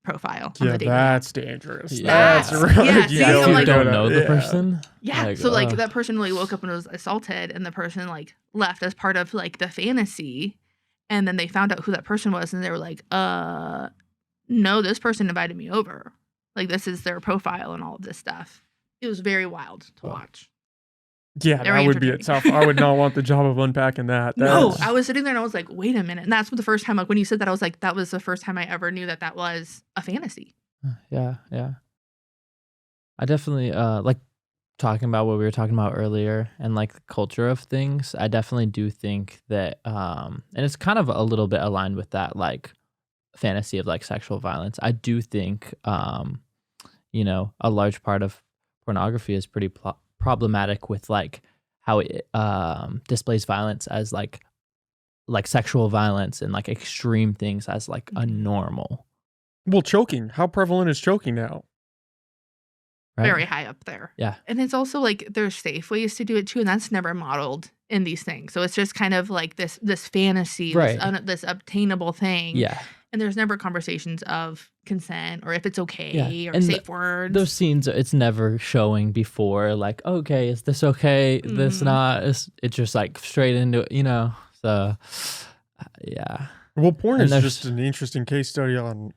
profile on the dating app. That's dangerous. Yeah. That's right. Yeah, see, so, If you like- don't know the person. Yeah. Like, So like ugh. that person really woke up and was assaulted, and the person like left as part of like the fantasy. And then they found out who that person was, and they were like, no, this person invited me over. Like this is their profile and all of this stuff. It was very wild to watch. Yeah, Very that would be a entertaining. tough. I would not want the job of unpacking that. No, That's- I was sitting there and I was like, wait a minute. And that's the first time, like when you said that, I was like, that was the first time I ever knew that was a fantasy. Yeah. I definitely like talking about what we were talking about earlier and like the culture of things. I definitely do think that and it's kind of a little bit aligned with that like fantasy of like sexual violence. I do think a large part of pornography is pretty problematic with like how it displays violence as like sexual violence and like extreme things as like a normal. Well, choking. How prevalent is choking now? Right? Very high up there. Yeah. And it's also like there's safe ways to do it too, and that's never modeled in these things. So it's just kind of like this fantasy, Right. this obtainable thing. Yeah. And there's never conversations of consent or if it's okay Yeah. or And safe words. Those scenes, it's never showing before like, okay, is this okay? This Mhm. not? It's just like straight into it, So, yeah. Well, porn And is just there's an interesting case study on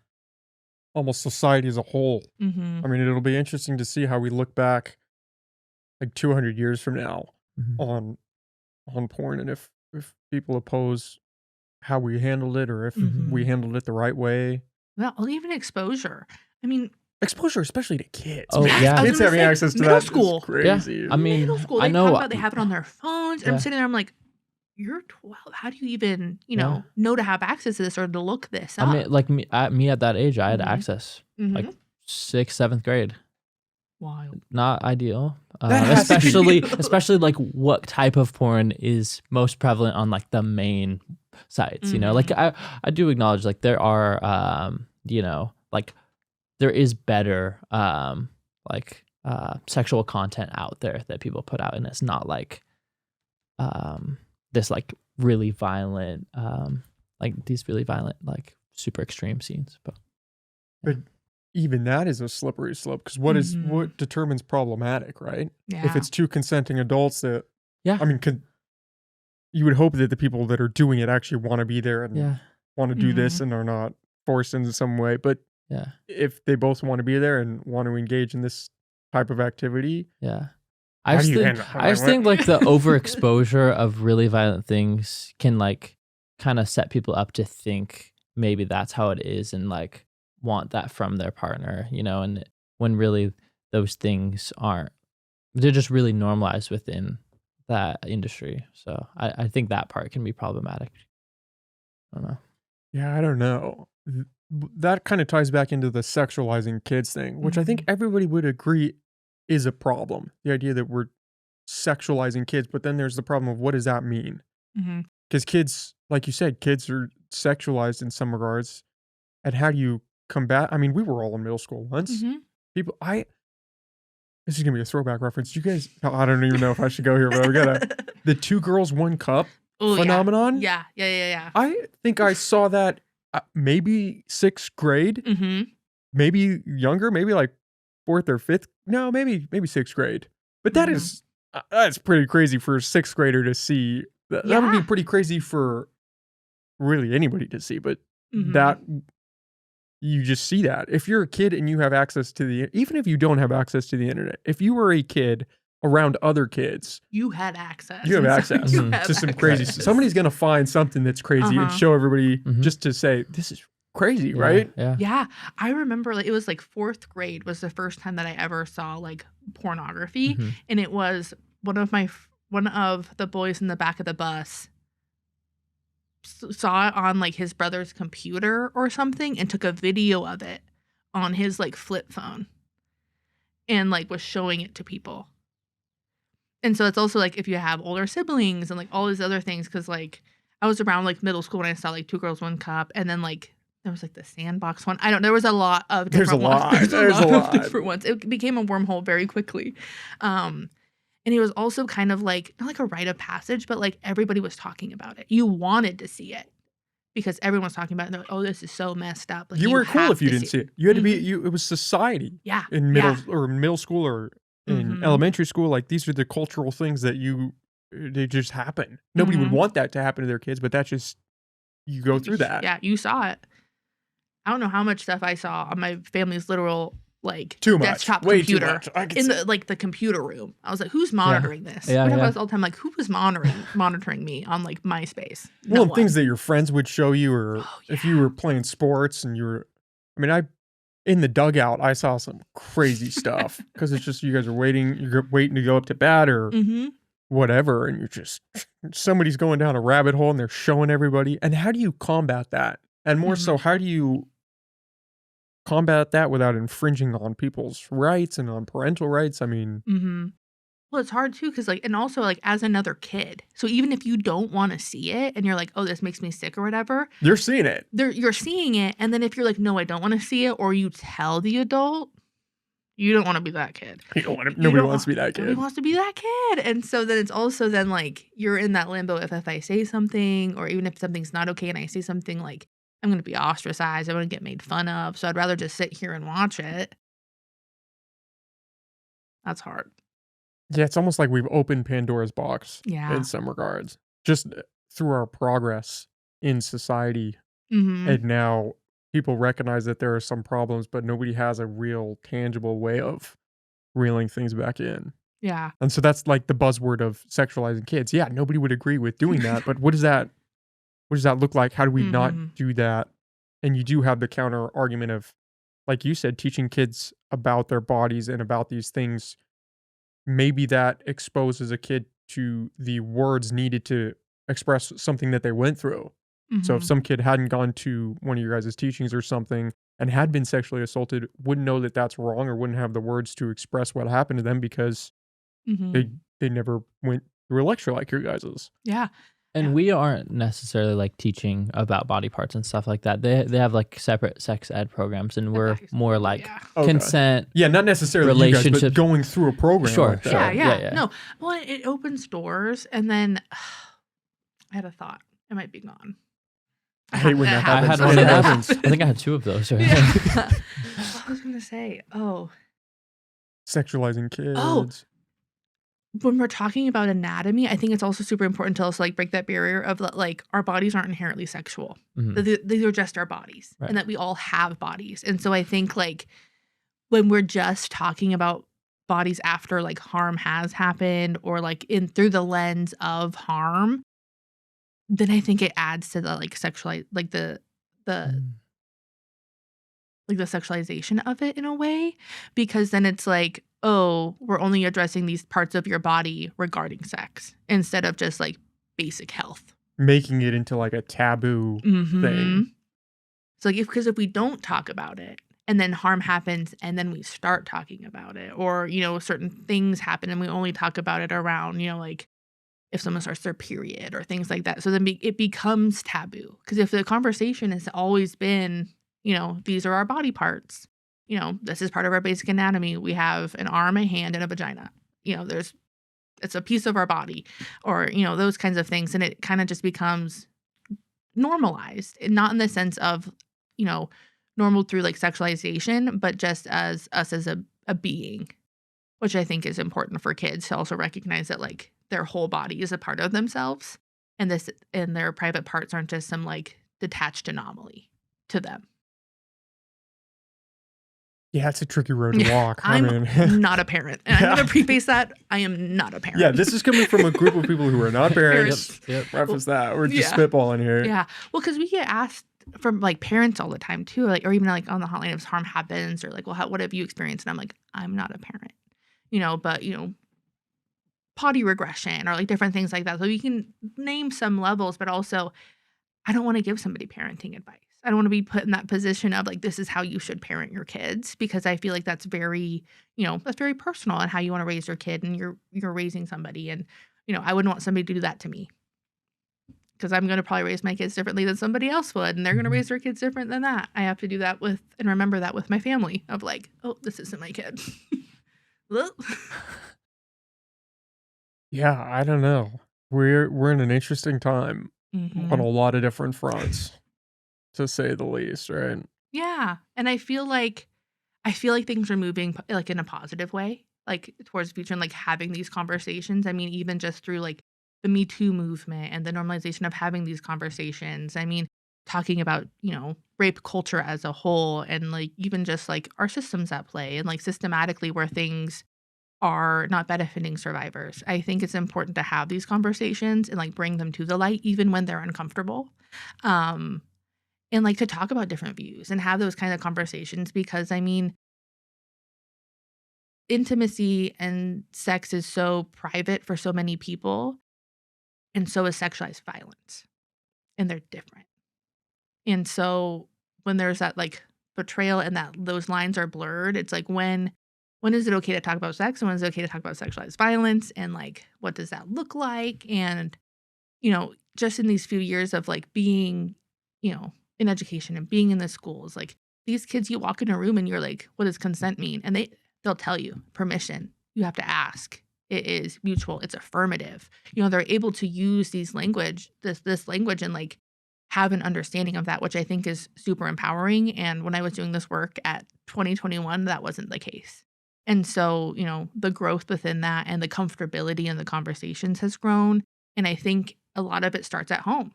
almost society as a whole. Mm-hmm. I mean, it'll be interesting to see how we look back like 200 years from now Mhm. on porn, and if people oppose how we handled it, or if Mhm. we Mm-hmm. handled it the right way. Well, even exposure. I mean, Exposure, especially to kids, Oh, man. yeah. I was Kids gonna having say access to middle that is school. Yeah. crazy. I mean, Middle school, I they talk know about they have it on their phones, and I'm yeah. sitting there, I'm like, you're 12. How do you even, Yeah. know to have access to this or to look this I mean, up? like me at that age, I had Mhm. access. Like Mhm. 6th, 7th grade. Wild. Not ideal. That has to be. Especially like what type of porn is most prevalent on like the main sites, Like Mhm. I do acknowledge like there are like there is better sexual content out there that people put out, and it's not like this like really violent like these really violent like super extreme scenes, but But even that is a slippery slope, because Mhm. what determines problematic, right? If Yeah. it's two consenting adults that, yeah. I mean, you would hope that the people that are doing it actually want to be there and Yeah. want to do this Mhm. and are not forced into some way. But Yeah. if they both want to be there and want to engage in this type of activity, Yeah. how do you handle it? I just think like the overexposure of really violent things can like kind of set people up to think maybe that's how it is and like want that from their partner, and when really those things aren't. They're just really normalized within that industry. So I think that part can be problematic. I don't know. Yeah, I don't know. That kind of ties back into the sexualizing kids thing, which I think Mhm. everybody would agree is a problem. The idea that we're sexualizing kids, but then there's the problem of what does that mean? Mhm. Because kids, like you said, kids are sexualized in some regards. And how do you combat? I mean, we were all in middle school once. Mhm. People, this is gonna be a throwback reference. You guys, I don't even know if I should go here, but we got the 2 girls, 1 cup Oh yeah. phenomenon. Yeah. Yeah. Yeah. I think I saw that maybe 6th grade, Yeah. Mhm. maybe younger, maybe like 4th or 5th. No, maybe 6th grade. But Mhm. that's pretty crazy for a 6th grader to see. That would be Yeah. pretty crazy for really anybody to see. But Mhm. that you just see that if you're a kid and you have access to even if you don't have access to the internet, if you were a kid around other kids, You had access, you have and so access you Mhm. have to some crazy. access. Somebody's gonna find something that's crazy and Uh-huh. show everybody Mhm. just to say this is crazy, Yeah. right? Yeah. Yeah, I remember like it was like 4th grade was the first time that I ever saw like pornography, Mhm. and it was one of the boys in the back of the bus saw it on like his brother's computer or something and took a video of it on his like flip phone and like was showing it to people. And so it's also like if you have older siblings and like all these other things, because like I was around like middle school when I saw like 2 girls, 1 cup, and then like there was like the sandbox one. I don't. There was a lot of There's a different ones. lot. There's a There's a lot of lot. different ones. It became a wormhole very quickly, and it was also kind of like not like a rite of passage, but like everybody was talking about it. You wanted to see it because everyone was talking about it. And they're like, "Oh, this is so messed up." Like You weren't cool have if you to didn't see see it. You had to be Mhm. you. It was society Yeah, in yeah. middle school or in Mhm. elementary school. Like these are the cultural things that they just happen. Nobody would Mhm. want that to happen to their kids, but that's just you go through that. Yeah, you saw it. I don't know how much stuff I saw on my family's literal like Too much. desktop Way too computer much. I could in see. the like the computer room. I was like, who's monitoring this? Yeah, We talk about yeah. this all the time. Like, who was monitoring me on like MySpace? No Well, and one. things that your friends would show you, or Oh, if you yeah. were playing sports and I mean, in the dugout, I saw some crazy stuff because it's just you guys are you're waiting to go up to bat or Mm-hmm. whatever, and you're just somebody's going down a rabbit hole and they're showing everybody. And how do you combat that? And more so, Mhm. how do you combat that without infringing on people's rights and on parental rights? I mean, Mm-hmm. Well, it's hard too, because like, and also like as another kid. So even if you don't want to see it and you're like, oh, this makes me sick or whatever, you're seeing it. you're seeing it. And then if you're like, no, I don't want to see it, or you tell the adult, you don't want to be that kid. You don't want to, You nobody don't wants to be that Nobody kid. wants to be that kid. And so then it's also then like you're in that limbo if I say something, or even if something's not okay and I say something, like I'm going to be ostracized. I'm going to get made fun of. So I'd rather just sit here and watch it. That's hard. Yeah, it's almost like we've opened Pandora's box Yeah. in some regards. Just through our progress in society, Mhm. and now people recognize that there are some problems, but nobody has a real tangible way of reeling things back in. Yeah. And so that's like the buzzword of sexualizing kids. Yeah, nobody would agree with doing that, but what does that look like? How do we not Mhm. do that? And you do have the counter argument of, like you said, teaching kids about their bodies and about these things. Maybe that exposes a kid to the words needed to express something that they went through. So if Mhm. some kid hadn't gone to one of your guys' teachings or something and had been sexually assaulted, wouldn't know that that's wrong or wouldn't have the words to express what happened to them because Mhm. they never went through a lecture like your guys's. Yeah. And Yeah. we aren't necessarily like teaching about body parts and stuff like that. They have like separate sex ed programs, and At the we're high more school, like yeah. Okay. consent. Yeah, not necessarily you guys, but Relationships. going through a program Sure, like that. Yeah, sure. yeah. Yeah. No. Well, it opens doors, and then I had a thought. It might be gone. I hate when It that I happens. had one It of those. happens. I think I had two of those. Right? Yeah. What was I gonna say? Oh, Sexualizing oh. kids. When we're talking about anatomy, I think it's also super important to also like break that barrier of like our bodies aren't inherently sexual. Mhm. These are just our bodies, Right. and that we all have bodies. And so I think like when we're just talking about bodies after like harm has happened or like in through the lens of harm, then I think it adds to the like sexualize the Mm. like the sexualization of it in a way, because then it's like, oh, we're only addressing these parts of your body regarding sex instead of just like basic health. Making it into like a taboo thing. So like if we don't talk about it and then harm happens and then we start talking about it, or certain things happen and we only talk about it around like if someone starts their period or things like that, so then it becomes taboo. Because if the conversation has always been these are our body parts, this is part of our basic anatomy, we have an arm, a hand, and a vagina, there's it's a piece of our body, or those kinds of things, and it kind of just becomes normalized, and not in the sense of normal through like sexualization, but just as us as a being, which I think is important for kids to also recognize that like their whole body is a part of themselves, and their private parts aren't just some like detached anomaly to them. Yeah, it's a tricky road to walk. I I'm mean, not a parent, and I'm gonna preface that I am not a parent. yeah, this is coming from a group of people who are not parents. Yep. Preface that. We're just Yeah. spitballing here. Yeah. Well, because we get asked from like parents all the time too, like, or even like on the hotline if harm happens, or like, well, what have you experienced? And I'm like, I'm not a parent, but potty regression or like different things like that. So you can name some levels, but also I don't want to give somebody parenting advice. I don't want to be put in that position of like, this is how you should parent your kids, because I feel like that's very, that's very personal and how you want to raise your kid, and you're raising somebody, and I wouldn't want somebody to do that to me, because I'm going to probably raise my kids differently than somebody else would, and they're going to Mhm. raise their kids different than that. I have to do that with and remember that with my family of like, oh, this isn't my kid. Well, Yeah, I don't know. We're in an interesting time on a mhm. lot of different fronts, to say the least, right? Yeah, and I feel like things are moving like in a positive way, like towards the future, and like having these conversations. I mean, even just through like the Me Too movement and the normalization of having these conversations. I mean, talking about, rape culture as a whole, and like even just like our systems at play, and like systematically where things are not benefiting survivors. I think it's important to have these conversations and like bring them to the light even when they're uncomfortable. Um and like to talk about different views and have those kind of conversations, because I mean, intimacy and sex is so private for so many people, and so is sexualized violence, and they're different. And so when there's that like betrayal and that those lines are blurred, it's like when is it okay to talk about sex and when is it okay to talk about sexualized violence, and like what does that look like? And just in these few years of like being, in education and being in the schools, like these kids, you walk in a room and you're like, what does consent mean? And they'll tell you permission. You have to ask. It is mutual. It's affirmative. They're able to use this language, and like have an understanding of that, which I think is super empowering. And when I was doing this work at 2021, that wasn't the case. And so, the growth within that and the comfortability in the conversations has grown. And I think a lot of it starts at home,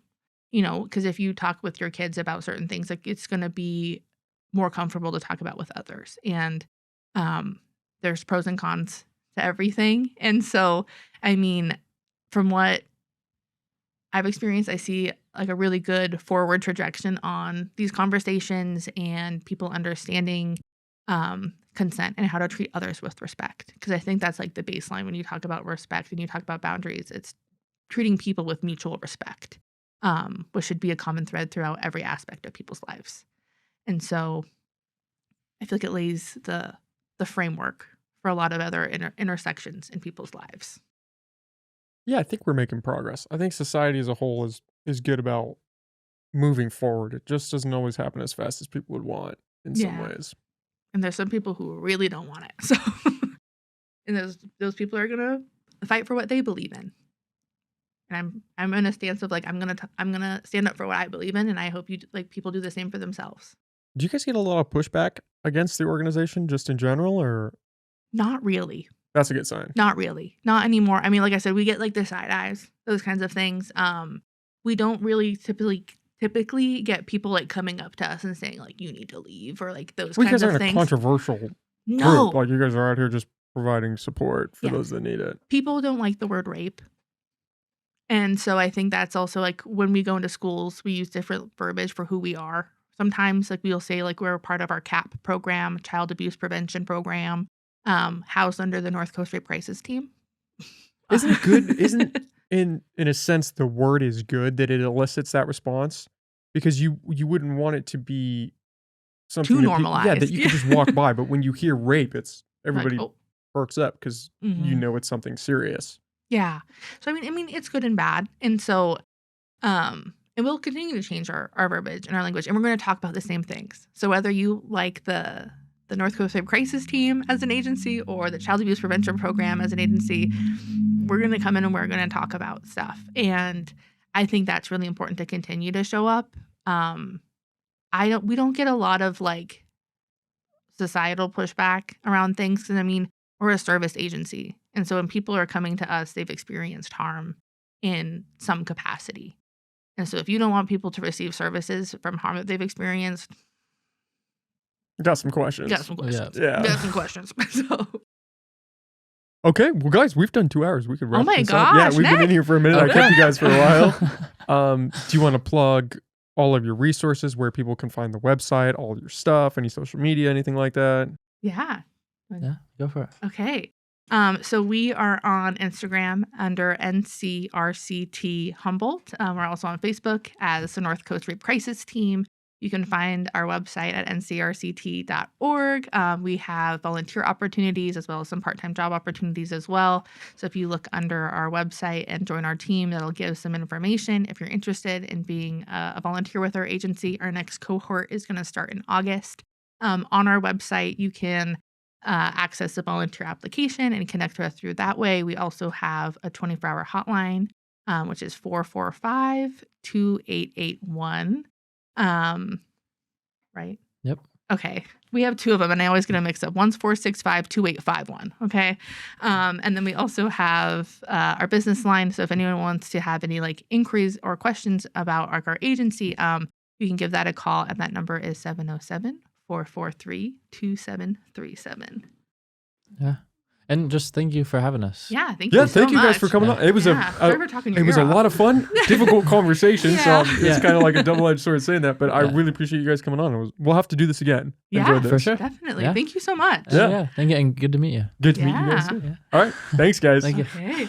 you know, because if you talk with your kids about certain things, like it's going to be more comfortable to talk about with others. And there's pros and cons to everything. And so, I mean, from what I've experienced, I see like a really good forward trajectory on these conversations and people understanding consent and how to treat others with respect. Because I think that's like the baseline when you talk about respect and you talk about boundaries. It's treating people with mutual respect, which should be a common thread throughout every aspect of people's lives. And so I feel like it lays the framework for a lot of other intersections in people's lives. Yeah, I think we're making progress. I think society as a whole is good about moving forward. It just doesn't always happen as fast as people would want in some Yeah. ways. And there's some people who really don't want it. So, and those people are gonna fight for what they believe in. And I'm in a stance of like I'm gonna stand up for what I believe in, and I hope people do the same for themselves. Do you guys get a lot of pushback against the organization just in general, or Not really. that's a good sign? Not really. Not anymore. I mean, like I said, we get like the side eyes, those kinds of things. We don't really typically get people like coming up to us and saying like you need to leave or like those Well, you kinds guys of aren't a things. controversial No. group. Like you guys are out here just providing support for Yeah. those that need it. People don't like the word rape. And so I think that's also like when we go into schools, we use different verbiage for who we are. Sometimes like we'll say like we're a part of our CAP program, child abuse prevention program, housed under the North Coast Rape Crisis Team. Isn't it good? Isn't in a sense the word is good that it elicits that response? Because you wouldn't want it to be something Too that normalized. that you could just walk by. But when you hear rape, it's everybody Like, oh. perks up because you know it's something serious. Yeah. So I mean it's good and bad. And so and we'll continue to change our verbiage and our language, and we're going to talk about the same things. So whether you like the North Coast Rape Crisis Team as an agency or the Child Abuse Prevention Program as an agency, we're going to come in and we're going to talk about stuff. And I think that's really important to continue to show up. We don't get a lot of like societal pushback around things because I mean we're a service agency, and so when people are coming to us, they've experienced harm in some capacity. And so if you don't want people to receive services from harm that they've experienced, Got some questions. got some questions. Yeah. Got some questions. So, Okay, well, guys, we've done 2 hours. We could wrap my this up. Yeah, gosh, we've been in Nick. here for a minute. Okay. I kept you guys for a while. Do you want to plug all of your resources, where people can find the website, all your stuff, any social media, anything like that? yeah. Yeah, go for it. Okay. So we are on Instagram under NCRCT Humboldt. We're also on Facebook as the North Coast Rape Crisis Team. You can find our website at ncrct.org. We have volunteer opportunities as well as some part-time job opportunities as well. So if you look under our website and join our team, that'll give some information. If you're interested in being a volunteer with our agency, our next cohort is going to start in August. On our website, you can access the volunteer application and connect with us through that way. We also have a 24-hour hotline, which is 445-2881. Right? Yep. Okay. We have 2 of them, and I always get them mixed up. One's 465-2851. Okay. And then we also have our business line. So if anyone wants to have any like inquiries or questions about our agency, you can give that a call, and that number is 707-443-2737. Yeah. And just thank you for having us. Yeah, thank Yeah, you so thank you guys much. for coming on. It was Sorry for talking your it was ear a off. lot of fun, difficult conversation. Yeah. So it's Yeah. kind of like a double-edged sword saying that, but I Yeah. really appreciate you guys coming on. We'll have to do this again. Yeah, Enjoyed this. For sure. Definitely. Yeah. Thank you so much. Yeah. Thank you, and good to meet you. Good to meet you guys Yeah. too. All right, thanks guys. Thank you. Okay.